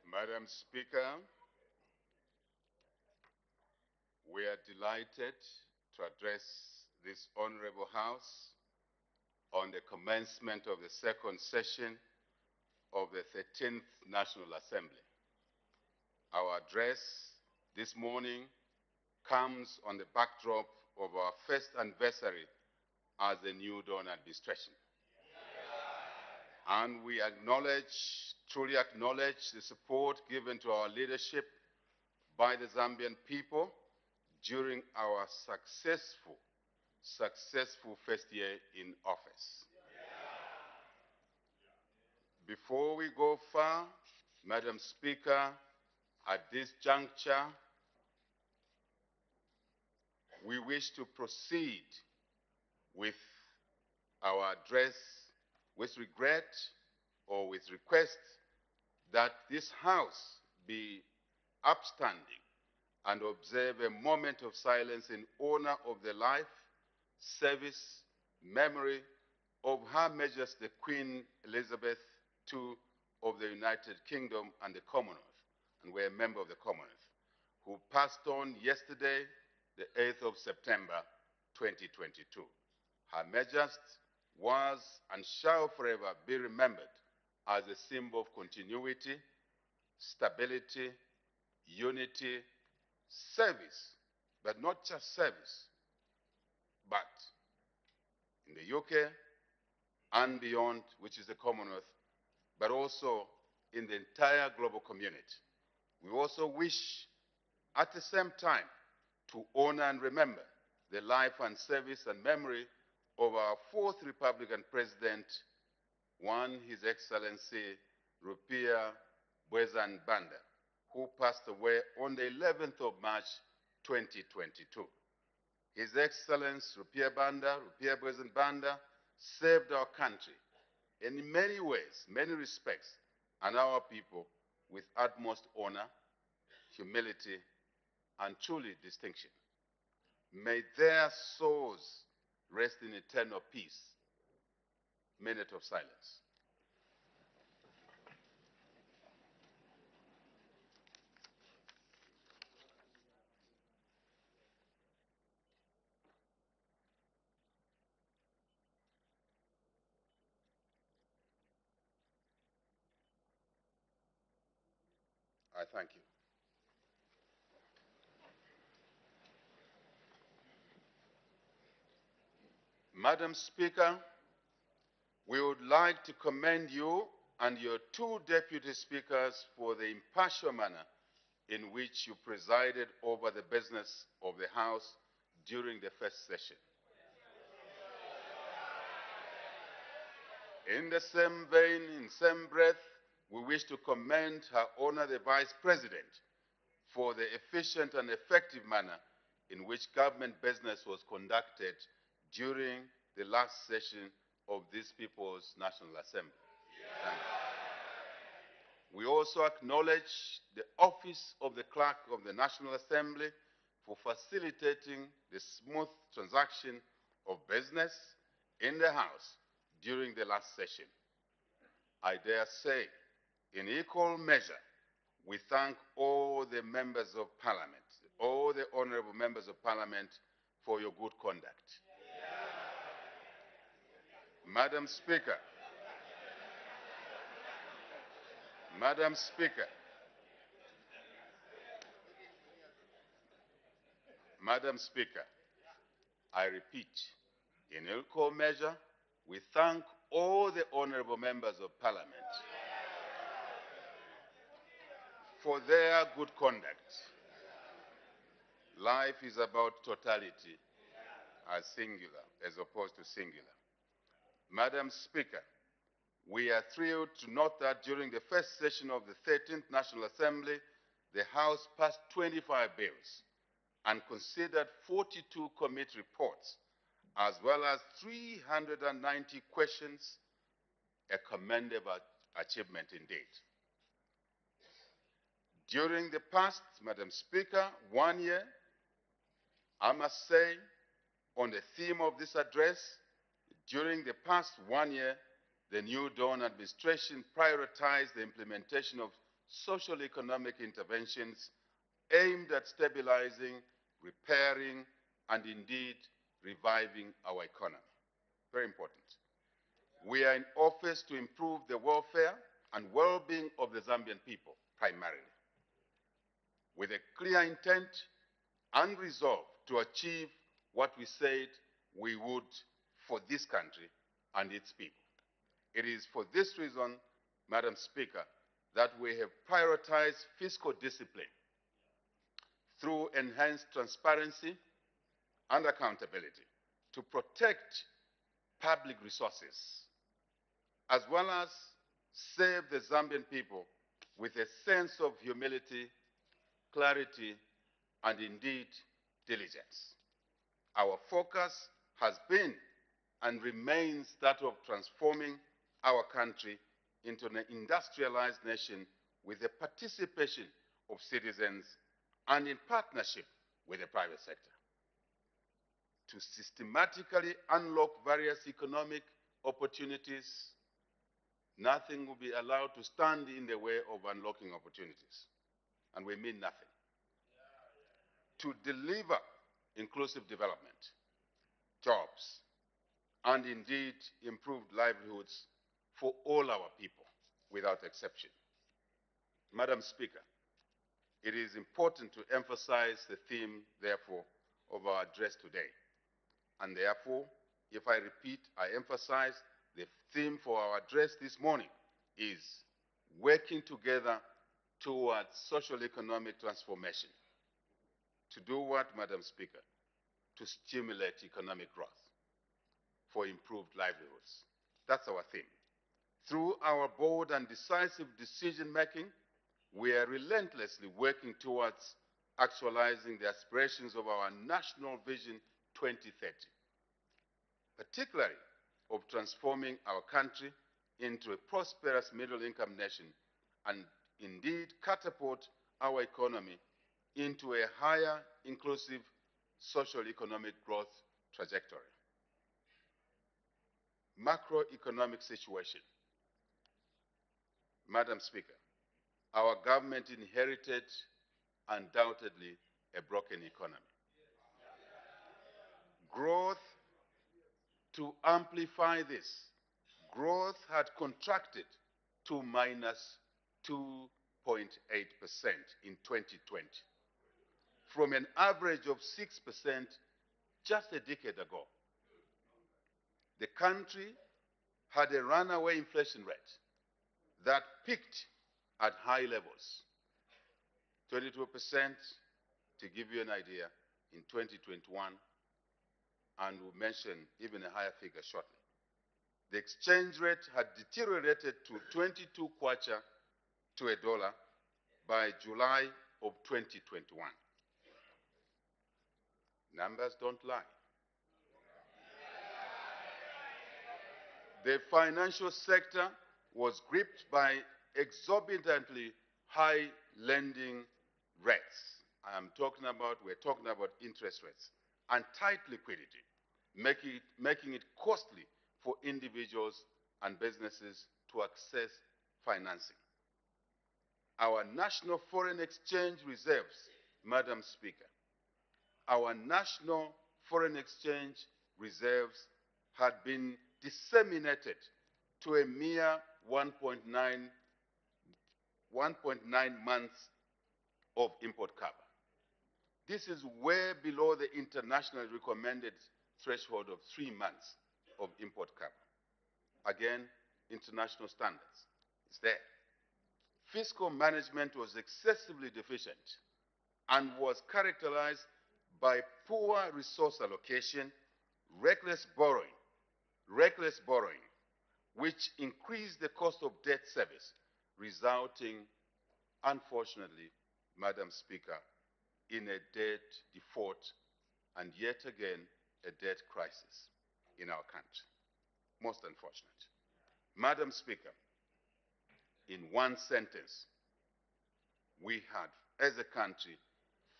Madam Speaker, we are delighted to address this Honorable House on the commencement of the second session of the 13th National Assembly. Our address this morning comes on the backdrop of our first anniversary as the New Dawn administration. And we truly acknowledge the support given to our leadership by the Zambian people during our successful first year in office. Before we go far, Madam Speaker, at this juncture, we wish to proceed with our address with regret or with request that this House be upstanding and observe a moment of silence in honor of the life, service, memory of Her Majesty Queen Elizabeth II of the United Kingdom and the Commonwealth, and we're a member of the Commonwealth, who passed on yesterday, the 8th of September, 2022. Her Majesty was and shall forever be remembered as a symbol of continuity, stability, unity, service, but not just service, but in the UK and beyond, which is the Commonwealth, but also in the entire global community. We also wish, at the same time, to honor and remember the life and service and memory of our fourth Republican President, one, His Excellency Rupiah Banda, who passed away on the 11th of March, 2022. His Excellency Rupiah Banda, served our country in many ways, many respects, and our people with utmost honor, humility, and truly distinction. May their souls rest in eternal peace. Minute of silence. I thank you. Madam Speaker, we would like to commend you and your two deputy speakers for the impartial manner in which you presided over the business of the House during the first session. In the same vein, in same breath, we wish to commend Her Honor the Vice President for the efficient and effective manner in which government business was conducted during the last session of this People's National Assembly. Thank you. We also acknowledge the Office of the Clerk of the National Assembly for facilitating the smooth transaction of business in the House during the last session. I dare say, in equal measure, we thank all the members of Parliament, all the honorable members of Parliament, for your good conduct. Madam Speaker, Madam Speaker, Madam Speaker, I repeat, in equal measure, we thank all the honorable members of Parliament for their good conduct. Life is about totality as singular as opposed to singular. Madam Speaker, we are thrilled to note that during the first session of the 13th National Assembly, the House passed 25 bills and considered 42 committee reports, as well as 390 questions, a commendable achievement indeed. During the past, Madam Speaker, 1 year, I must say, on the theme of this address, during the past 1 year, the New Dawn administration prioritized the implementation of social economic interventions aimed at stabilizing, repairing, and indeed reviving our economy. Very important. We are in office to improve the welfare and well-being of the Zambian people, primarily, with a clear intent and resolve to achieve what we said we would for this country and its people. It is for this reason, Madam Speaker, that we have prioritized fiscal discipline through enhanced transparency and accountability to protect public resources, as well as save the Zambian people with a sense of humility, clarity, and indeed diligence. Our focus has been and remains that of transforming our country into an industrialized nation with the participation of citizens and in partnership with the private sector. To systematically unlock various economic opportunities, nothing will be allowed to stand in the way of unlocking opportunities. And we mean nothing. To deliver inclusive development, jobs, and indeed improved livelihoods for all our people, without exception. Madam Speaker, it is important to emphasize the theme, therefore, of our address today. And therefore, if I repeat, I emphasize the theme for our address this morning is working together towards social economic transformation. To do what, Madam Speaker? To stimulate economic growth for improved livelihoods. That's our theme. Through our bold and decisive decision-making, we are relentlessly working towards actualizing the aspirations of our National Vision 2030, particularly of transforming our country into a prosperous middle-income nation and indeed catapult our economy into a higher inclusive social economic growth trajectory. Macroeconomic situation. Madam Speaker, our government inherited undoubtedly a broken economy. Growth, to amplify this, growth had contracted to minus 2.8% in 2020, from an average of 6% just a decade ago. The country had a runaway inflation rate that peaked at high levels, 22%, to give you an idea, in 2021, and we'll mention even a higher figure shortly. The exchange rate had deteriorated to 22 kwacha to a dollar by July of 2021. Numbers don't lie. The financial sector was gripped by exorbitantly high lending rates. We're talking about interest rates, and tight liquidity, making it costly for individuals and businesses to access financing. Our national foreign exchange reserves, Madam Speaker, our national foreign exchange reserves had been disseminated to a mere 1.9 months of import cover. This is way below the internationally recommended threshold of 3 months of import cover. Again, international standards. It's there. Fiscal management was excessively deficient and was characterized by poor resource allocation, reckless borrowing, which increased the cost of debt service, resulting, unfortunately, Madam Speaker, in a debt default and yet again a debt crisis in our country. Most unfortunate. Madam Speaker, in one sentence, we had, as a country,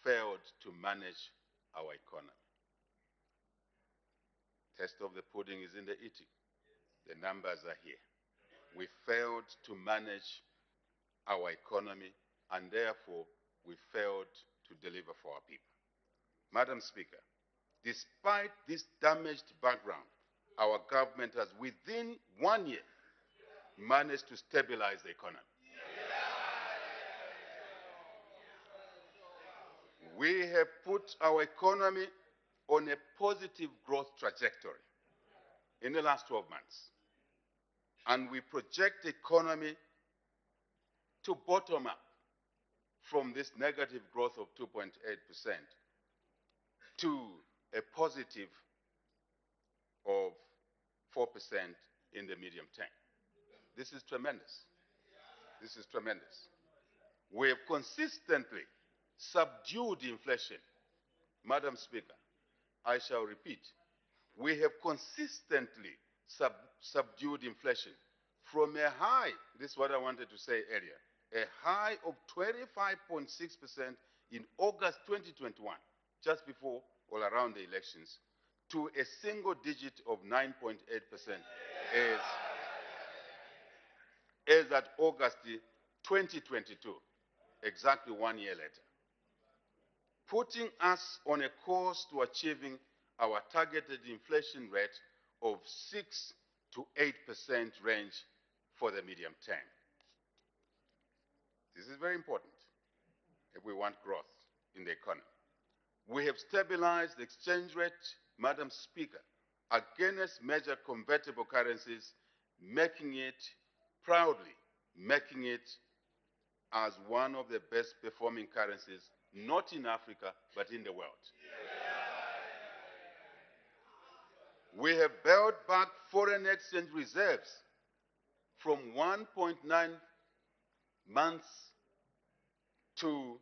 failed to manage our economy. Taste of the pudding is in the eating. The numbers are here. We failed to manage our economy, and therefore we failed to deliver for our people. Madam Speaker, despite this damaged background, our government has, within 1 year, managed to stabilize the economy. We have put our economy on a positive growth trajectory in the last 12 months. And we project the economy to bottom up from this negative growth of 2.8% to a positive of 4% in the medium term. This is tremendous. This is tremendous. We have consistently subdued inflation. Madam Speaker, I shall repeat, we have consistently subdued inflation from a high, this is what I wanted to say earlier, a high of 25.6% in August 2021, just before or around the elections, to a single digit of 9.8% as at August 2022, exactly 1 year later, putting us on a course to achieving our targeted inflation rate of 6 to 8% range for the medium term. This is very important if we want growth in the economy. We have stabilized the exchange rate, Madam Speaker, against major convertible currencies, proudly making it as one of the best performing currencies, not in Africa, but in the world. We have built back foreign exchange reserves from 1.9 months to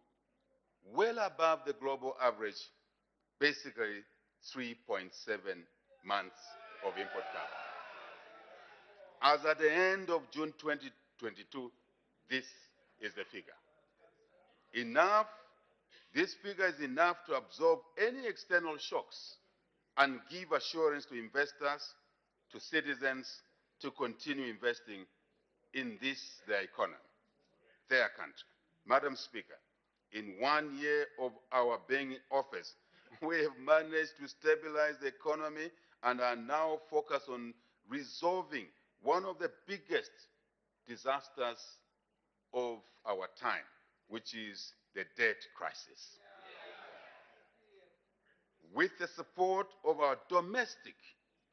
well above the global average, basically 3.7 months of import cover. As at the end of June 2022, this is the figure. This figure is enough to absorb any external shocks and give assurance to investors, to citizens, to continue investing in their economy, their country. Madam Speaker, in 1 year of our being in office, we have managed to stabilize the economy and are now focused on resolving one of the biggest disasters of our time, which is the debt crisis. With the support of our domestic,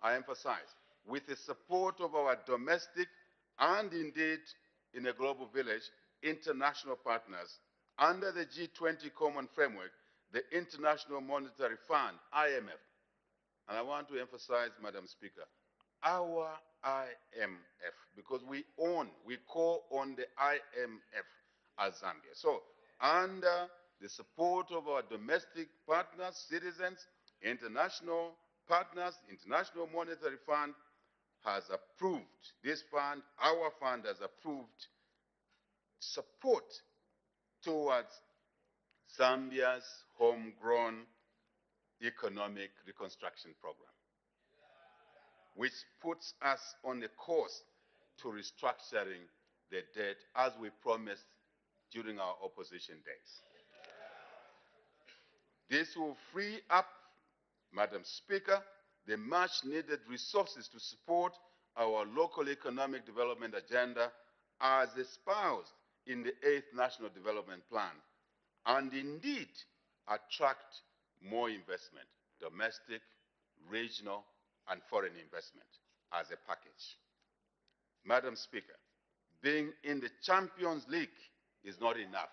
I emphasize, with the support of our domestic and indeed in a global village, international partners, under the G20 Common Framework, the International Monetary Fund, IMF, and I want to emphasize, Madam Speaker, our IMF, because we call on the IMF as Zambia. So, under the support of our domestic partners, citizens, international partners, International Monetary Fund has approved, this fund, our fund has approved support towards Zambia's homegrown economic reconstruction program, which puts us on a course to restructuring the debt as we promised during our opposition days. This will free up, Madam Speaker, the much-needed resources to support our local economic development agenda as espoused in the 8th National Development Plan, and indeed attract more investment, domestic, regional, and foreign investment as a package. Madam Speaker, being in the Champions League is not enough.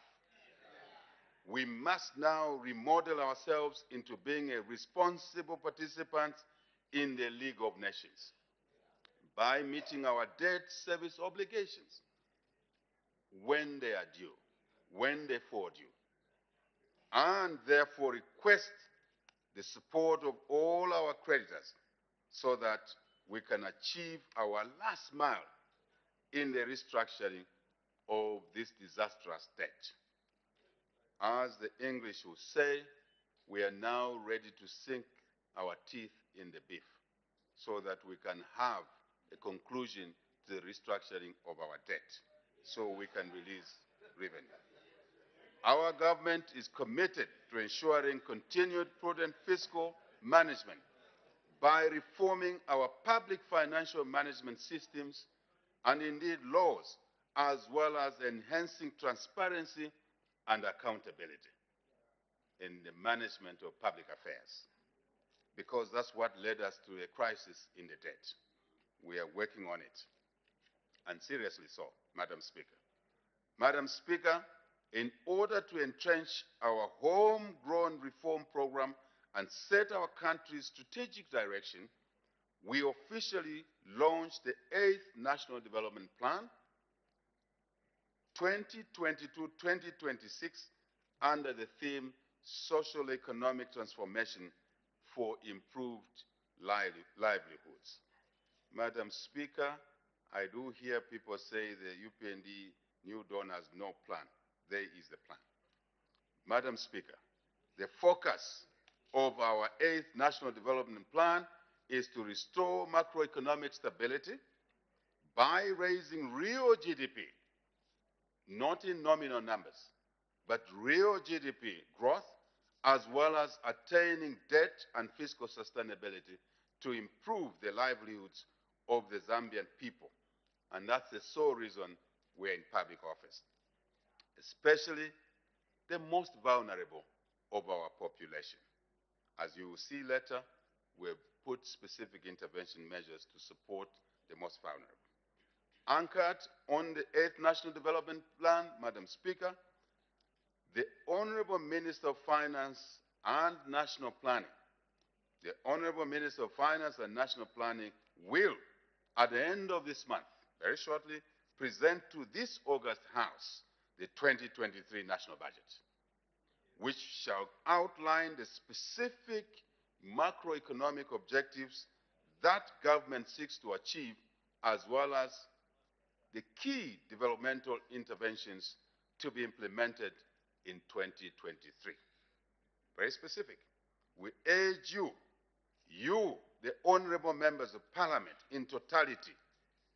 We must now remodel ourselves into being a responsible participant in the League of Nations by meeting our debt service obligations when they are due, when they fall due, and therefore request the support of all our creditors so that we can achieve our last mile in the restructuring of this disastrous debt. As the English will say, we are now ready to sink our teeth in the beef so that we can have a conclusion to the restructuring of our debt so we can release revenue. Our government is committed to ensuring continued prudent fiscal management by reforming our public financial management systems and indeed laws, as well as enhancing transparency and accountability in the management of public affairs, because that's what led us to a crisis in the debt. We are working on it, and seriously so, Madam Speaker. Madam Speaker, in order to entrench our homegrown reform program and set our country's strategic direction, we officially launched the 8th National Development Plan 2022-2026 under the theme Social Economic Transformation for Improved Livelihoods. Madam Speaker, I do hear people say the UPND New Dawn has no plan. There is the plan. Madam Speaker, the focus of our 8th National Development Plan is to restore macroeconomic stability by raising real GDP, not in nominal numbers, but real GDP growth, as well as attaining debt and fiscal sustainability to improve the livelihoods of the Zambian people. And that's the sole reason we're in public office, especially the most vulnerable of our population. As you will see later, we've put specific intervention measures to support the most vulnerable. Anchored on the 8th National Development Plan, Madam Speaker, the Honorable Minister of Finance and National Planning, the Honorable Minister of Finance and National Planning will, at the end of this month, very shortly, present to this August House the 2023 National Budget, which shall outline the specific macroeconomic objectives that government seeks to achieve, as well as the key developmental interventions to be implemented in 2023. Very specific. We urge you, the honorable members of parliament, in totality,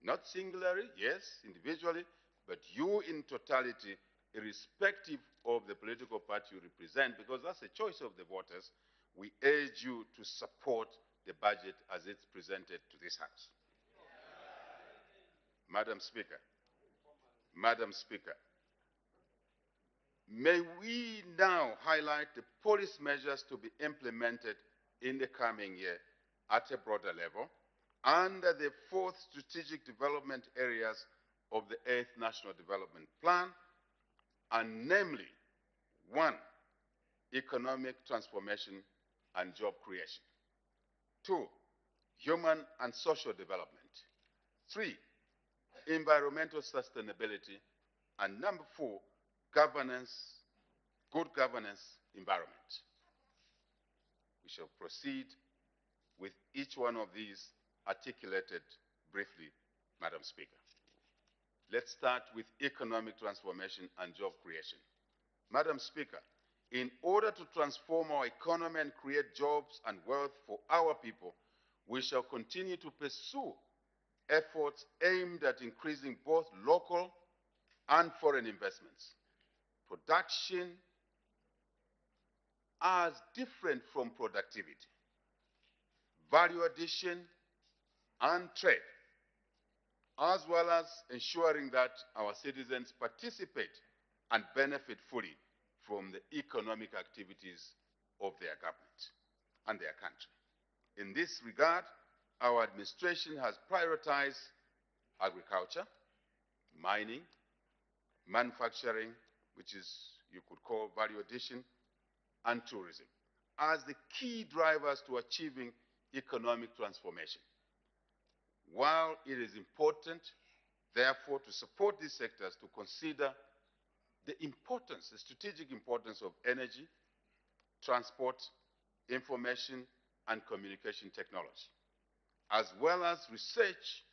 not singularly, yes, individually, but you in totality, irrespective of the political party you represent, because that's a choice of the voters, we urge you to support the budget as it's presented to this House. Madam Speaker, may we now highlight the policy measures to be implemented in the coming year at a broader level under the 4th strategic development areas of the 8th National Development Plan, and namely, 1, economic transformation and job creation. 2, human and social development. 3, environmental sustainability. And number 4, governance, good governance environment. We shall proceed with each one of these articulated briefly, Madam Speaker. Let's start with economic transformation and job creation. Madam Speaker, in order to transform our economy and create jobs and wealth for our people, we shall continue to pursue efforts aimed at increasing both local and foreign investments. Production as different from productivity, value addition and trade, as well as ensuring that our citizens participate and benefit fully from the economic activities of their government and their country. In this regard, our administration has prioritized agriculture, mining, manufacturing, which is, you could call value addition, and tourism, as the key drivers to achieving economic transformation. While it is important, therefore, to support these sectors, to consider the importance, the strategic importance of energy, transport, information, and communication technology, as well as research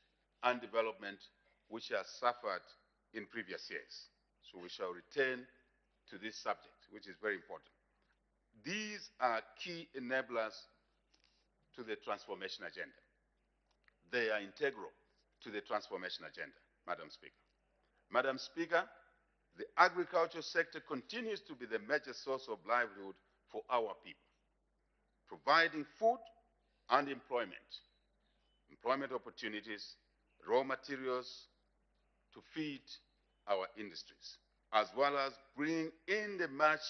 and development, which has suffered in previous years. So we shall return to this subject. which is very important. These are key enablers to the transformation agenda. They are integral to the transformation agenda, Madam Speaker. Madam Speaker, the agricultural sector continues to be the major source of livelihood for our people, providing food and employment opportunities, raw materials to feed our industries, as well as bringing in the much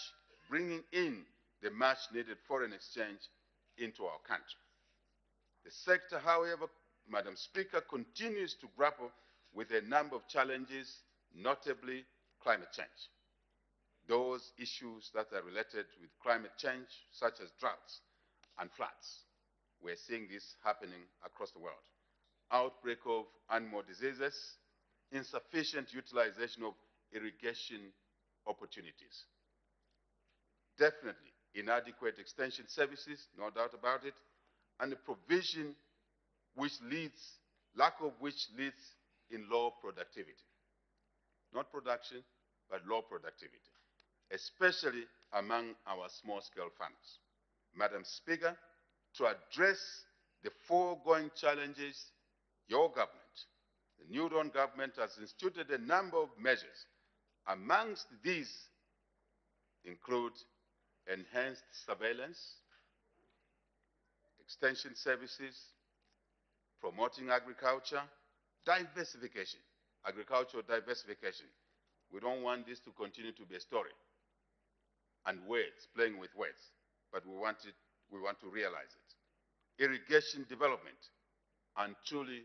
needed foreign exchange into our country. The sector, however, Madam Speaker, continues to grapple with a number of challenges, notably climate change. Those issues that are related with climate change, such as droughts and floods. We're seeing this happening across the world. Outbreak of animal diseases, insufficient utilization of irrigation opportunities. Definitely inadequate extension services, no doubt about it, and the provision lack of which leads in low productivity. Not production, but low productivity, especially among our small-scale farmers. Madam Speaker, to address the foregoing challenges, your government, the New Dawn government, has instituted a number of measures. Amongst these include enhanced surveillance, extension services, promoting agriculture, diversification, agricultural diversification. We don't want this to continue to be a story and words, playing with words, but we want to realize it. Irrigation development, and truly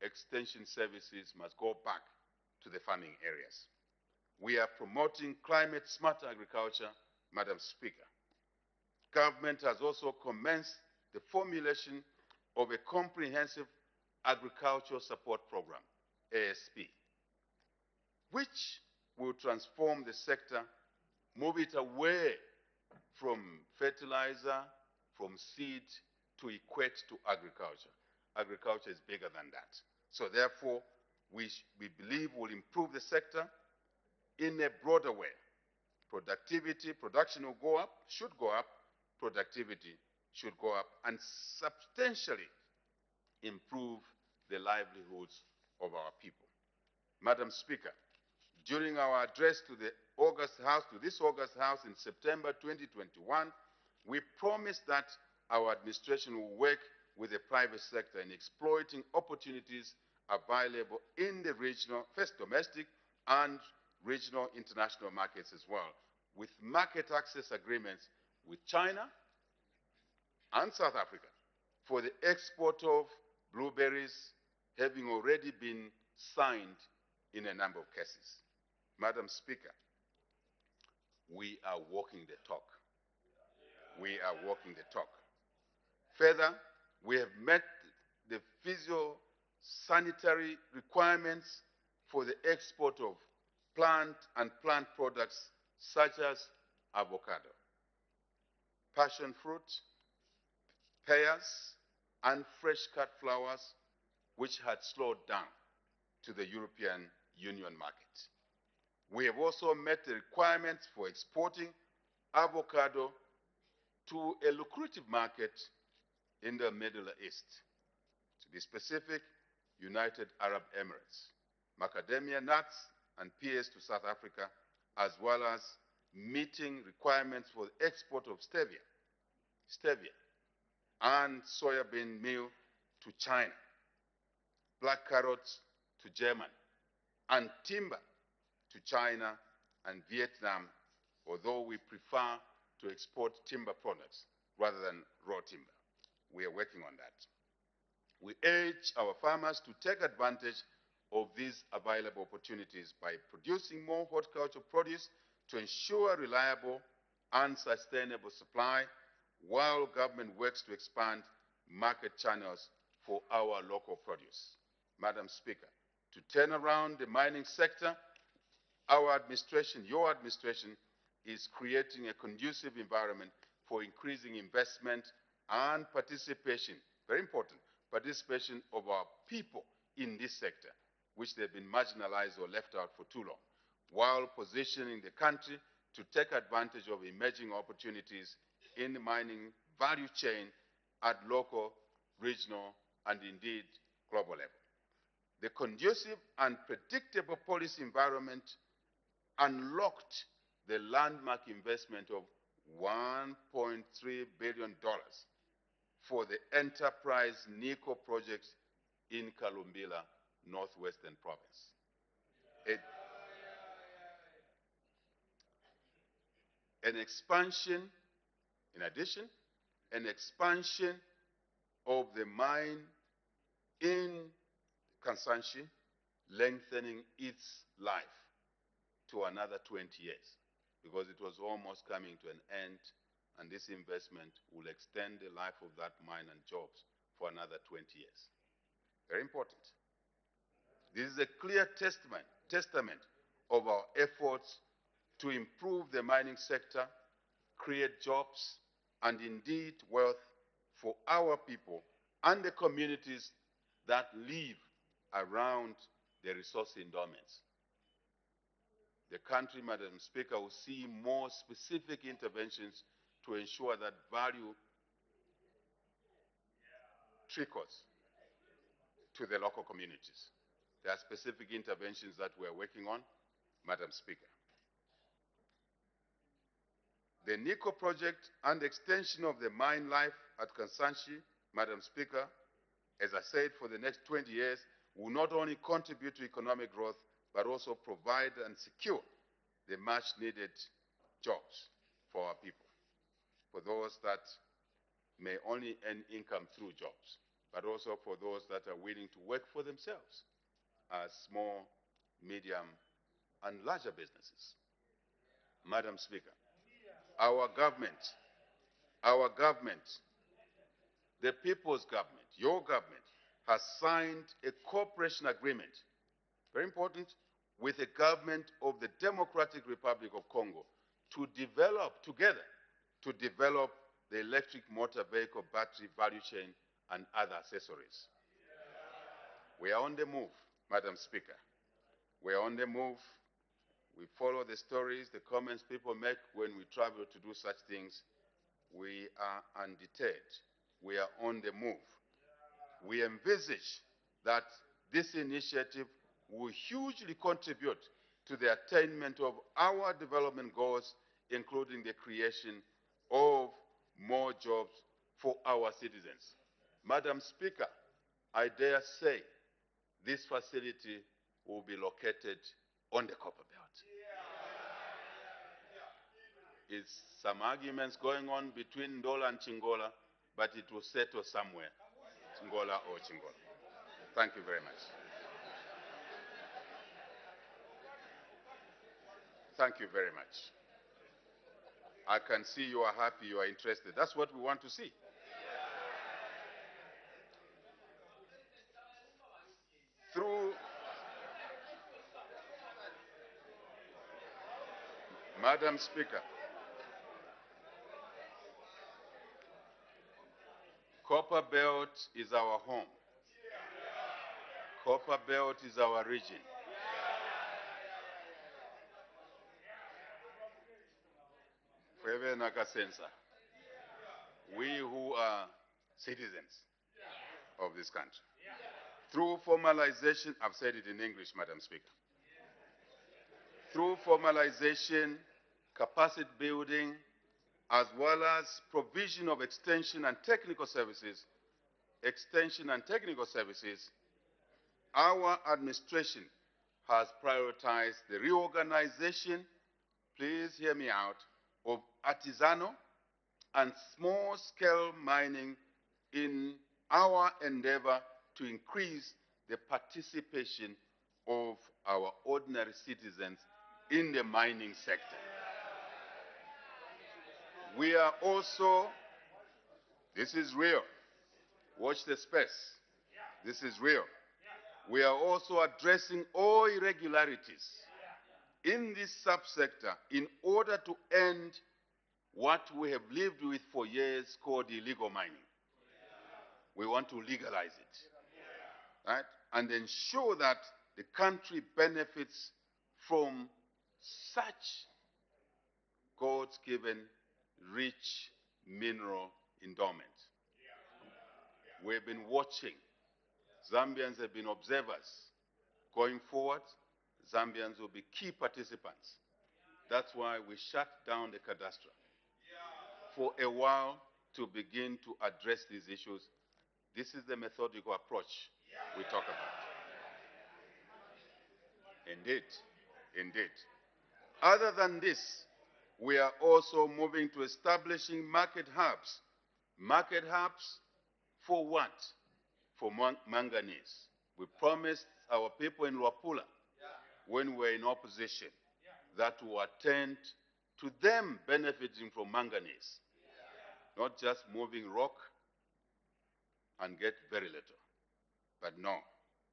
extension services must go back to the farming areas. We are promoting climate-smart agriculture, Madam Speaker. Government has also commenced the formulation of a comprehensive agricultural support program, ASP, which will transform the sector, move it away from fertilizer, from seed, to equate to agriculture. Agriculture is bigger than that. So therefore, we believe will improve the sector in a broader way. Production will go up, should go up, productivity should go up, and substantially improve the livelihoods of our people. Madam Speaker, during our address to this August House in September 2021, we promised that our administration will work with the private sector in exploiting opportunities available in the regional, first domestic, and regional international markets as well, with market access agreements with China and South Africa for the export of blueberries having already been signed in a number of cases. Madam Speaker, we are walking the talk. We are walking the talk. Further, we have met the phytosanitary requirements for the export of plant and plant products such as avocado, passion fruit, pears, and fresh cut flowers, which had slowed down to the European Union market. We have also met the requirements for exporting avocado to a lucrative market in the Middle East. To be specific, United Arab Emirates, macadamia nuts and pears to South Africa, as well as meeting requirements for the export of stevia and soybean meal to China, black carrots to Germany, and timber to China and Vietnam, although we prefer to export timber products rather than raw timber. We are working on that. We urge our farmers to take advantage of these available opportunities by producing more horticultural produce to ensure reliable and sustainable supply, while government works to expand market channels for our local produce. Madam Speaker, to turn around the mining sector, our administration, your administration, is creating a conducive environment for increasing investment and participation, very important, participation of our people in this sector, which they've been marginalized or left out for too long, while positioning the country to take advantage of emerging opportunities in the mining value chain at local, regional, and indeed global level. The conducive and predictable policy environment unlocked the landmark investment of $1.3 billion for the enterprise NICO projects in Kalumbila, Northwestern Province. An expansion, in addition, an expansion of the mine in Kansanshi, lengthening its life to another 20 years, because it was almost coming to an end, and this investment will extend the life of that mine and jobs for another 20 years. Very important. This is a clear testament of our efforts to improve the mining sector, create jobs, and indeed wealth for our people and the communities that live around the resource endowments. The country, Madam Speaker, will see more specific interventions to ensure that value trickles to the local communities. There are specific interventions that we're working on, Madam Speaker. The NICO project and the extension of the mine life at Kansanshi, Madam Speaker, as I said, for the next 20 years, will not only contribute to economic growth, but also provide and secure the much-needed jobs for our people, for those that may only earn income through jobs, but also for those that are willing to work for themselves as small, medium, and larger businesses. Madam Speaker, our government, the people's government, your government, has signed a cooperation agreement, very important, with the government of the Democratic Republic of Congo to develop, together, to develop the electric motor vehicle battery value chain and other accessories. We are on the move, Madam Speaker. We are on the move. We follow the stories, the comments people make when we travel to do such things. We are undeterred. We are on the move. We envisage that this initiative will hugely contribute to the attainment of our development goals, including the creation of more jobs for our citizens. Madam Speaker, I dare say this facility will be located on the Copper Belt. It's some arguments going on between Ndola and Chingola, but it will settle somewhere, Chingola or Chingola. Thank you very much. Thank you very much. I can see you are happy, you are interested. That's what we want to see. Through Madam Speaker, Copper Belt is our home. Copper Belt is our region. We who are citizens of this country, through formalization, I've said it in English, Madam Speaker, through formalization, capacity building, as well as provision of extension and technical services, our administration has prioritized the reorganization, please hear me out, of artisanal and small-scale mining in our endeavor to increase the participation of our ordinary citizens in the mining sector. We are also, this is real, watch the space, this is real. We are also addressing all irregularities in this subsector in order to end what we have lived with for years called illegal mining. We want to legalize it, right? And ensure that the country benefits from such God's given rich mineral endowment. We've been watching. Zambians have been observers. Going forward, Zambians will be key participants. That's why we shut down the cadastre for a while to begin to address these issues. This is the methodical approach we talk about. Indeed, indeed. Other than this, we are also moving to establishing market hubs. Market hubs for what? For manganese. We promised our people in Luapula, when we were in opposition, that we will attend to them benefiting from manganese, not just moving rock and get very little. But no,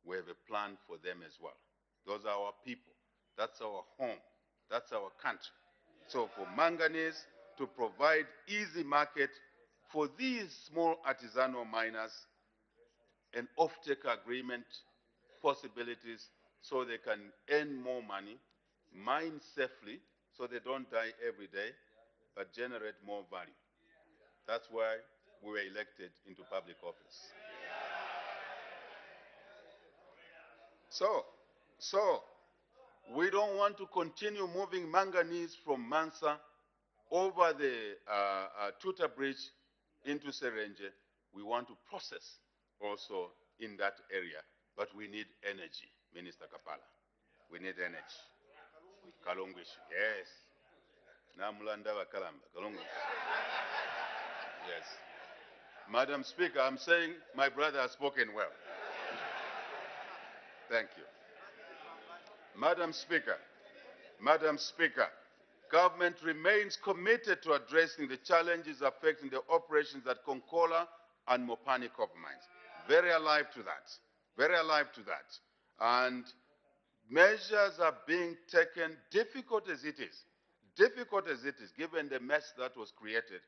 we have a plan for them as well. Those are our people. That's our home. That's our country. So for manganese, to provide easy market for these small artisanal miners, an off-take agreement possibilities so they can earn more money, mine safely so they don't die every day, but generate more value. That's why we were elected into public office. So, we don't want to continue moving manganese from Mansa over the Tuta Bridge into Serenge. We want to process also in that area, but we need energy, Minister Kapala. We need energy. Kalungish, yes. Namulanda Kalamba, Kalungish. Yes. Madam Speaker, I'm saying my brother has spoken well. Thank you. Madam Speaker, government remains committed to addressing the challenges affecting the operations at Konkola and Mopani copper mines. Very alive to that. Very alive to that. And measures are being taken, difficult as it is, given the mess that was created,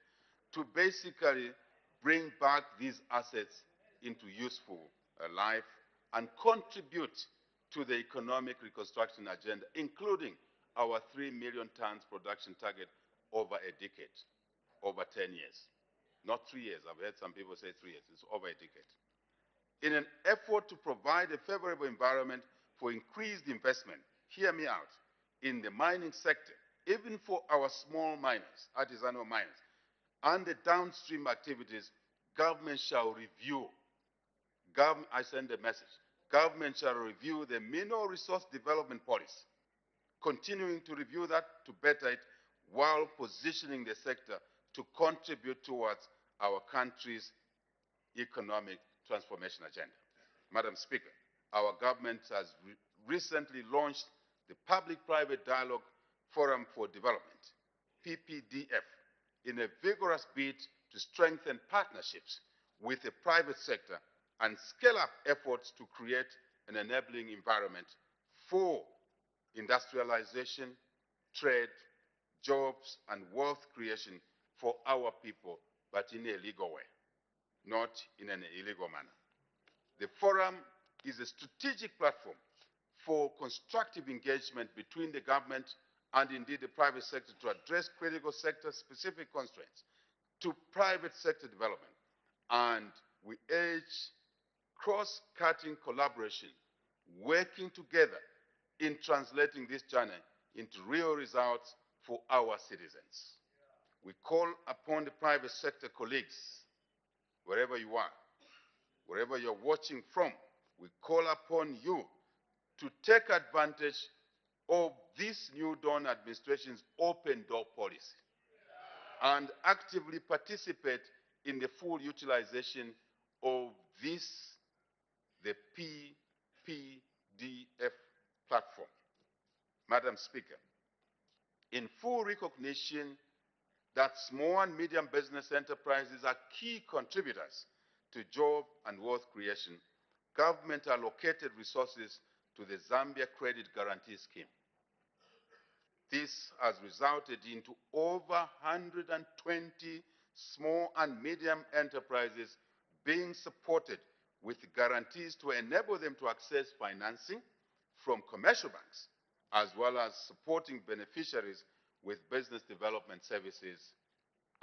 to basically bring back these assets into useful life and contribute to the economic reconstruction agenda, including our 3 million tons production target over a decade, over 10 years. Not 3 years. I've heard some people say 3 years. It's over a decade. In an effort to provide a favorable environment for increased investment, hear me out, in the mining sector, even for our small miners, artisanal miners, and the downstream activities, government shall review. I send a message. Government shall review the mineral resource development policy, continuing to review that to better it while positioning the sector to contribute towards our country's economic transformation agenda. Madam Speaker, our government has recently launched the Public-Private Dialogue Forum for Development, PPDF, in a vigorous bid to strengthen partnerships with the private sector and scale up efforts to create an enabling environment for industrialization, trade, jobs, and wealth creation for our people, but in a legal way, not in an illegal manner. The forum is a strategic platform for constructive engagement between the government and indeed the private sector to address critical sector-specific constraints to private sector development. And we urge cross-cutting collaboration, working together in translating this journey into real results for our citizens. We call upon the private sector colleagues, wherever you are, wherever you're watching from, we call upon you to take advantage of this new Dawn administration's open door policy and actively participate in the full utilization of this, the PPDF platform. Madam Speaker, in full recognition that small and medium business enterprises are key contributors to job and wealth creation, government allocated resources to the Zambia Credit Guarantee Scheme. This has resulted into over 120 small and medium enterprises being supported with guarantees to enable them to access financing from commercial banks, as well as supporting beneficiaries with business development services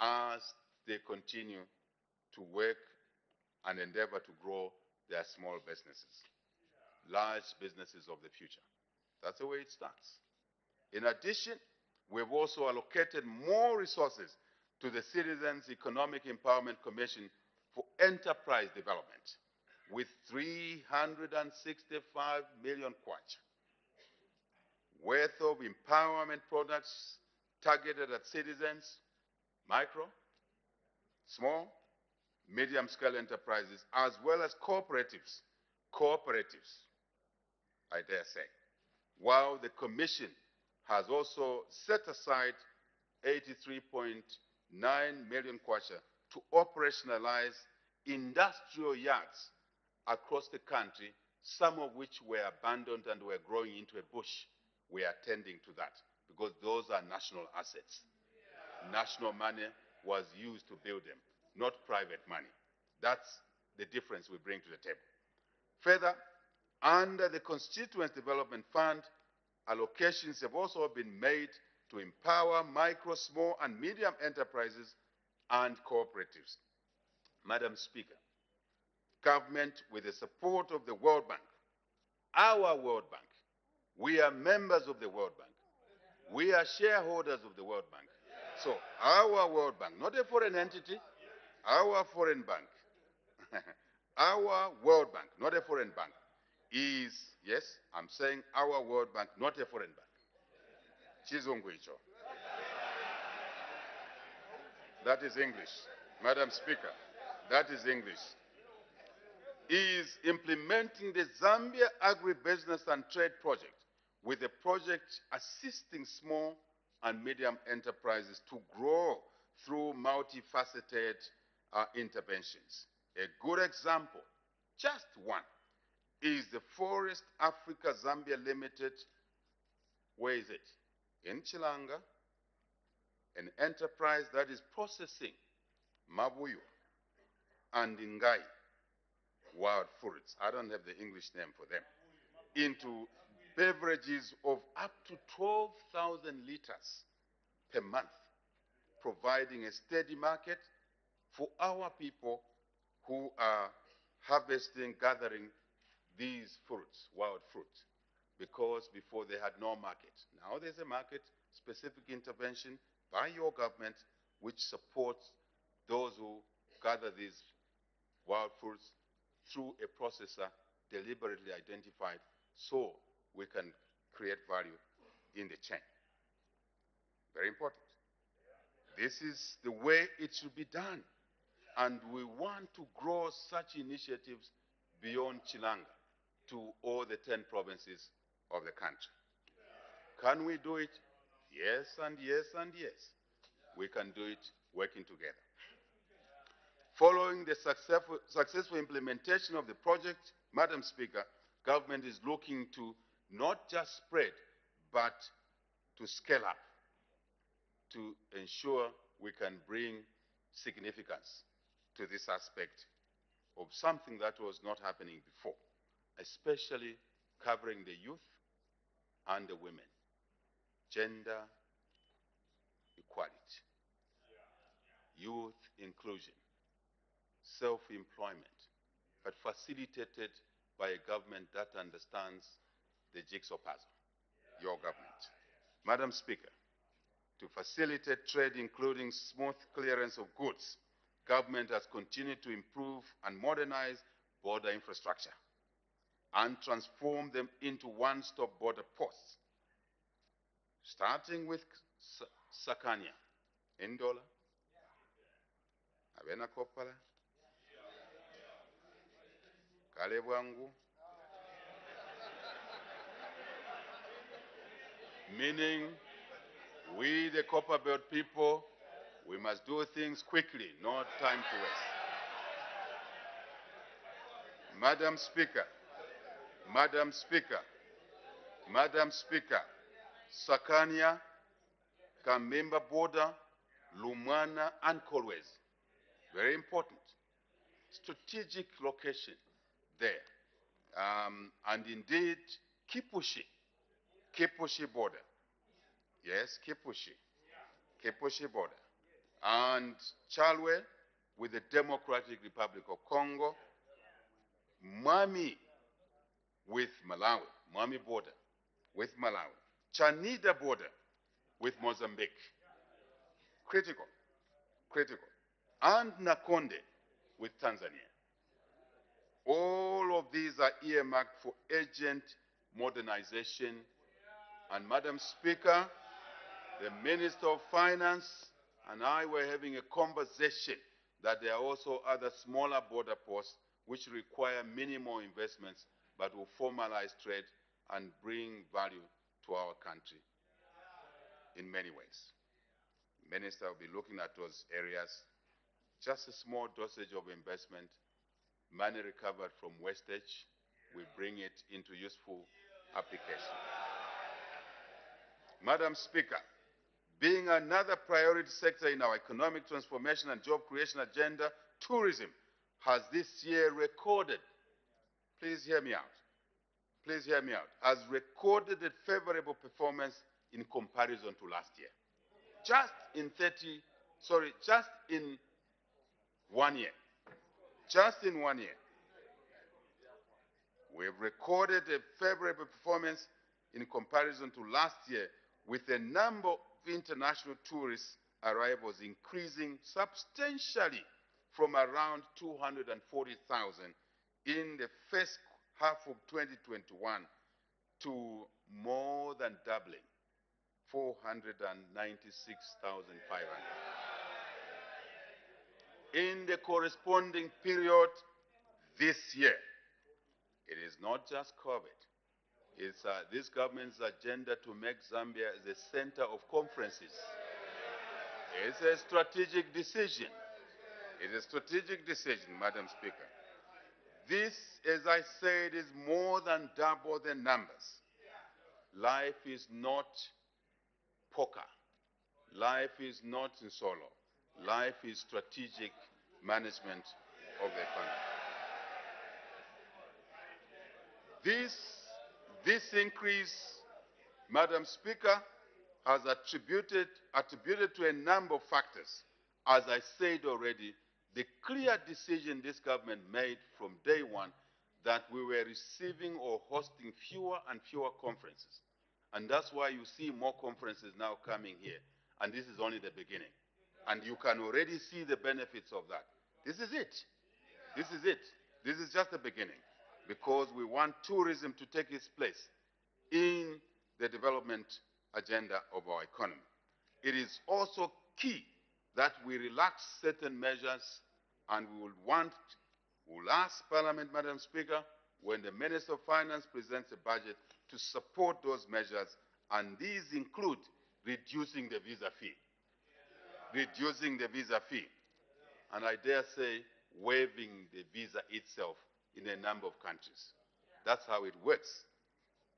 as they continue to work and endeavor to grow their small businesses, large businesses of the future. That's the way it starts. In addition, we've also allocated more resources to the Citizens Economic Empowerment Commission for enterprise development with 365 million kwacha worth of empowerment products targeted at citizens, micro, small, medium-scale enterprises, as well as cooperatives, I dare say. While the Commission has also set aside 83.9 million kwacha to operationalize industrial yards across the country, some of which were abandoned and were growing into a bush. We are tending to that because those are national assets. National money was used to build them, not private money. That's the difference we bring to the table. Further, under the Constituent Development Fund, allocations have also been made to empower micro, small, and medium enterprises and cooperatives. Madam Speaker, government, with the support of the World Bank, our World Bank, we are members of the World Bank. We are shareholders of the World Bank. So our World Bank, not a foreign entity, our foreign bank, our World Bank, not a foreign bank, is, yes, I'm saying our World Bank, not a foreign bank. Chizungu icho. That is English. Madam Speaker, that is English. Is implementing the Zambia Agribusiness and Trade Project with a project assisting small and medium enterprises to grow through multifaceted interventions. A good example, just one, is the Forest Africa Zambia Limited. Where is it? In Chilanga, an enterprise that is processing mabuyu and ngai, wild fruits, I don't have the English name for them, into beverages of up to 12,000 liters per month, providing a steady market for our people who are harvesting, gathering these fruits, wild fruits, because before they had no market. Now there's a market, specific intervention by your government which supports those who gather these wild fruits through a processor deliberately identified so we can create value in the chain. Very important. This is the way it should be done. And we want to grow such initiatives beyond Chilanga to all the 10 provinces of the country. Can we do it? Yes, and yes, and yes. We can do it working together. Following the successful implementation of the project, Madam Speaker, government is looking to not just spread, but to scale up to ensure we can bring significance to this aspect of something that was not happening before, especially covering the youth and the women, gender equality, youth inclusion, self-employment, but facilitated by a government that understands the jigsaw puzzle, your government. Madam Speaker, to facilitate trade, including smooth clearance of goods, government has continued to improve and modernize border infrastructure and transform them into one-stop border posts, starting with Sakania, Ndola, Avena Kopala, Kalebwangu, meaning we, the Copper Belt people, we must do things quickly, no time to waste. Madam Speaker, Madam Speaker, Madam Speaker, Sakania, Kamemba border, Lumwana, and Kolwezi. Very important. Strategic location there. And indeed, Kipushi border. Yes, Kipushi. Keposhi border, and Chalwe with the Democratic Republic of Congo, Mwami with Malawi, Mwami border with Malawi, Chanida border with Mozambique, critical, critical, and Nakonde with Tanzania. All of these are earmarked for urgent modernization. And Madam Speaker, the Minister of Finance and I were having a conversation that there are also other smaller border posts which require minimal investments but will formalize trade and bring value to our country in many ways. Minister will be looking at those areas. Just a small dosage of investment, money recovered from wastage, we bring it into useful application. Madam Speaker, being another priority sector in our economic transformation and job creation agenda, tourism has this year recorded, please hear me out, please hear me out, has recorded a favorable performance in comparison to last year. Just in 1 year. Just in 1 year. We have recorded a favorable performance in comparison to last year, with the number of international tourist arrivals increasing substantially from around 240,000 in the first half of 2021 to more than doubling, 496,500. In the corresponding period this year, it is not just COVID. It's this government's agenda to make Zambia the center of conferences. It's a strategic decision. It's a strategic decision, Madam Speaker. This, as I said, is more than double the numbers. Life is not poker. Life is not in solo. Life is strategic management of the economy. This increase, Madam Speaker, has attributed to a number of factors. As I said already, the clear decision this government made from day one that we were receiving or hosting fewer and fewer conferences. And that's why you see more conferences now coming here. And this is only the beginning. And you can already see the benefits of that. This is it. This is it. This is just the beginning. Because we want tourism to take its place in the development agenda of our economy. It is also key that we relax certain measures, and we will ask Parliament, Madam Speaker, when the Minister of Finance presents a budget, to support those measures, and these include reducing the visa fee. Reducing the visa fee. And I dare say, waiving the visa itself in a number of countries. That's how it works.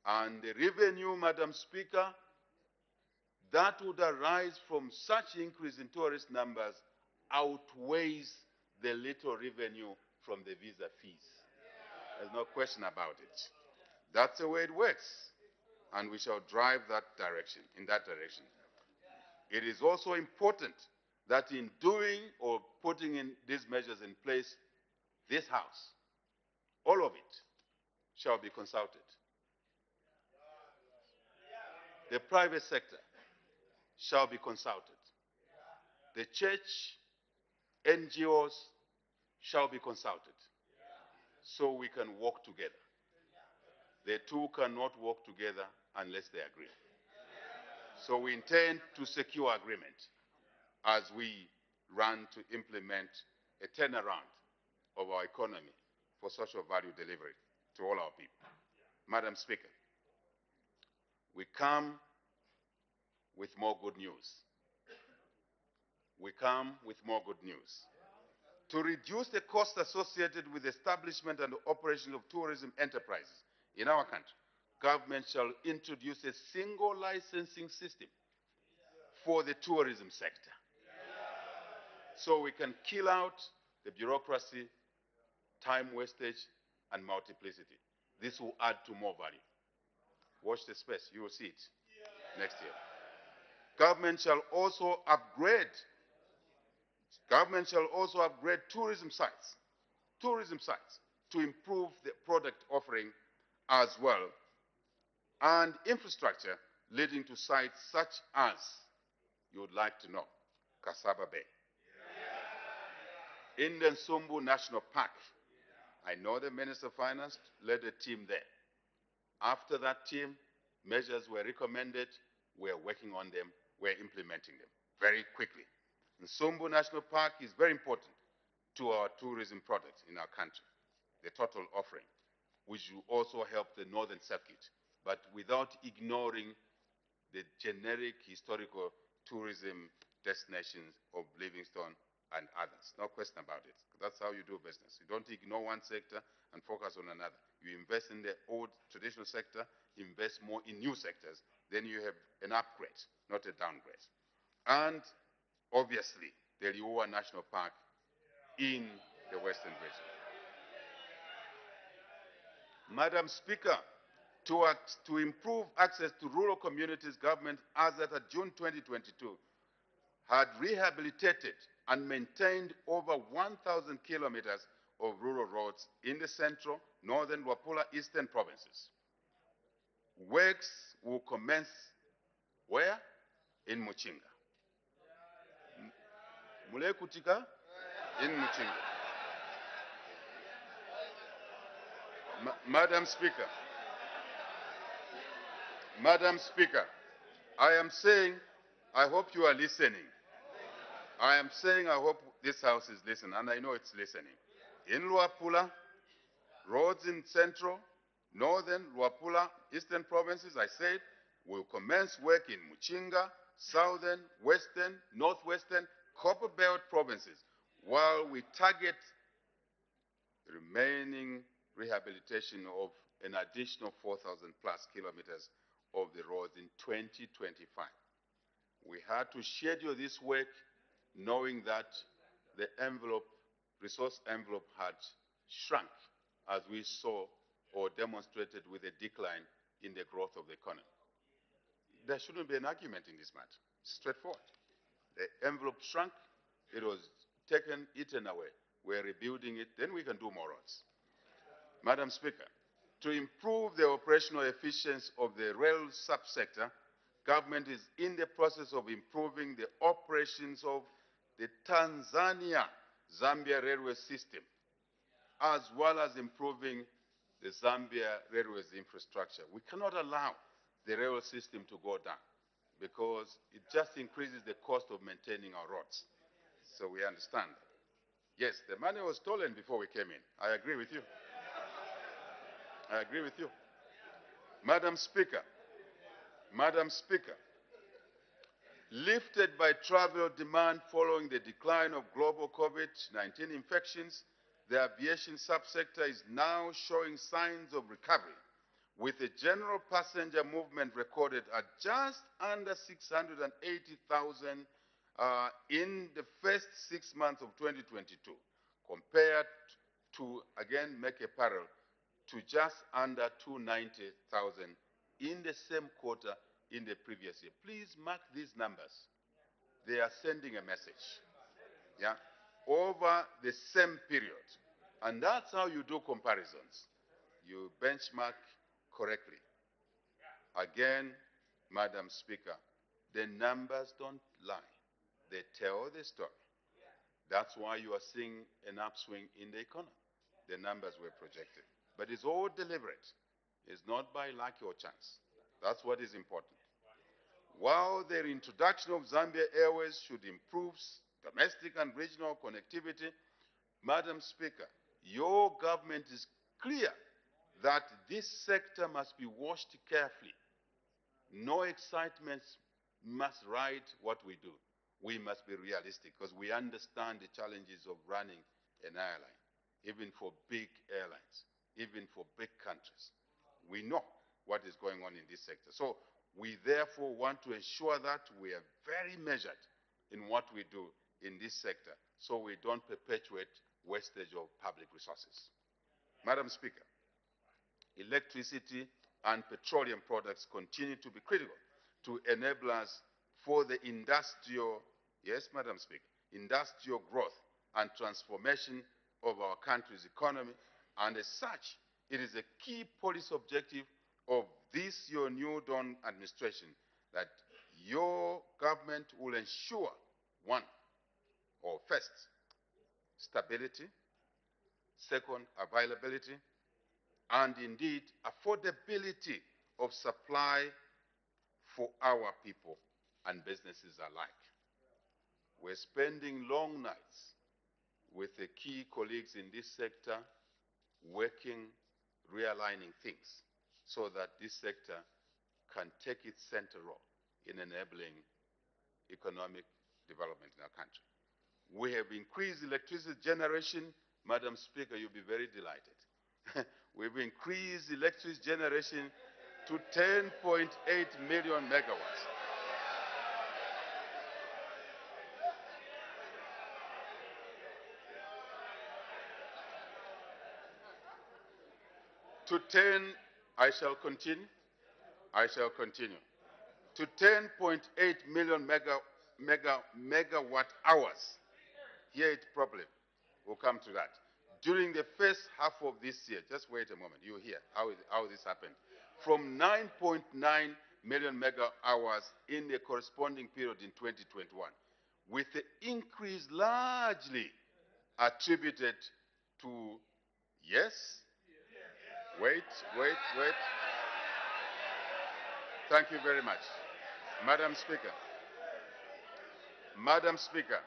And the revenue, Madam Speaker, that would arise from such increase in tourist numbers outweighs the little revenue from the visa fees. There's no question about it. That's the way it works. And we shall drive that direction, in that direction. It is also important that in doing or putting in these measures in place, this House, all of it, shall be consulted. The private sector shall be consulted. The church, NGOs shall be consulted, so we can work together. The two cannot work together unless they agree. So we intend to secure agreement as we run to implement a turnaround of our economy for social value delivery to all our people. Madam Speaker, we come with more good news. We come with more good news. To reduce the cost associated with the establishment and operation of tourism enterprises in our country, government shall introduce a single licensing system for the tourism sector. So we can kill out the bureaucracy, time wastage, and multiplicity. This will add to more value. Watch the space, you will see it next year. Government shall also upgrade tourism sites to improve the product offering as well, and infrastructure leading to sites such as, you would like to know, Cassava Bay. In the Nsumbu National Park, I know the Minister of Finance led a team there. After that team, measures were recommended, we're working on them, we're implementing them very quickly. Nsumbu National Park is very important to our tourism products in our country, the total offering, which will also help the Northern Circuit, but without ignoring the generic historical tourism destinations of Livingstone and others. No question about it. That's how you do business. You don't ignore one sector and focus on another. You invest in the old traditional sector, invest more in new sectors, then you have an upgrade, not a downgrade. And obviously, the Liuwa National Park in the Western region. Madam Speaker, to improve access to rural communities, government, as at June 2022, had rehabilitated and maintained over 1,000 kilometers of rural roads in the central, northern, Luapula, eastern provinces. Works will commence where? In Muchinga. Mulekutika? In Muchinga. Madam Speaker, I am saying, I hope you are listening. I am saying I hope this House is listening, and I know it's listening. In Luapula, roads in central, northern, Luapula, eastern provinces, I said, will commence work in Muchinga, southern, western, northwestern, Copper Belt provinces, while we target remaining rehabilitation of an additional 4,000 plus kilometers of the roads in 2025. We had to schedule this work knowing that the resource envelope had shrunk, as we saw or demonstrated with a decline in the growth of the economy. There shouldn't be an argument in this matter. Straightforward. The envelope shrunk, it was eaten away. We're rebuilding it, then we can do more roads. Madam Speaker, to improve the operational efficiency of the rail subsector, government is in the process of improving the operations of the Tanzania-Zambia railway system, as well as improving the Zambia railways infrastructure. We cannot allow the railway system to go down because it just increases the cost of maintaining our roads. So we understand that. Yes, the money was stolen before we came in. I agree with you. I agree with you. Madam Speaker, lifted by travel demand following the decline of global COVID-19 infections, the aviation subsector is now showing signs of recovery, with the general passenger movement recorded at just under 680,000 in the first 6 months of 2022, compared to, again, make a parallel, to just under 290,000 in the same quarter in the previous year. Please mark these numbers. They are sending a message, yeah, over the same period. And that's how you do comparisons. You benchmark correctly. Again, Madam Speaker, the numbers don't lie. They tell the story. That's why you are seeing an upswing in the economy. The numbers were projected. But it's all deliberate. It's not by luck or chance. That's what is important. While the introduction of Zambia Airways should improve domestic and regional connectivity, Madam Speaker, your government is clear that this sector must be watched carefully. No excitement must ride what we do. We must be realistic because we understand the challenges of running an airline, even for big airlines, even for big countries. We know what is going on in this sector. So we therefore want to ensure that we are very measured in what we do in this sector so we don't perpetuate wastage of public resources. Madam Speaker, electricity and petroleum products continue to be critical to enable us for the industrial, yes, Madam Speaker, industrial growth and transformation of our country's economy. And as such, it is a key policy objective of this, your new Dawn administration, that your government will ensure, one, or first, stability, second, availability, and indeed affordability of supply for our people and businesses alike. We're spending long nights with the key colleagues in this sector, working, realigning things so that this sector can take its center role in enabling economic development in our country. We have increased electricity generation. Madam Speaker, you'll be very delighted. We've increased electricity generation to 10.8 million megawatts. To 10, I shall continue. To 10.8 million megawatt hours. Here it's problem. We'll come to that. During the first half of this year, just wait a moment, you'll hear how this happened. From 9.9 million mega hours in the corresponding period in 2021, with the increase largely attributed to, yes, wait. Thank you very much. Madam Speaker,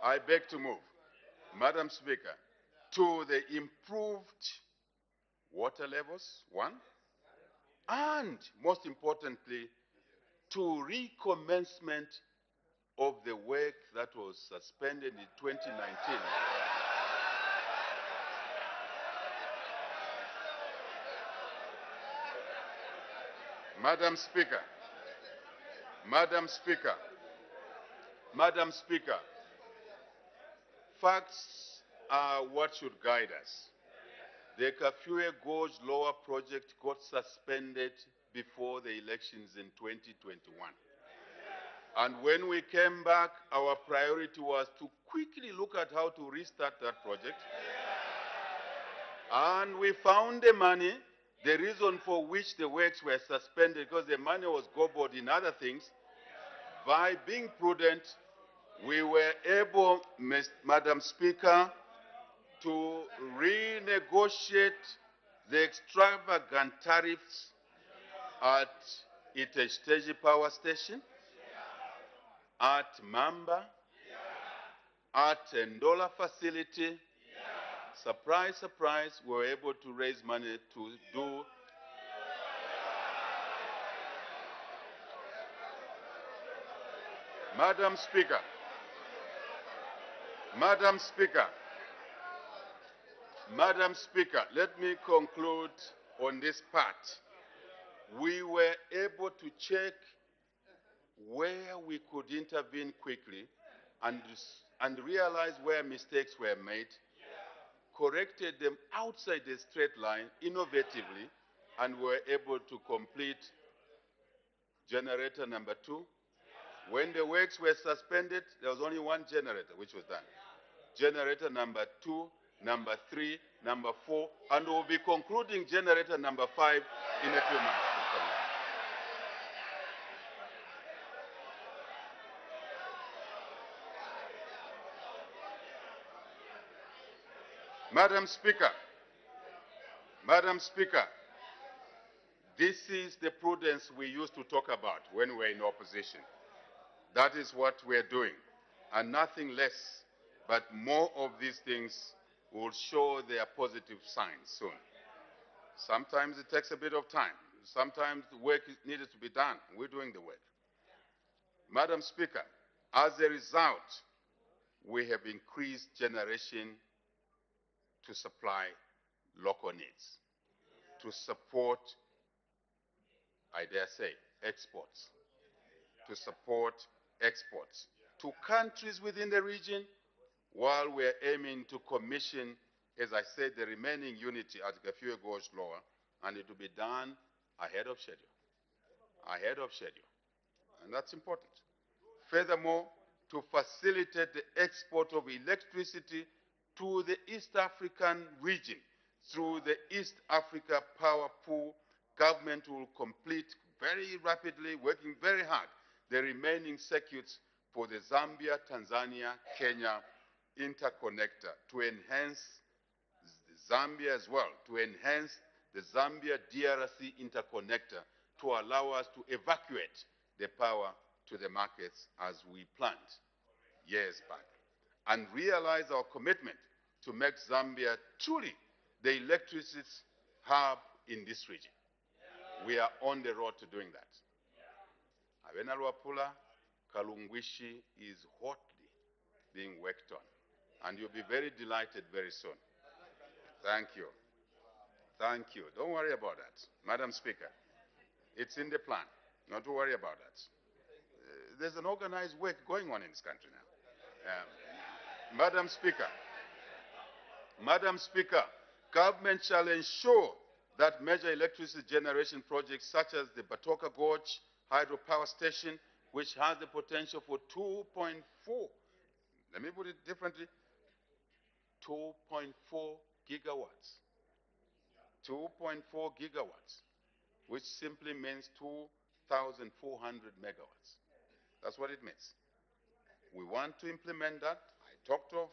I beg to move. Madam Speaker, to the improved water levels, one, and most importantly, to recommencement of the work that was suspended in 2019. Madam Speaker, facts are what should guide us. The Kafue Gorge Lower project got suspended before the elections in 2021. And when we came back, our priority was to quickly look at how to restart that project. And we found the money. The reason for which the works were suspended, because the money was gobbled in other things. By being prudent, we were able, Madam Speaker, to renegotiate the extravagant tariffs at Itesteji Power Station, at Mamba, at Ndola facility. Surprise, surprise, we were able to raise money to do Madam Speaker, let me conclude on this part. We were able to check where we could intervene quickly and realize where mistakes were made, corrected them outside the straight line innovatively, and were able to complete generator number 2. When the works were suspended, there was only one generator which was done. Generator number 2, number 3, number 4, and we'll be concluding generator number 5 in a few months. Madam Speaker, this is the prudence we used to talk about when we were in opposition. That is what we're doing, and nothing less, but more of these things will show their positive signs soon. Sometimes it takes a bit of time. Sometimes the work needed to be done. We're doing the work. Madam Speaker, as a result, we have increased generation to supply local needs, to support, I dare say, exports, to countries within the region, while we are aiming to commission, as I said, the remaining unity at Kafue Gorge Lower, and it will be done ahead of schedule. And that's important. Furthermore, to facilitate the export of electricity to the East African region through the East Africa Power Pool, government will complete very rapidly, working very hard, the remaining circuits for the Zambia-Tanzania-Kenya interconnector to enhance Zambia as well, to enhance the Zambia-DRC interconnector to allow us to evacuate the power to the markets as we planned years back, and realize our commitment to make Zambia truly the electricity hub in this region. We are on the road to doing that. Avena Luapula, Kalungwishi is hotly being worked on, and you'll be very delighted very soon. Thank you. Thank you. Don't worry about that, Madam Speaker. It's in the plan. Not to worry about that. There's an organized work going on in this country now. Madam Speaker, government shall ensure that major electricity generation projects such as the Batoka Gorge hydropower station, which has the potential for 2.4, let me put it differently, 2.4 gigawatts. 2.4 gigawatts, which simply means 2,400 megawatts. That's what it means. We want to implement that. I talked of,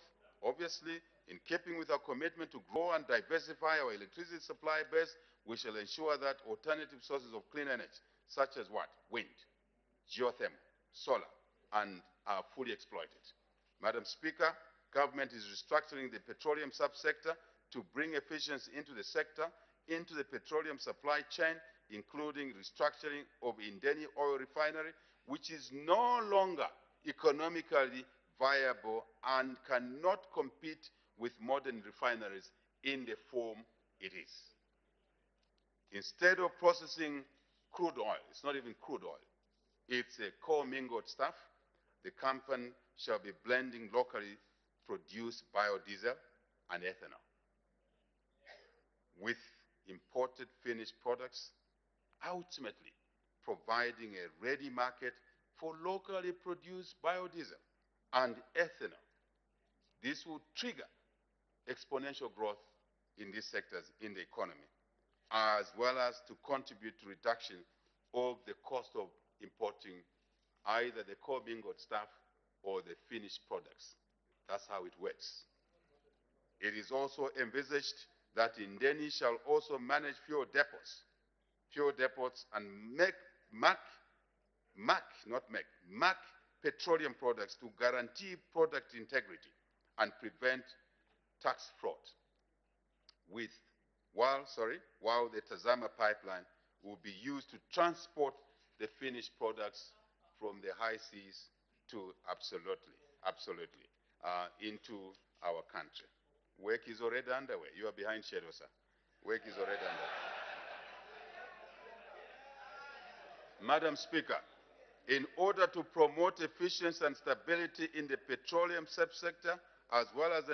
obviously, in keeping with our commitment to grow and diversify our electricity supply base, we shall ensure that alternative sources of clean energy, such as what? Wind, geothermal, solar, and are fully exploited. Madam Speaker, government is restructuring the petroleum subsector to bring efficiency into the sector, into the petroleum supply chain, including restructuring of Indeni oil refinery, which is no longer economically viable and cannot compete with modern refineries in the form it is. Instead of processing crude oil, it's not even crude oil, it's a co-mingled stuff, the company shall be blending locally produced biodiesel and ethanol with imported finished products, ultimately providing a ready market for locally produced biodiesel and ethanol. This will trigger exponential growth in these sectors in the economy, as well as to contribute to reduction of the cost of importing either the co-mingled stuff or the finished products. That's how it works. It is also envisaged that Indeni shall also manage fuel depots and mark petroleum products to guarantee product integrity and prevent tax fraud. While the Tazama pipeline will be used to transport the finished products from the high seas to into our country. Work is already underway. You are behind schedule, sir. Work is already underway. Madam Speaker, in order to promote efficiency and stability in the petroleum subsector, as well as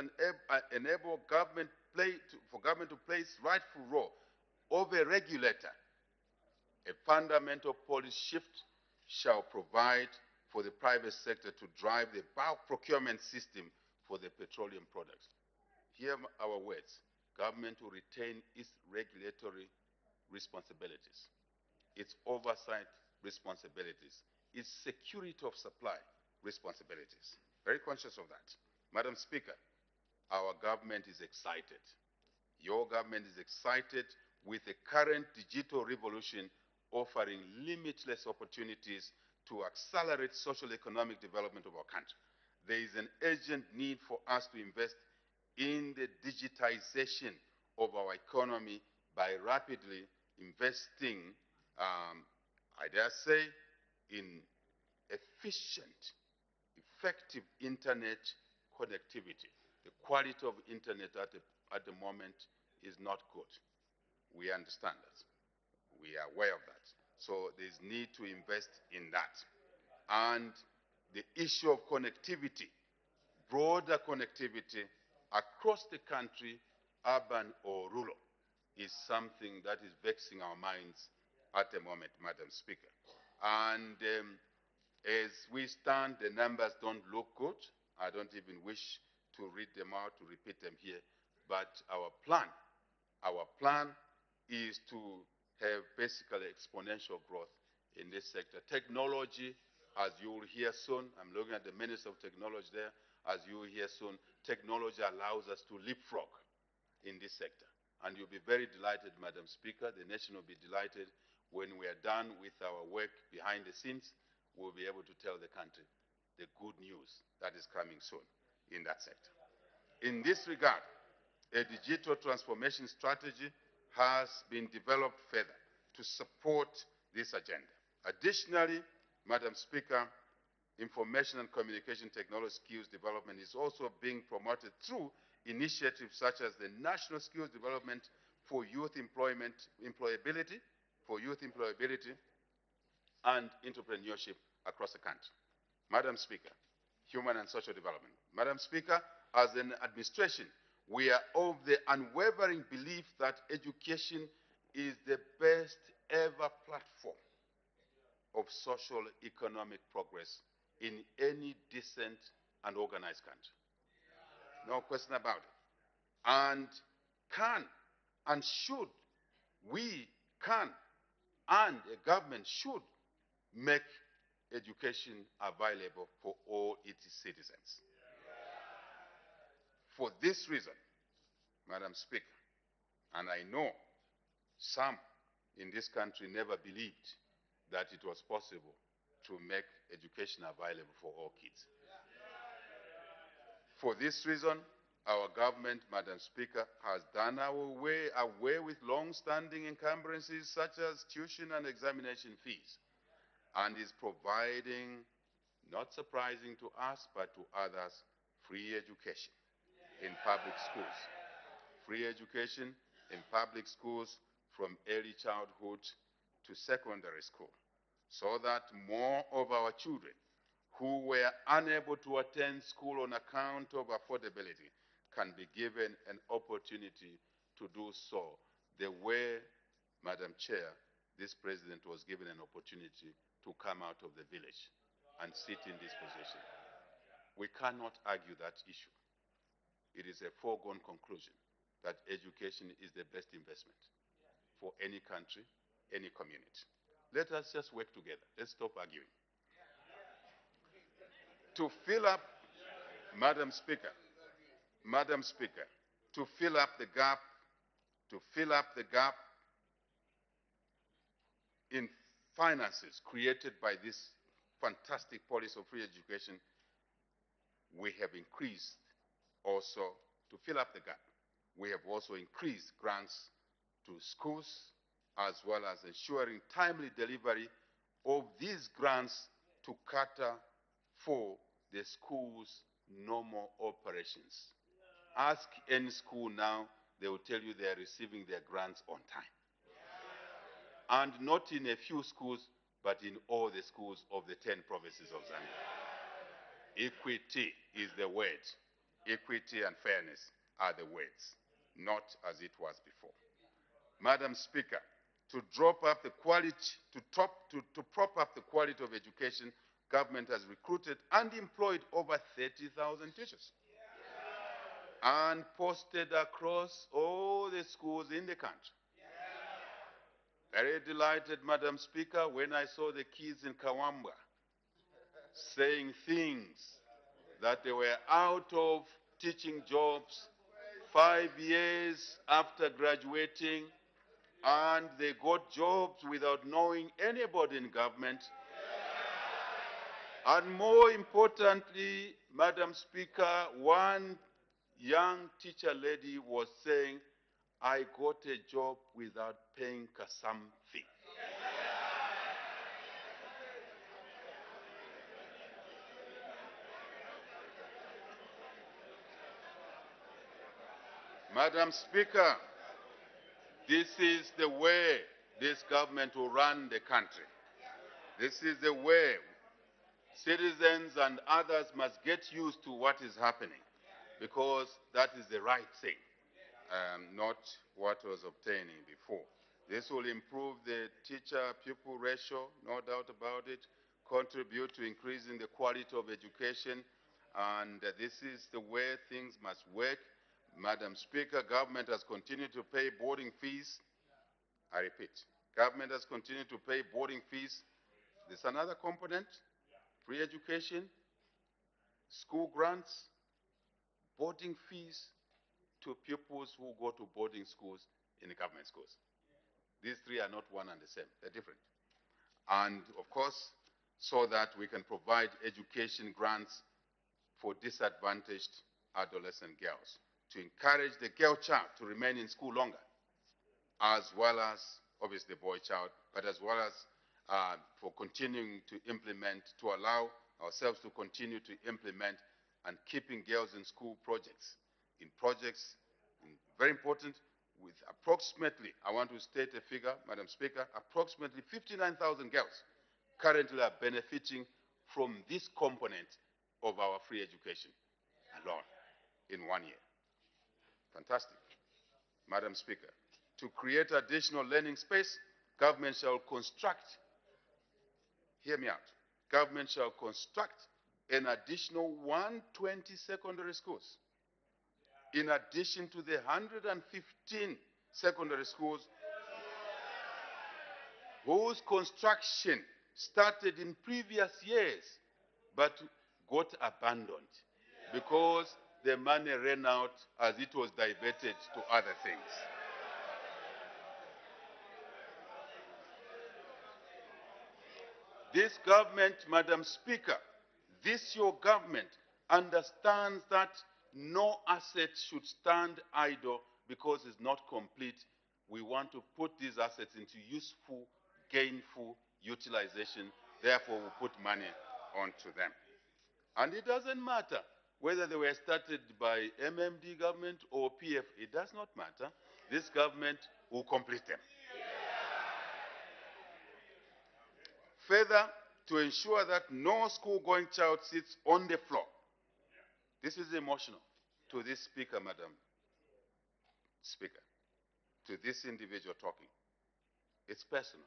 enable government to play its rightful role of a regulator, a fundamental policy shift shall provide for the private sector to drive the bulk procurement system for the petroleum products. Hear our words. Government will retain its regulatory responsibilities, its oversight responsibilities, its security of supply responsibilities. Very conscious of that. Madam Speaker, our government is excited. Your government is excited with the current digital revolution offering limitless opportunities to accelerate social economic development of our country. There is an urgent need for us to invest in the digitization of our economy by rapidly investing, I dare say, in efficient, effective internet connectivity. The quality of internet at the moment is not good. We understand that. We are aware of that. So there's need to invest in that. And the issue of connectivity, broader connectivity across the country, urban or rural, is something that is vexing our minds at the moment, Madam Speaker. And As we stand, the numbers don't look good. I don't even wish to read them out, to repeat them here. But our plan is to have basically exponential growth in this sector. Technology, as you will hear soon, I'm looking at the Minister of Technology there, as you will hear soon, technology allows us to leapfrog in this sector. And you'll be very delighted, Madam Speaker, the nation will be delighted when we are done with our work behind the scenes, we'll be able to tell the country the good news that is coming soon in that sector. In this regard, a digital transformation strategy has been developed further to support this agenda. Additionally, Madam Speaker, information and communication technology skills development is also being promoted through initiatives such as the National Skills Development for Youth Employability and Entrepreneurship across the country. Madam Speaker, Human and Social Development. Madam Speaker, as an administration, we are of the unwavering belief that education is the best ever platform of social economic progress in any decent and organized country. No question about it. And can and should, we can and a government should make education available for all its citizens. For this reason, Madam Speaker, and I know some in this country never believed that it was possible to make education available for all kids. For this reason, our government, Madam Speaker, has done away with long-standing encumbrances such as tuition and examination fees, and is providing, not surprising to us, but to others, free education in public schools. Free education in public schools from early childhood to secondary school, so that more of our children who were unable to attend school on account of affordability can be given an opportunity to do so the way, Madam Chair, this president was given an opportunity to come out of the village and sit in this position. We cannot argue that issue. It is a foregone conclusion that education is the best investment for any country, any community. Let us just work together. Let's stop arguing. To fill up, Madam Speaker, to fill up the gap in finances created by this fantastic policy of free education, we have increased also, to fill up the gap, we have also increased grants to schools, as well as ensuring timely delivery of these grants to cater for the school's normal operations. Ask any school now, they will tell you they are receiving their grants on time. And not in a few schools, but in all the schools of the 10 provinces of Zambia. Equity is the word. Equity and fairness are the words, not as it was before. Madam Speaker, to prop up the quality of education, government has recruited and employed over 30,000 teachers and posted across all the schools in the country. Very delighted, Madam Speaker, when I saw the kids in Kawamba saying things that they were out of teaching jobs 5 years after graduating, and they got jobs without knowing anybody in government. And more importantly, Madam Speaker, one young teacher lady was saying, I got a job without paying Kasam fee. Madam Speaker, this is the way this government will run the country. This is the way citizens and others must get used to what is happening, because that is the right thing, not what was obtaining before. This will improve the teacher-pupil ratio, no doubt about it, contribute to increasing the quality of education, and this is the way things must work. Madam Speaker, government has continued to pay boarding fees. I repeat, government has continued to pay boarding fees. There's another component, free education, school grants, boarding fees to pupils who go to boarding schools in the government schools. These three are not one and the same, they're different. And of course, so that we can provide education grants for disadvantaged adolescent girls, to encourage the girl child to remain in school longer, as well as, obviously, the boy child, but as well as for continuing to implement, to allow ourselves to continue to implement and keeping girls in school projects, very important, with approximately, I want to state a figure, Madam Speaker, approximately 59,000 girls currently are benefiting from this component of our free education alone in 1 year. Fantastic. Madam Speaker, to create additional learning space, government shall construct, hear me out, government shall construct an additional 120 secondary schools, in addition to the 115 secondary schools whose construction started in previous years but got abandoned because the money ran out as it was diverted to other things. This government, Madam Speaker, this your government understands that no asset should stand idle because it's not complete. We want to put these assets into useful, gainful utilization. Therefore, we put money onto them. And it doesn't matter whether they were started by MMD government or PF. It does not matter. This government will complete them. Further, to ensure that no school-going child sits on the floor. This is emotional to this speaker, Madam Speaker, to this individual talking. It's personal.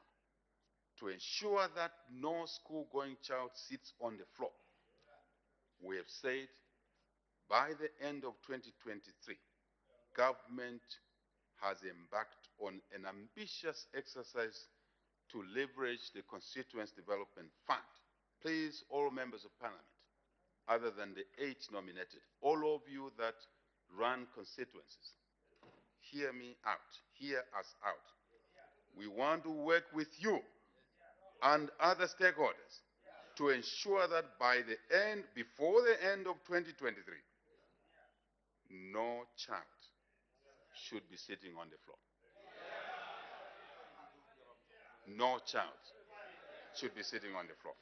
To ensure that no school-going child sits on the floor, we have said by the end of 2023, government has embarked on an ambitious exercise to leverage the Constituency Development Fund. Please, all members of Parliament, other than the 8 nominated, all of you that run constituencies, hear me out, hear us out. We want to work with you and other stakeholders to ensure that by the end, before the end of 2023, no child should be sitting on the floor. No child should be sitting on the floor.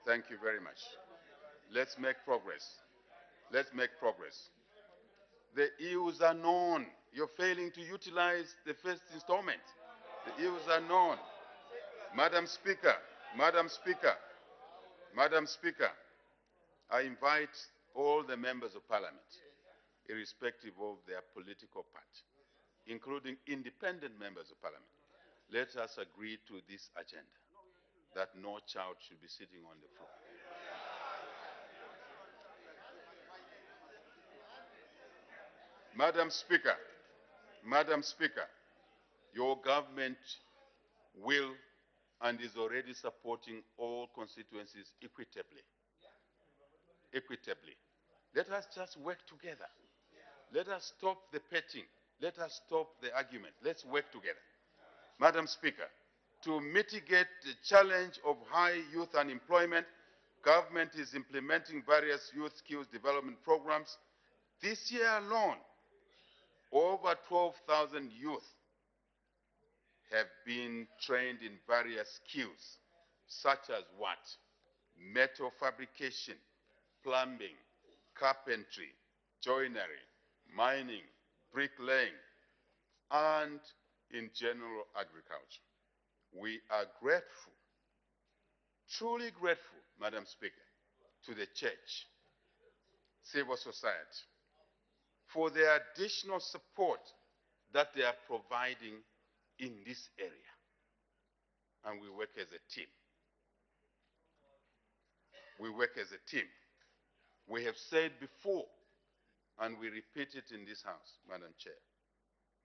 Thank you very much. Let's make progress. Let's make progress. The ills are known. You're failing to utilize the first installment. The ills are known. Madam Speaker, Madam Speaker, Madam Speaker, I invite all the members of Parliament, irrespective of their political party, including independent members of Parliament, let us agree to this agenda, that no child should be sitting on the floor. Madam Speaker, your government will and is already supporting all constituencies equitably. Equitably. Let us just work together. Let us stop the petting. Let us stop the argument. Let's work together. Madam Speaker, to mitigate the challenge of high youth unemployment, government is implementing various youth skills development programs. This year alone, over 12,000 youth have been trained in various skills, such as what? Metal fabrication, plumbing, carpentry, joinery, mining, bricklaying, and in general agriculture. We are grateful, truly grateful, Madam Speaker, to the church, civil society, for the additional support that they are providing in this area. and we work as a team. We work as a team. We have said before, and we repeat it in this House, Madam Chair,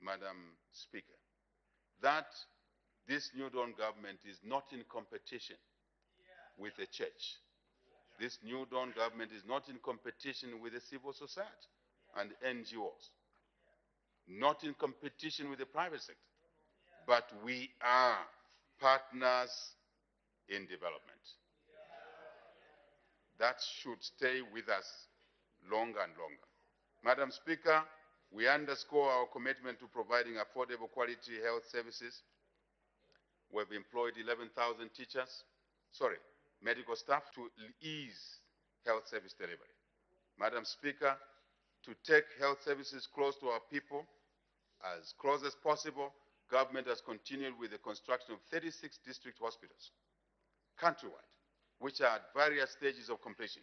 Madam Speaker, that this New Dawn government is not in competition with the church. This New Dawn government is not in competition with the civil society and NGOs, not in competition with the private sector, but we are partners in development. That should stay with us longer and longer. Madam Speaker, we underscore our commitment to providing affordable quality health services. We've employed 11,000 medical staff to ease health service delivery. Madam Speaker, to take health services close to our people, as close as possible, government has continued with the construction of 36 district hospitals countrywide, which are at various stages of completion,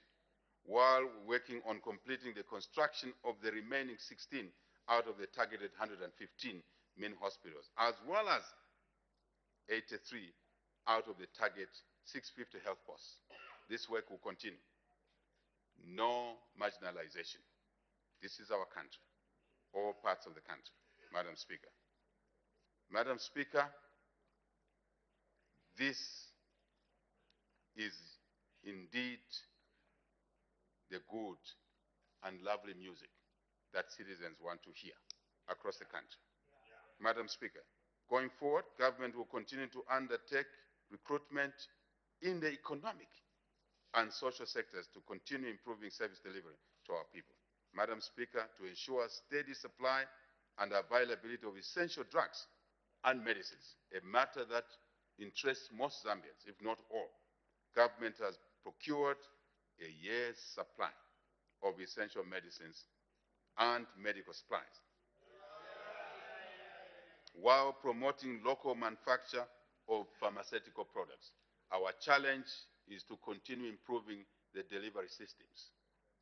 while working on completing the construction of the remaining 16 out of the targeted 115 main hospitals, as well as 83 out of the target 650 health posts. This work will continue. No marginalization. This is our country, all parts of the country, Madam Speaker. Madam Speaker, this is indeed the good and lovely music that citizens want to hear across the country. Madam Speaker, going forward, government will continue to undertake recruitment in the economic and social sectors to continue improving service delivery to our people. Madam Speaker, to ensure steady supply and availability of essential drugs and medicines, a matter that interests most Zambians, if not all, government has procured a year's supply of essential medicines and medical supplies, while promoting local manufacture of pharmaceutical products. Our challenge is to continue improving the delivery systems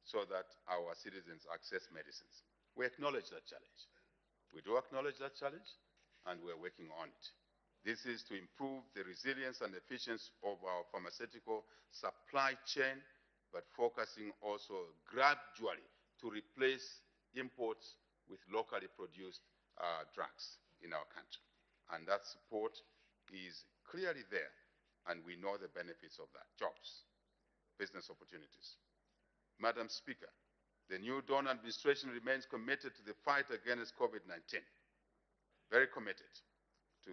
so that our citizens access medicines. We acknowledge that challenge. We do acknowledge that challenge, and we're working on it. This is to improve the resilience and efficiency of our pharmaceutical supply chain, but focusing also gradually to replace imports with locally produced drugs in our country. And that support is clearly there, and we know the benefits of that. Jobs, business opportunities. Madam Speaker, the New Dawn administration remains committed to the fight against COVID-19, very committed to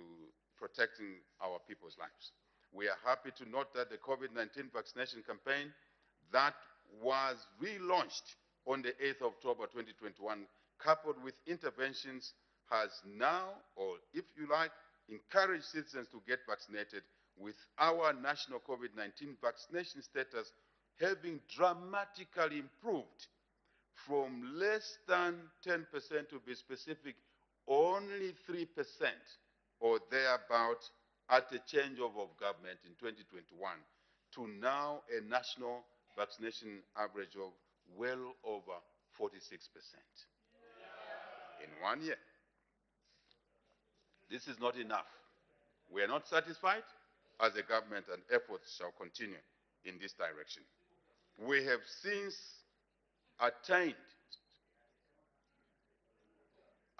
protecting our people's lives. We are happy to note that the COVID-19 vaccination campaign that was relaunched on the 8th of October 2021, coupled with interventions, has now, or if you like, encouraged citizens to get vaccinated, with our national COVID-19 vaccination status having dramatically improved from less than 10%, to be specific, only 3% or thereabout at the changeover of government in 2021, to now a national vaccination average of well over 46% in 1 year. This is not enough. We are not satisfied as a government, and efforts shall continue in this direction. We have since attained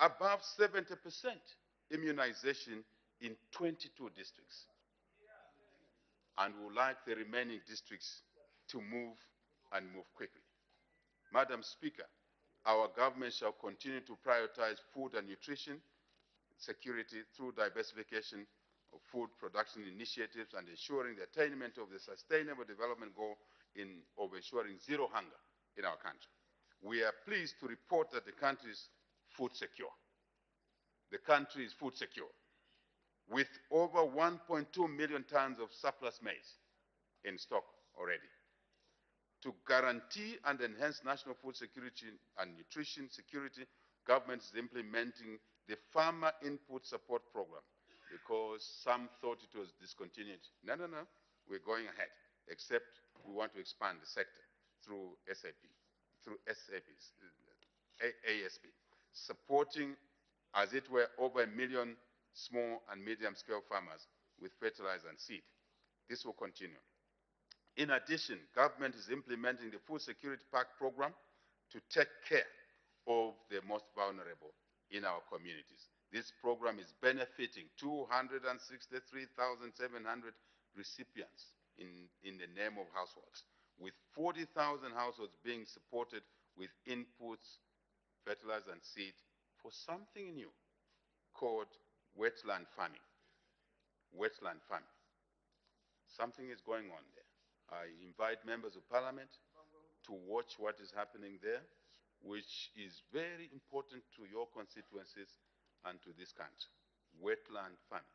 above 70% immunization in 22 districts, and we would like the remaining districts to move and move quickly. Madam Speaker, our government shall continue to prioritize food and nutrition security through diversification of food production initiatives and ensuring the attainment of the Sustainable Development Goal of ensuring zero hunger in our country. We are pleased to report that the country is food secure. The country is food secure, with over 1.2 million tons of surplus maize in stock already. To guarantee and enhance national food security and nutrition security, government is implementing the Farmer Input Support Program, because some thought it was discontinued. No, we're going ahead, except we want to expand the sector through ASP, supporting, as it were, over 1 million small and medium-scale farmers with fertilizer and seed. This will continue. In addition, government is implementing the Food Security Pact program to take care of the most vulnerable in our communities. This program is benefiting 263,700 recipients in the name of households, with 40,000 households being supported with inputs, fertilizer and seed for something new called wetland farming. Wetland farming. Something is going on there. I invite members of parliament to watch what is happening there, which is very important to your constituencies and to this country. Wetland farming.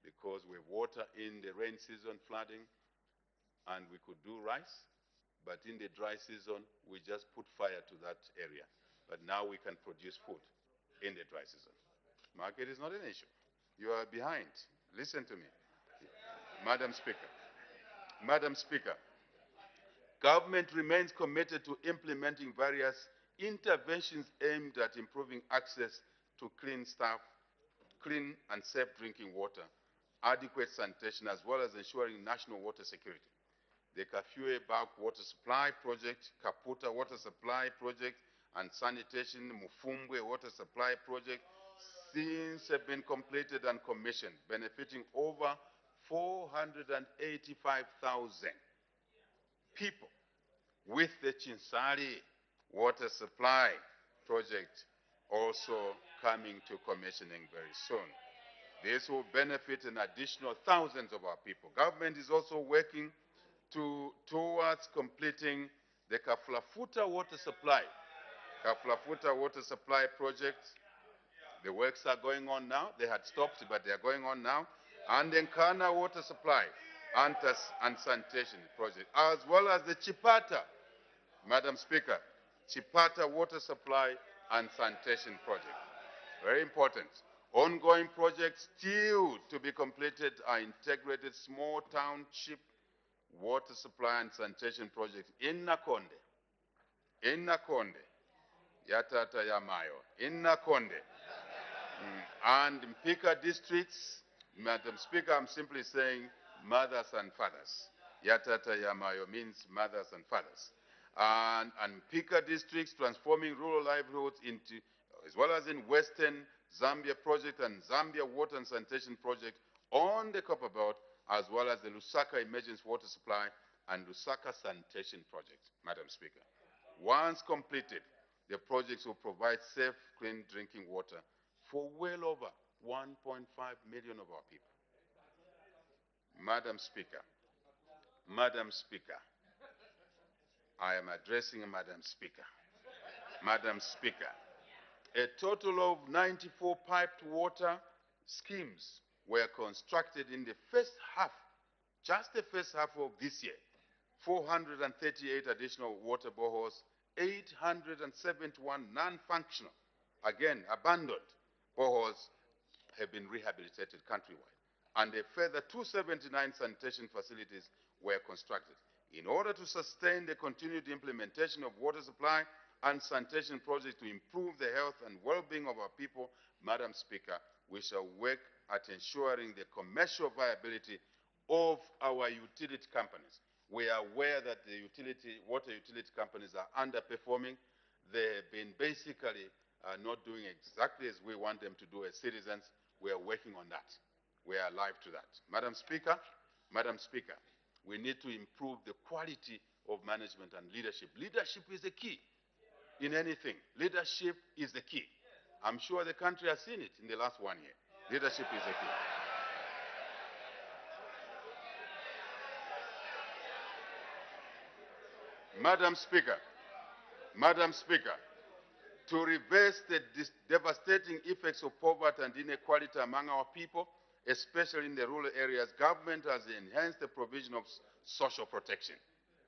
Because we have water in the rain season, flooding, and we could do rice, but in the dry season, we just put fire to that area. But now we can produce food in the dry season. Market is not an issue. You are behind. Listen to me. Madam Speaker. Madam Speaker, government remains committed to implementing various interventions aimed at improving access to clean and safe drinking water, adequate sanitation, as well as ensuring national water security. The Kafue Bulk Water Supply Project, Kaputa Water Supply Project, and Sanitation Mufumbwe Water Supply Project since have been completed and commissioned, benefiting over 485,000 people, with the Chinsali Water Supply Project also coming to commissioning very soon. This will benefit an additional thousands of our people. Government is also working towards completing the Kaflafuta Water Supply Project. The works are going on now. They had stopped, but they are going on now. And the Nkana Water Supply and Sanitation Project, as well as the Chipata, Madam Speaker, Chipata Water Supply and Sanitation Project. Very important. Ongoing projects still to be completed are integrated small township water supply and sanitation projects in Nakonde, Yatata Yamayo, in Nakonde, and Mpika districts. Madam Speaker, I'm simply saying mothers and fathers. Yatata Yamayo means mothers and fathers. And Mpika districts, transforming rural livelihoods into, as well as in Western Zambia project and Zambia Water and Sanitation Project on the Copper Belt, as well as the Lusaka Emergency Water Supply and Lusaka Sanitation Project, Madam Speaker. Once completed, the projects will provide safe, clean drinking water for well over 1.5 million of our people. Madam Speaker, I am addressing Madam Speaker. Madam Speaker, a total of 94 piped water schemes were constructed in the first half, just the first half of this year. 438 additional water boreholes, 871 non-functional, again, abandoned boreholes have been rehabilitated countrywide, and a further 279 sanitation facilities were constructed. In order to sustain the continued implementation of water supply and sanitation projects to improve the health and well-being of our people, Madam Speaker, we shall work at ensuring the commercial viability of our utility companies. We are aware that the water utility companies are underperforming. They have been basically not doing exactly as we want them to do as citizens. We are working on that. We are alive to that. Madam Speaker, we need to improve the quality of management and leadership. Leadership is the key in anything. Leadership is the key. I'm sure the country has seen it in the last 1 year. Leadership is the key. Madam Speaker, to reverse the devastating effects of poverty and inequality among our people, especially in the rural areas, government has enhanced the provision of social protection.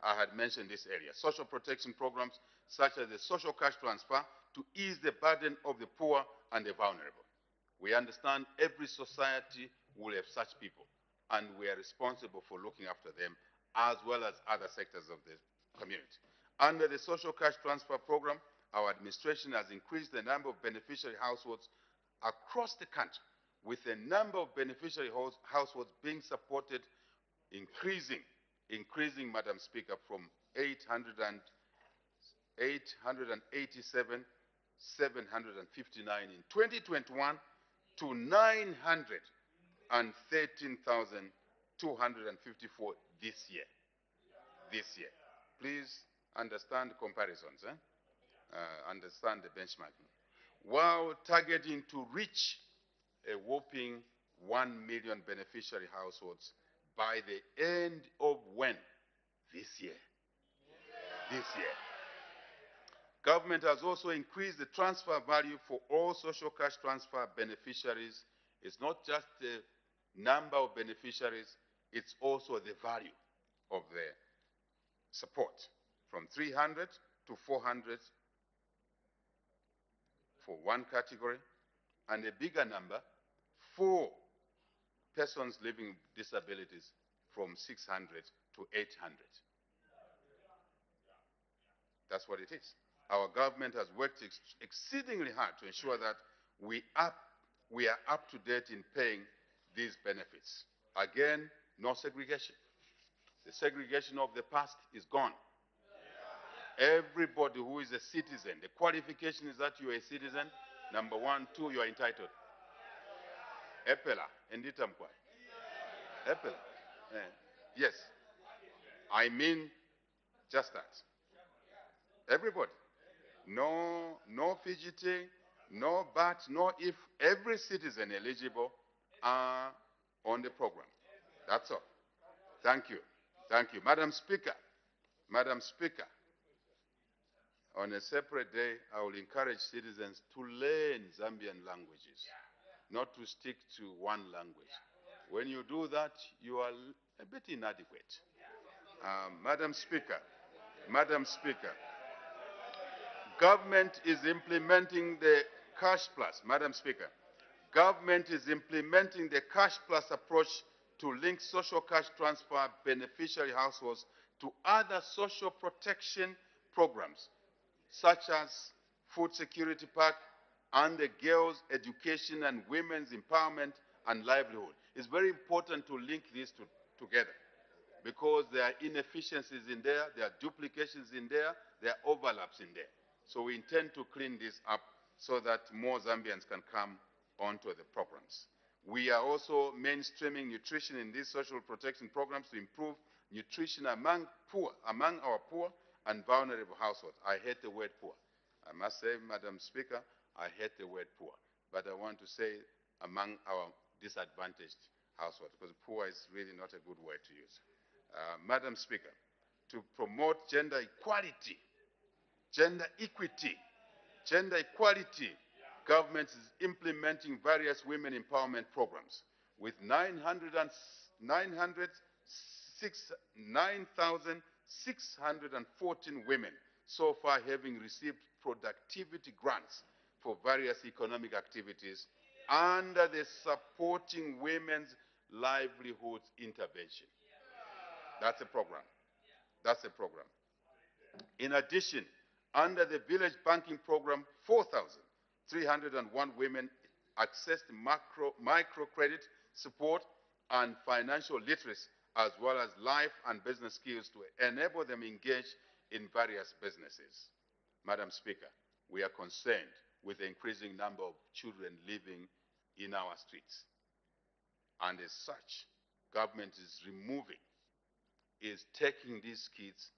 I had mentioned this earlier. Social protection programs such as the social cash transfer to ease the burden of the poor and the vulnerable. We understand every society will have such people, and we are responsible for looking after them as well as other sectors of the community. Under the social cash transfer program, our administration has increased the number of beneficiary households across the country with the number of beneficiary households being supported increasing, Madam Speaker, from 887, 759 in 2021 to 913,254 this year. Please understand comparisons, understand the benchmarking. While targeting to reach a whopping 1 million beneficiary households by the end of when? This year. Government has also increased the transfer value for all social cash transfer beneficiaries. It's not just the number of beneficiaries, it's also the value of the support, from 300 to 400 for one category, and a bigger number for persons living with disabilities, from 600 to 800. That's what it is. Our government has worked exceedingly hard to ensure that we are up to date in paying these benefits. Again, no segregation. The segregation of the past is gone. Everybody who is a citizen, the qualification is that you are a citizen. Number one, two, you are entitled. Epela, enditamkwa. Epela. Yes. I mean just that. Everybody. No fidgeting, no but, no if. Every citizen eligible are on the program. That's all. Thank you. Thank you. Madam Speaker, on a separate day, I will encourage citizens to learn Zambian languages, not to stick to one language. When you do that, you are a bit inadequate. Madam Speaker, government is implementing the Cash Plus. Madam Speaker, government is implementing the Cash Plus approach to link social cash transfer beneficiary households to other social protection programs, such as Food Security Pack and the Girls' Education and Women's Empowerment and Livelihood. It's very important to link these together, because there are inefficiencies in there, there are duplications in there, there are overlaps in there. So we intend to clean this up so that more Zambians can come onto the programs. We are also mainstreaming nutrition in these social protection programs to improve nutrition among our poor and vulnerable households. I hate the word poor. I must say, Madam Speaker, I hate the word poor. But I want to say among our disadvantaged households, because poor is really not a good word to use. Madam Speaker, to promote gender equality, gender equity, government is implementing various women empowerment programs with 9,614 women so far having received productivity grants for various economic activities under the Supporting Women's Livelihoods Intervention. That's a program. In addition, under the Village Banking Program, 4,301 women accessed microcredit support and financial literacy, as well as life and business skills to enable them engage in various businesses. Madam Speaker, we are concerned with the increasing number of children living in our streets. And as such, government is taking these kids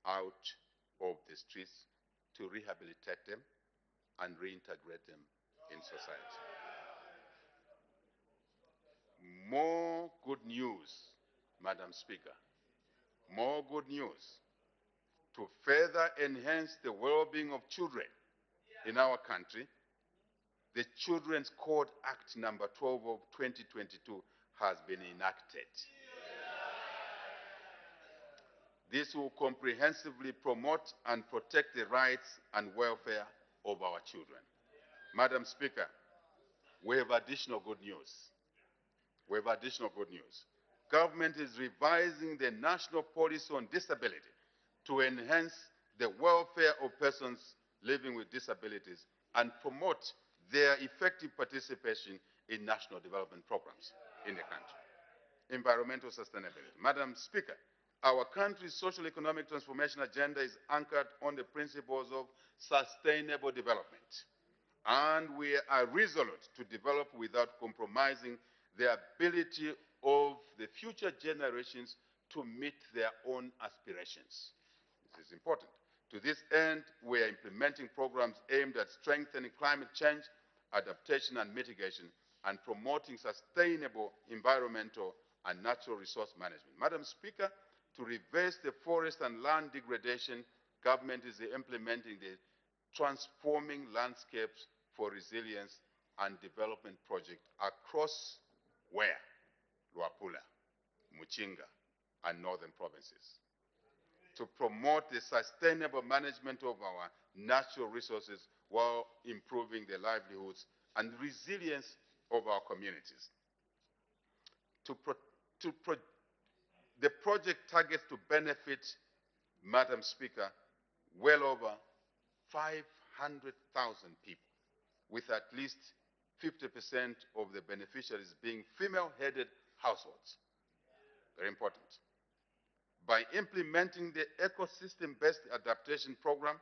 out of the streets to rehabilitate them and reintegrate them in society. More good news, Madam Speaker. More good news. To further enhance the well-being of children in our country, the Children's Code Act number 12 of 2022 has been enacted. This will comprehensively promote and protect the rights and welfare of our children. Madam Speaker, we have additional good news. Government is revising the National Policy on Disability to enhance the welfare of persons living with disabilities and promote their effective participation in national development programs in the country. Environmental sustainability. Madam Speaker, our country's social economic transformation agenda is anchored on the principles of sustainable development. And we are resolute to develop without compromising the ability of the future generations to meet their own aspirations. This is important. To this end, we are implementing programs aimed at strengthening climate change, adaptation and mitigation, and promoting sustainable environmental and natural resource management. Madam Speaker, to reverse the forest and land degradation, government is implementing the Transforming Landscapes for Resilience and Development project across where? Luapula, Muchinga, and northern provinces, to promote the sustainable management of our natural resources while improving the livelihoods and resilience of our communities. The project targets to benefit, Madam Speaker, well over 500,000 people, with at least 50% of the beneficiaries being female-headed households. Very important. By implementing the ecosystem-based adaptation program,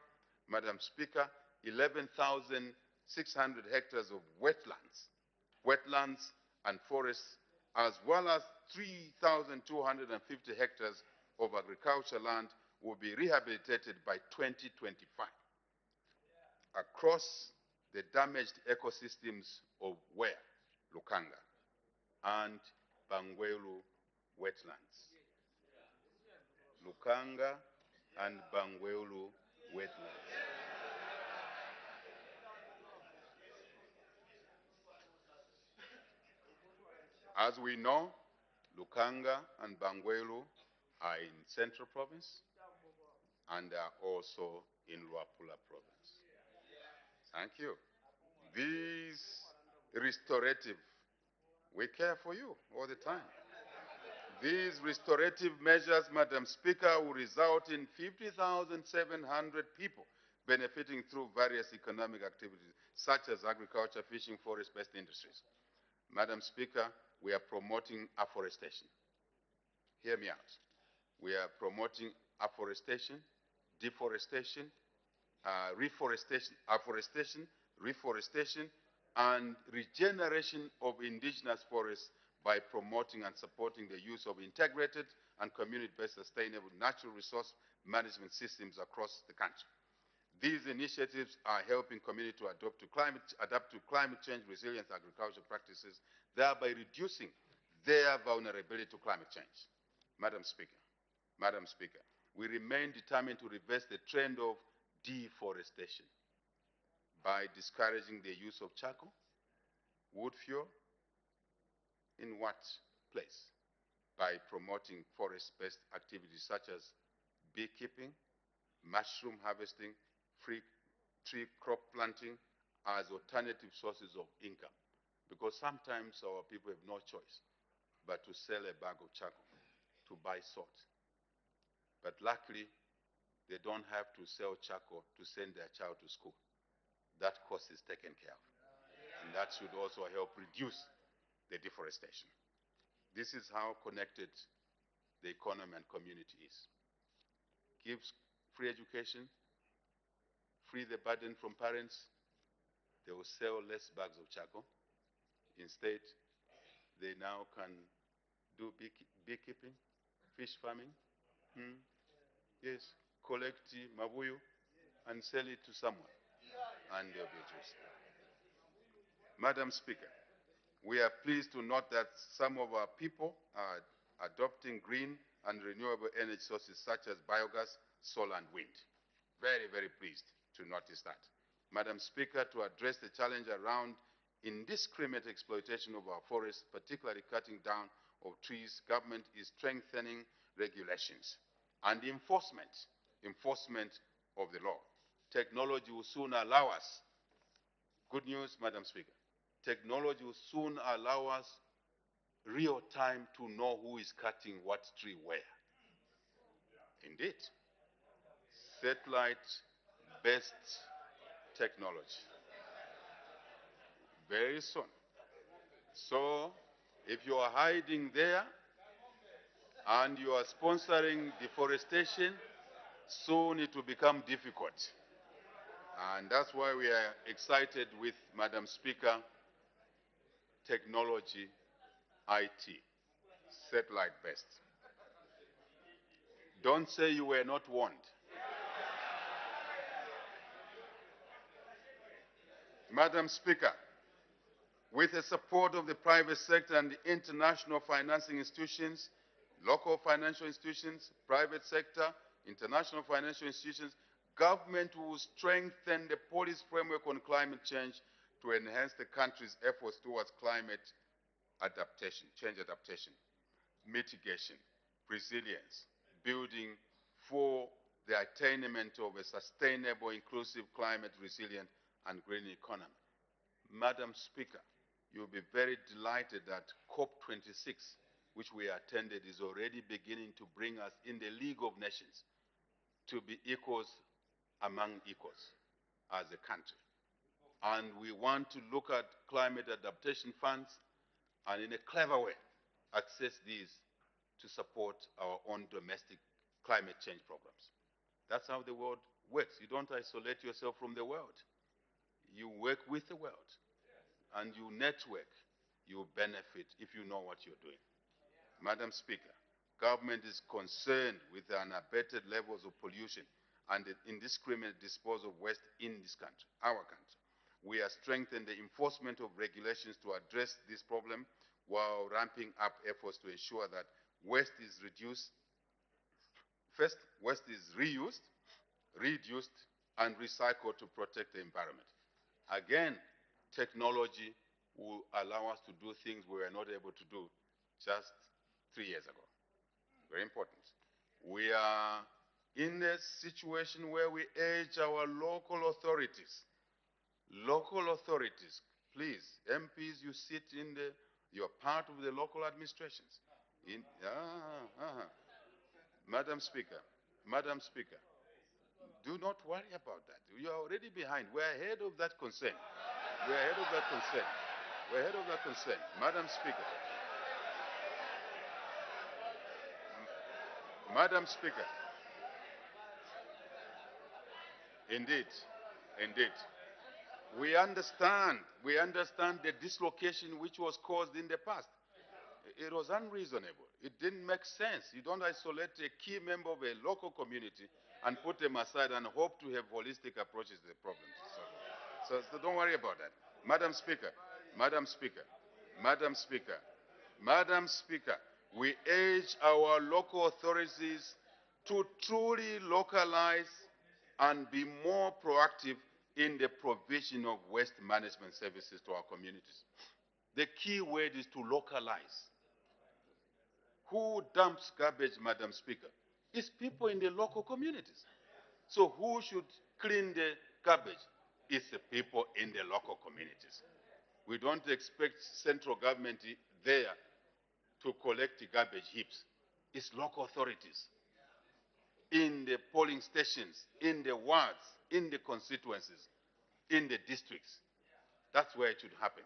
Madam Speaker, 11,600 hectares of wetlands and forests, as well as 3,250 hectares of agricultural land will be rehabilitated by 2025 across the damaged ecosystems of where? Lukanga and Bangwelu wetlands. Lukanga and Bangwelu wetlands. As we know, Lukanga and Bangwelu are in Central Province and are also in Luapula Province. Thank you. These restorative, we care for you all the time. These restorative measures, Madam Speaker, will result in 50,700 people benefiting through various economic activities, such as agriculture, fishing, forest-based industries. Madam Speaker, we are promoting afforestation. Hear me out. We are promoting afforestation, deforestation, reforestation, and regeneration of indigenous forests by promoting and supporting the use of integrated and community-based sustainable natural resource management systems across the country. These initiatives are helping communities to adapt to climate change resilient agricultural practices, thereby reducing their vulnerability to climate change. Madam Speaker, we remain determined to reverse the trend of deforestation by discouraging the use of charcoal, wood fuel. In what place? By promoting forest-based activities such as beekeeping, mushroom harvesting, free tree crop planting as alternative sources of income. Because sometimes our people have no choice but to sell a bag of charcoal to buy salt. But luckily, they don't have to sell charcoal to send their child to school. That cost is taken care of. And that should also help reduce the deforestation. This is how connected the economy and community is. Gives free education, free the burden from parents, they will sell less bags of charcoal. Instead, they now can do beekeeping, fish farming, yes, collect mabuyu and sell it to someone, and they'll be just. Madam Speaker, we are pleased to note that some of our people are adopting green and renewable energy sources such as biogas, solar, and wind. Very, very pleased to notice that. Madam Speaker, to address the challenge around indiscriminate exploitation of our forests, particularly cutting down of trees, government is strengthening regulations and enforcement of the law. Technology will soon allow us, good news, Madam Speaker, technology will soon allow us real time to know who is cutting what tree where. Indeed, satellite-based technology. very soon. So if you are hiding there and you are sponsoring deforestation, soon it will become difficult. And that's why we are excited with, Madam Speaker, technology, IT, satellite-based. Don't say you were not warned. Madam Speaker, with the support of the private sector and the international financing institutions, local financial institutions, private sector, international financial institutions, government will strengthen the policy framework on climate change to enhance the country's efforts towards climate adaptation, change adaptation, mitigation, resilience, building for the attainment of a sustainable, inclusive, climate resilient and green economy. Madam Speaker, you'll be very delighted that COP26, which we attended, is already beginning to bring us in the League of Nations to be equals among equals as a country. And we want to look at climate adaptation funds and in a clever way access these to support our own domestic climate change programs. That's how the world works. You don't isolate yourself from the world. You work with the world and you network. You benefit if you know what you're doing. Madam Speaker, government is concerned with the unabated levels of pollution and the indiscriminate disposal of waste in this country, our country. We are strengthening the enforcement of regulations to address this problem while ramping up efforts to ensure that waste is reduced. First, waste is reused, reduced, and recycled to protect the environment. Again, technology will allow us to do things we were not able to do just 3 years ago. Very important. We are in a situation where we urge our local authorities. Local authorities, please, MPs, you sit in the, you're part of the local administrations. Madam Speaker, do not worry about that. You are already behind. We're ahead of that concern. We're ahead of that concern. We're ahead of that concern. Madam Speaker. Madam Speaker. Indeed. We understand the dislocation which was caused in the past. It was unreasonable. It didn't make sense. You don't isolate a key member of a local community and put them aside and hope to have holistic approaches to the problems. So don't worry about that. Madam Speaker, we urge our local authorities to truly localize and be more proactive in the provision of waste management services to our communities. The key word is to localize. Who dumps garbage, Madam Speaker? It's people in the local communities. So who should clean the garbage? It's the people in the local communities. We don't expect central government there to collect the garbage heaps. It's local authorities in the polling stations, in the wards, in the constituencies, in the districts. That's where it should happen.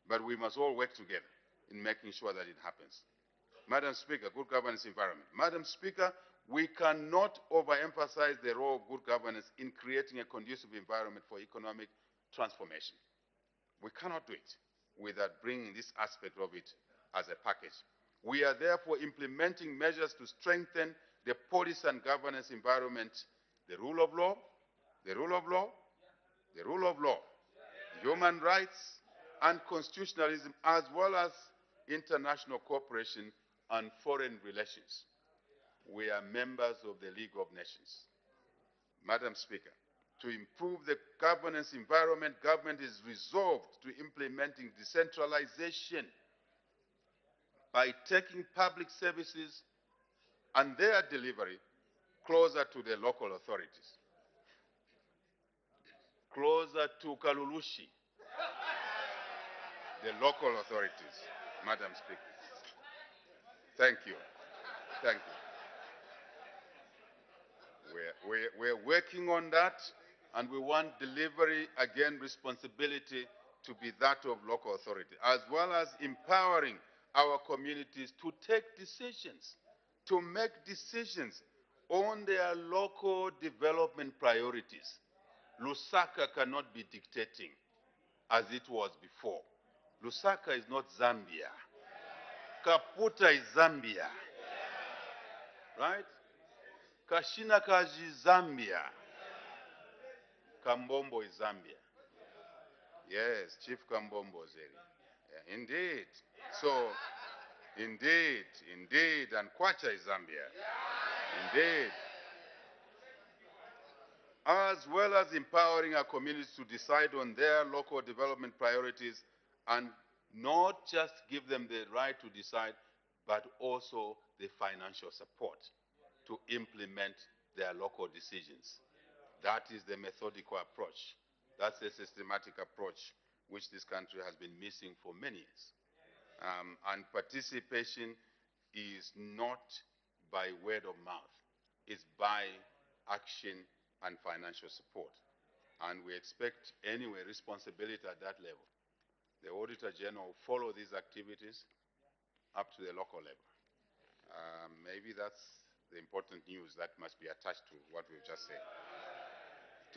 But we must all work together in making sure that it happens. Madam Speaker, good governance environment. Madam Speaker, we cannot overemphasize the role of good governance in creating a conducive environment for economic transformation. We cannot do it without bringing this aspect of it as a package. We are therefore implementing measures to strengthen the policy and governance environment, the rule of law, human rights, and constitutionalism, as well as international cooperation and foreign relations. We are members of the League of Nations. Madam Speaker, to improve the governance environment, government is resolved to implementing decentralization by taking public services and their delivery closer to the local authorities, closer to Kalulushi, the local authorities, Madam Speaker. Thank you. We're working on that. And we want delivery, again, responsibility to be that of local authority, as well as empowering our communities to take decisions, to make decisions on their local development priorities. Lusaka cannot be dictating as it was before. Lusaka is not Zambia. Kaputa is Zambia. Right? Kashinakaji is Zambia. Kambombo is Zambia. Yes, Chief Kambombo is there. Yeah, indeed. So, indeed, and Kwacha is Zambia. Indeed. As well as empowering our communities to decide on their local development priorities and not just give them the right to decide, but also the financial support to implement their local decisions. That is the methodical approach. That's the systematic approach which this country has been missing for many years. And participation is not by word of mouth. It's by action and financial support. And we expect, anyway, responsibility at that level. The Auditor General will follow these activities up to the local level. Maybe that's the important news that must be attached to what we've just said.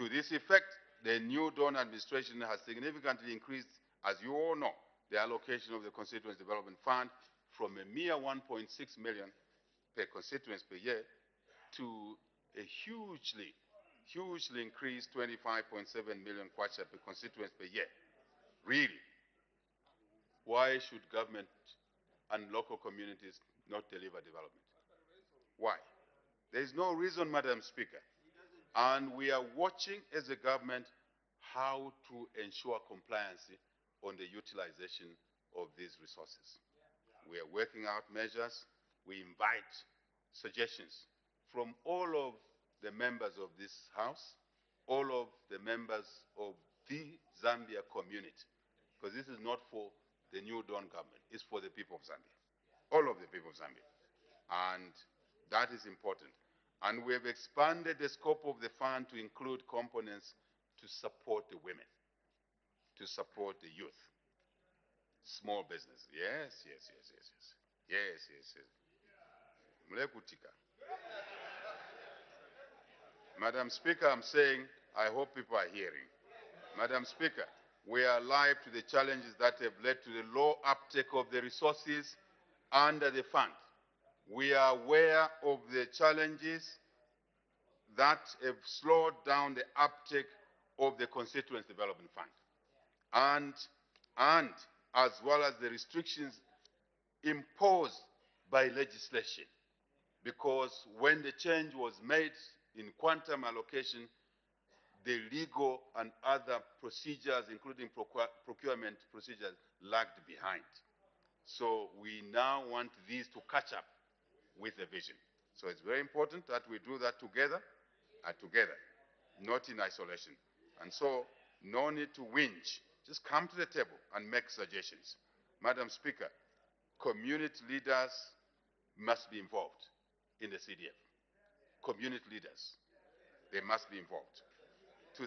To this effect, the new Dawn administration has significantly increased, as you all know, the allocation of the Constituency Development Fund from a mere 1.6 million per constituency per year to a hugely increased 25.7 million kwacha per constituency per year. Really, why should government and local communities not deliver development? Why? There is no reason, Madam Speaker. And we are watching as a government how to ensure compliance on the utilization of these resources. We are working out measures. We invite suggestions from all of the members of this House, all of the members of the Zambia community, because this is not for the new Dawn government, it's for the people of Zambia, all of the people of Zambia. And that is important. And we have expanded the scope of the fund to include components to support the women, to support the youth, small business. Yes. Mlekutika. Madam Speaker, I'm saying, I hope people are hearing. Madam Speaker, we are alive to the challenges that have led to the low uptake of the resources under the fund. We are aware of the challenges that have slowed down the uptake of the Constituency Development Fund, and as well as the restrictions imposed by legislation. Because when the change was made in quantum allocation, the legal and other procedures, including procurement procedures, lagged behind. So we now want these to catch up with the vision. So it's very important that we do that together, not in isolation. And so no need to whinge. Just come to the table and make suggestions. Madam Speaker, community leaders must be involved in the CDF. Community leaders, they must be involved. To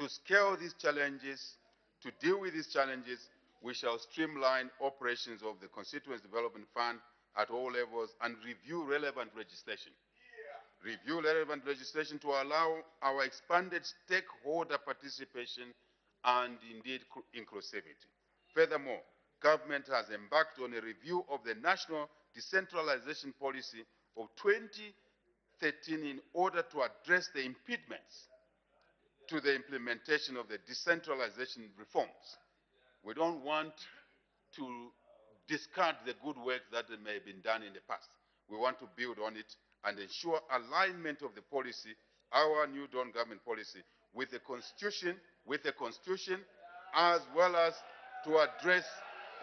scale these challenges, to deal with these challenges, we shall streamline operations of the Constituency Development Fund at all levels and review relevant legislation. Review relevant legislation to allow our expanded stakeholder participation and indeed inclusivity. Furthermore, government has embarked on a review of the National Decentralization Policy of 2013 in order to address the impediments to the implementation of the decentralization reforms. We don't want to discard the good work that may have been done in the past. We want to build on it and ensure alignment of the policy, our new Dawn government policy, with the Constitution, as well as to address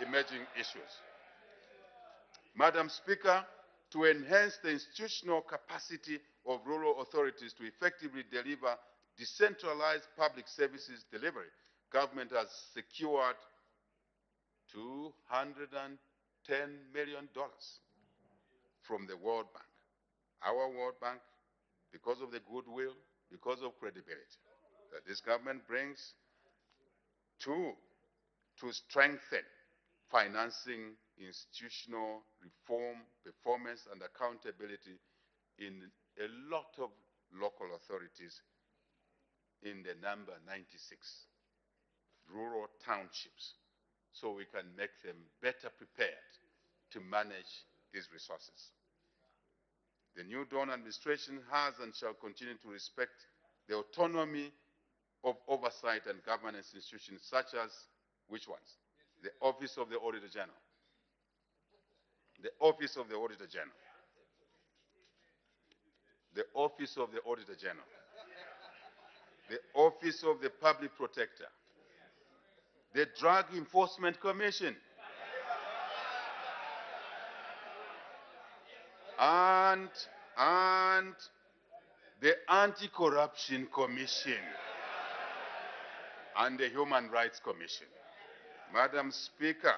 emerging issues. Madam Speaker, to enhance the institutional capacity of rural authorities to effectively deliver decentralized public services delivery, government has secured $210 million from the World Bank. Our World Bank, because of the goodwill because of credibility that this government brings to strengthen financing, institutional reform, performance, and accountability in a lot of local authorities in the number 96 rural townships, so we can make them better prepared to manage these resources. The new Dawn administration has and shall continue to respect the autonomy of oversight and governance institutions such as, which ones? The Office of the Auditor General. The Office of the Auditor General. The Office of the Auditor General. The Office of the Public Protector. The Drug Enforcement Commission. And the Anti-Corruption Commission and the Human Rights Commission. Madam Speaker,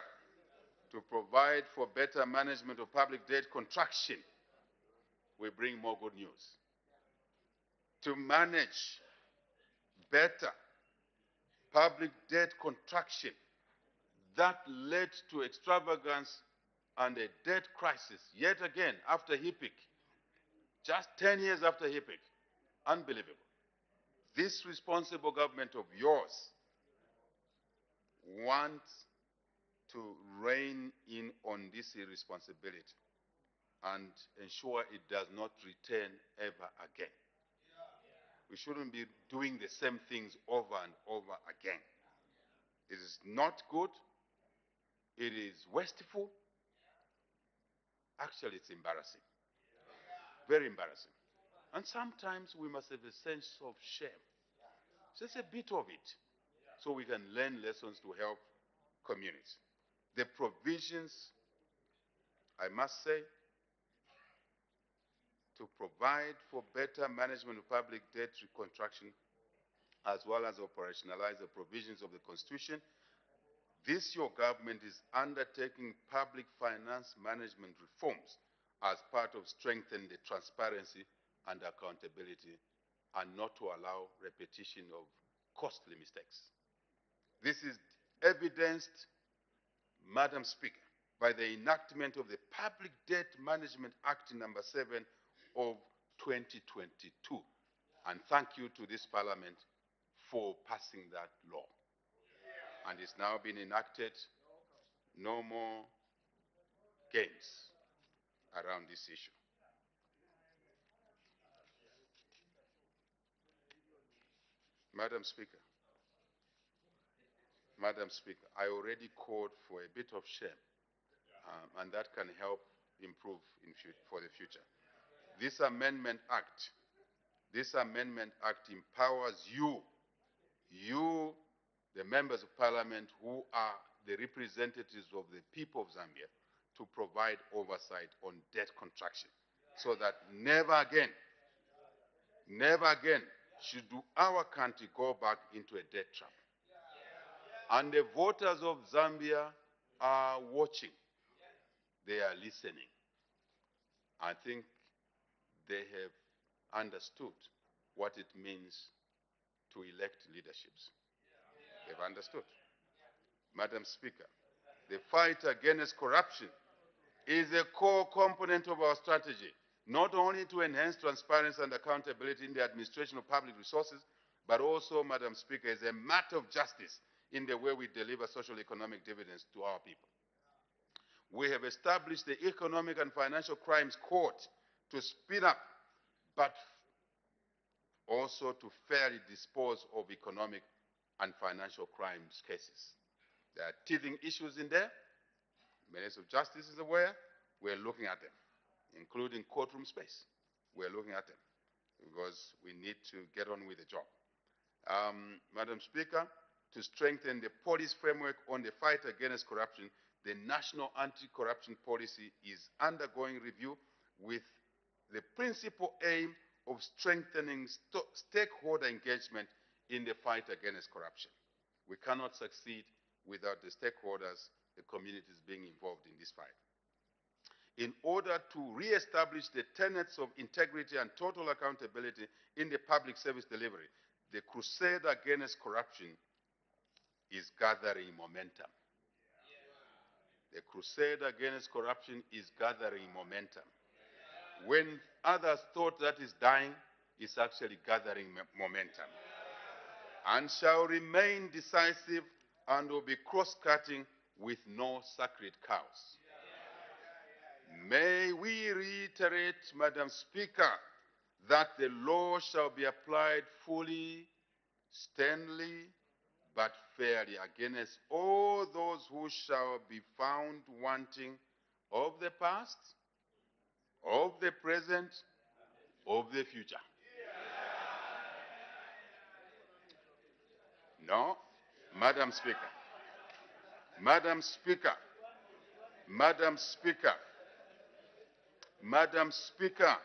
to provide for better management of public debt contraction, we bring more good news. To manage better public debt contraction that led to extravagance and a debt crisis, yet again, after HIPIC, just 10 years after HIPIC. Unbelievable. This responsible government of yours wants to rein in on this irresponsibility and ensure it does not return ever again. We shouldn't be doing the same things over and over again. It is not good. It is wasteful. Actually, it's embarrassing. Very embarrassing. And sometimes we must have a sense of shame. Just a bit of it, so we can learn lessons to help communities. The provisions, I must say, to provide for better management of public debt contraction, as well as operationalize the provisions of the Constitution. This, your government is undertaking public finance management reforms as part of strengthening the transparency and accountability, and not to allow repetition of costly mistakes. This is evidenced, Madam Speaker, by the enactment of the Public Debt Management Act number 7 of 2022. And thank you to this Parliament for passing that law. And it's now been enacted. No more games around this issue. Madam Speaker, I already called for a bit of shame, and that can help improve for the future. This Amendment Act empowers you, the members of Parliament who are the representatives of the people of Zambia, to provide oversight on debt contraction, so that never again should our country go back into a debt trap. And the voters of Zambia are watching. They are listening. I think they have understood what it means to elect leaderships. They've understood. Madam Speaker, the fight against corruption is a core component of our strategy, not only to enhance transparency and accountability in the administration of public resources, but also, Madam Speaker, is a matter of justice in the way we deliver social economic dividends to our people. We have established the Economic and Financial Crimes Court to speed up, but also to fairly dispose of economic and financial crimes cases. There are teething issues in there. The Minister of Justice is aware. We're looking at them, including courtroom space. We're looking at them because we need to get on with the job. Madam Speaker, to strengthen the policy framework on the fight against corruption, the National Anti-Corruption Policy is undergoing review with the principal aim of strengthening stakeholder engagement in the fight against corruption. We cannot succeed without the stakeholders, the communities being involved in this fight. in order to re-establish the tenets of integrity and total accountability in the public service delivery. The crusade against corruption is gathering momentum. The crusade against corruption is gathering momentum. When others thought that is dying, it's actually gathering momentum, and shall remain decisive and will be cross-cutting with no sacred cows. May we reiterate, Madam Speaker, that the law shall be applied fully, sternly, but fairly against all those who shall be found wanting of the past, of the present, of the future. No, Madam Speaker, Madam Speaker, Madam Speaker, Madam Speaker,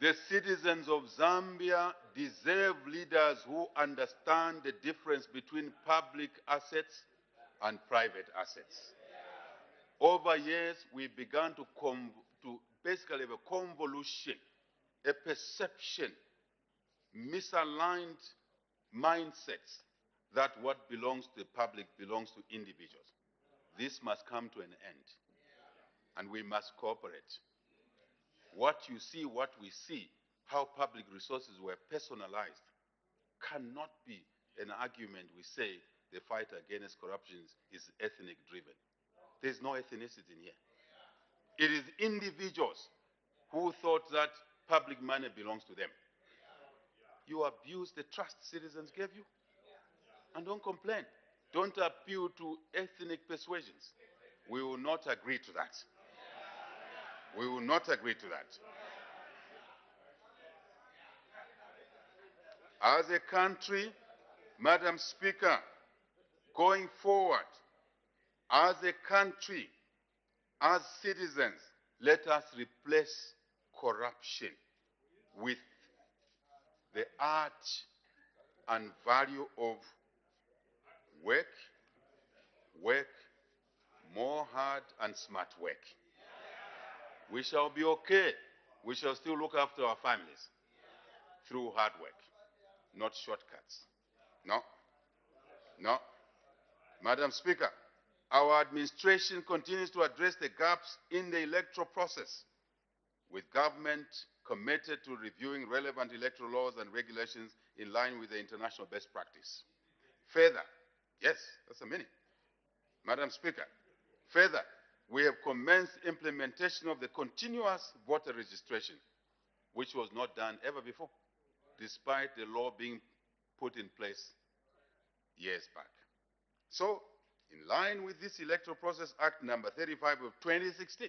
the citizens of Zambia deserve leaders who understand the difference between public assets and private assets. Over years, we began to basically have a convolution, a perception, misaligned mindsets that what belongs to the public belongs to individuals. This must come to an end, and we must cooperate. What you see, what we see, how public resources were personalized, cannot be an argument we say the fight against corruption is ethnic driven. There's no ethnicity in here. It is individuals who thought that public money belongs to them. You abuse the trust citizens gave you, and don't complain. Don't appeal to ethnic persuasions. We will not agree to that. We will not agree to that. As a country, Madam Speaker, going forward, as a country, as citizens, let us replace corruption with the art and value of work, more hard and smart work. We shall be okay. We shall still look after our families through hard work, not shortcuts. No. No. Madam Speaker, our administration continues to address the gaps in the electoral process, with government committed to reviewing relevant electoral laws and regulations in line with the international best practice. Further, yes, that's a minute. Madam Speaker, further, we have commenced implementation of the continuous voter registration, which was not done ever before, despite the law being put in place years back. So, in line with this Electoral Process Act number 35 of 2016,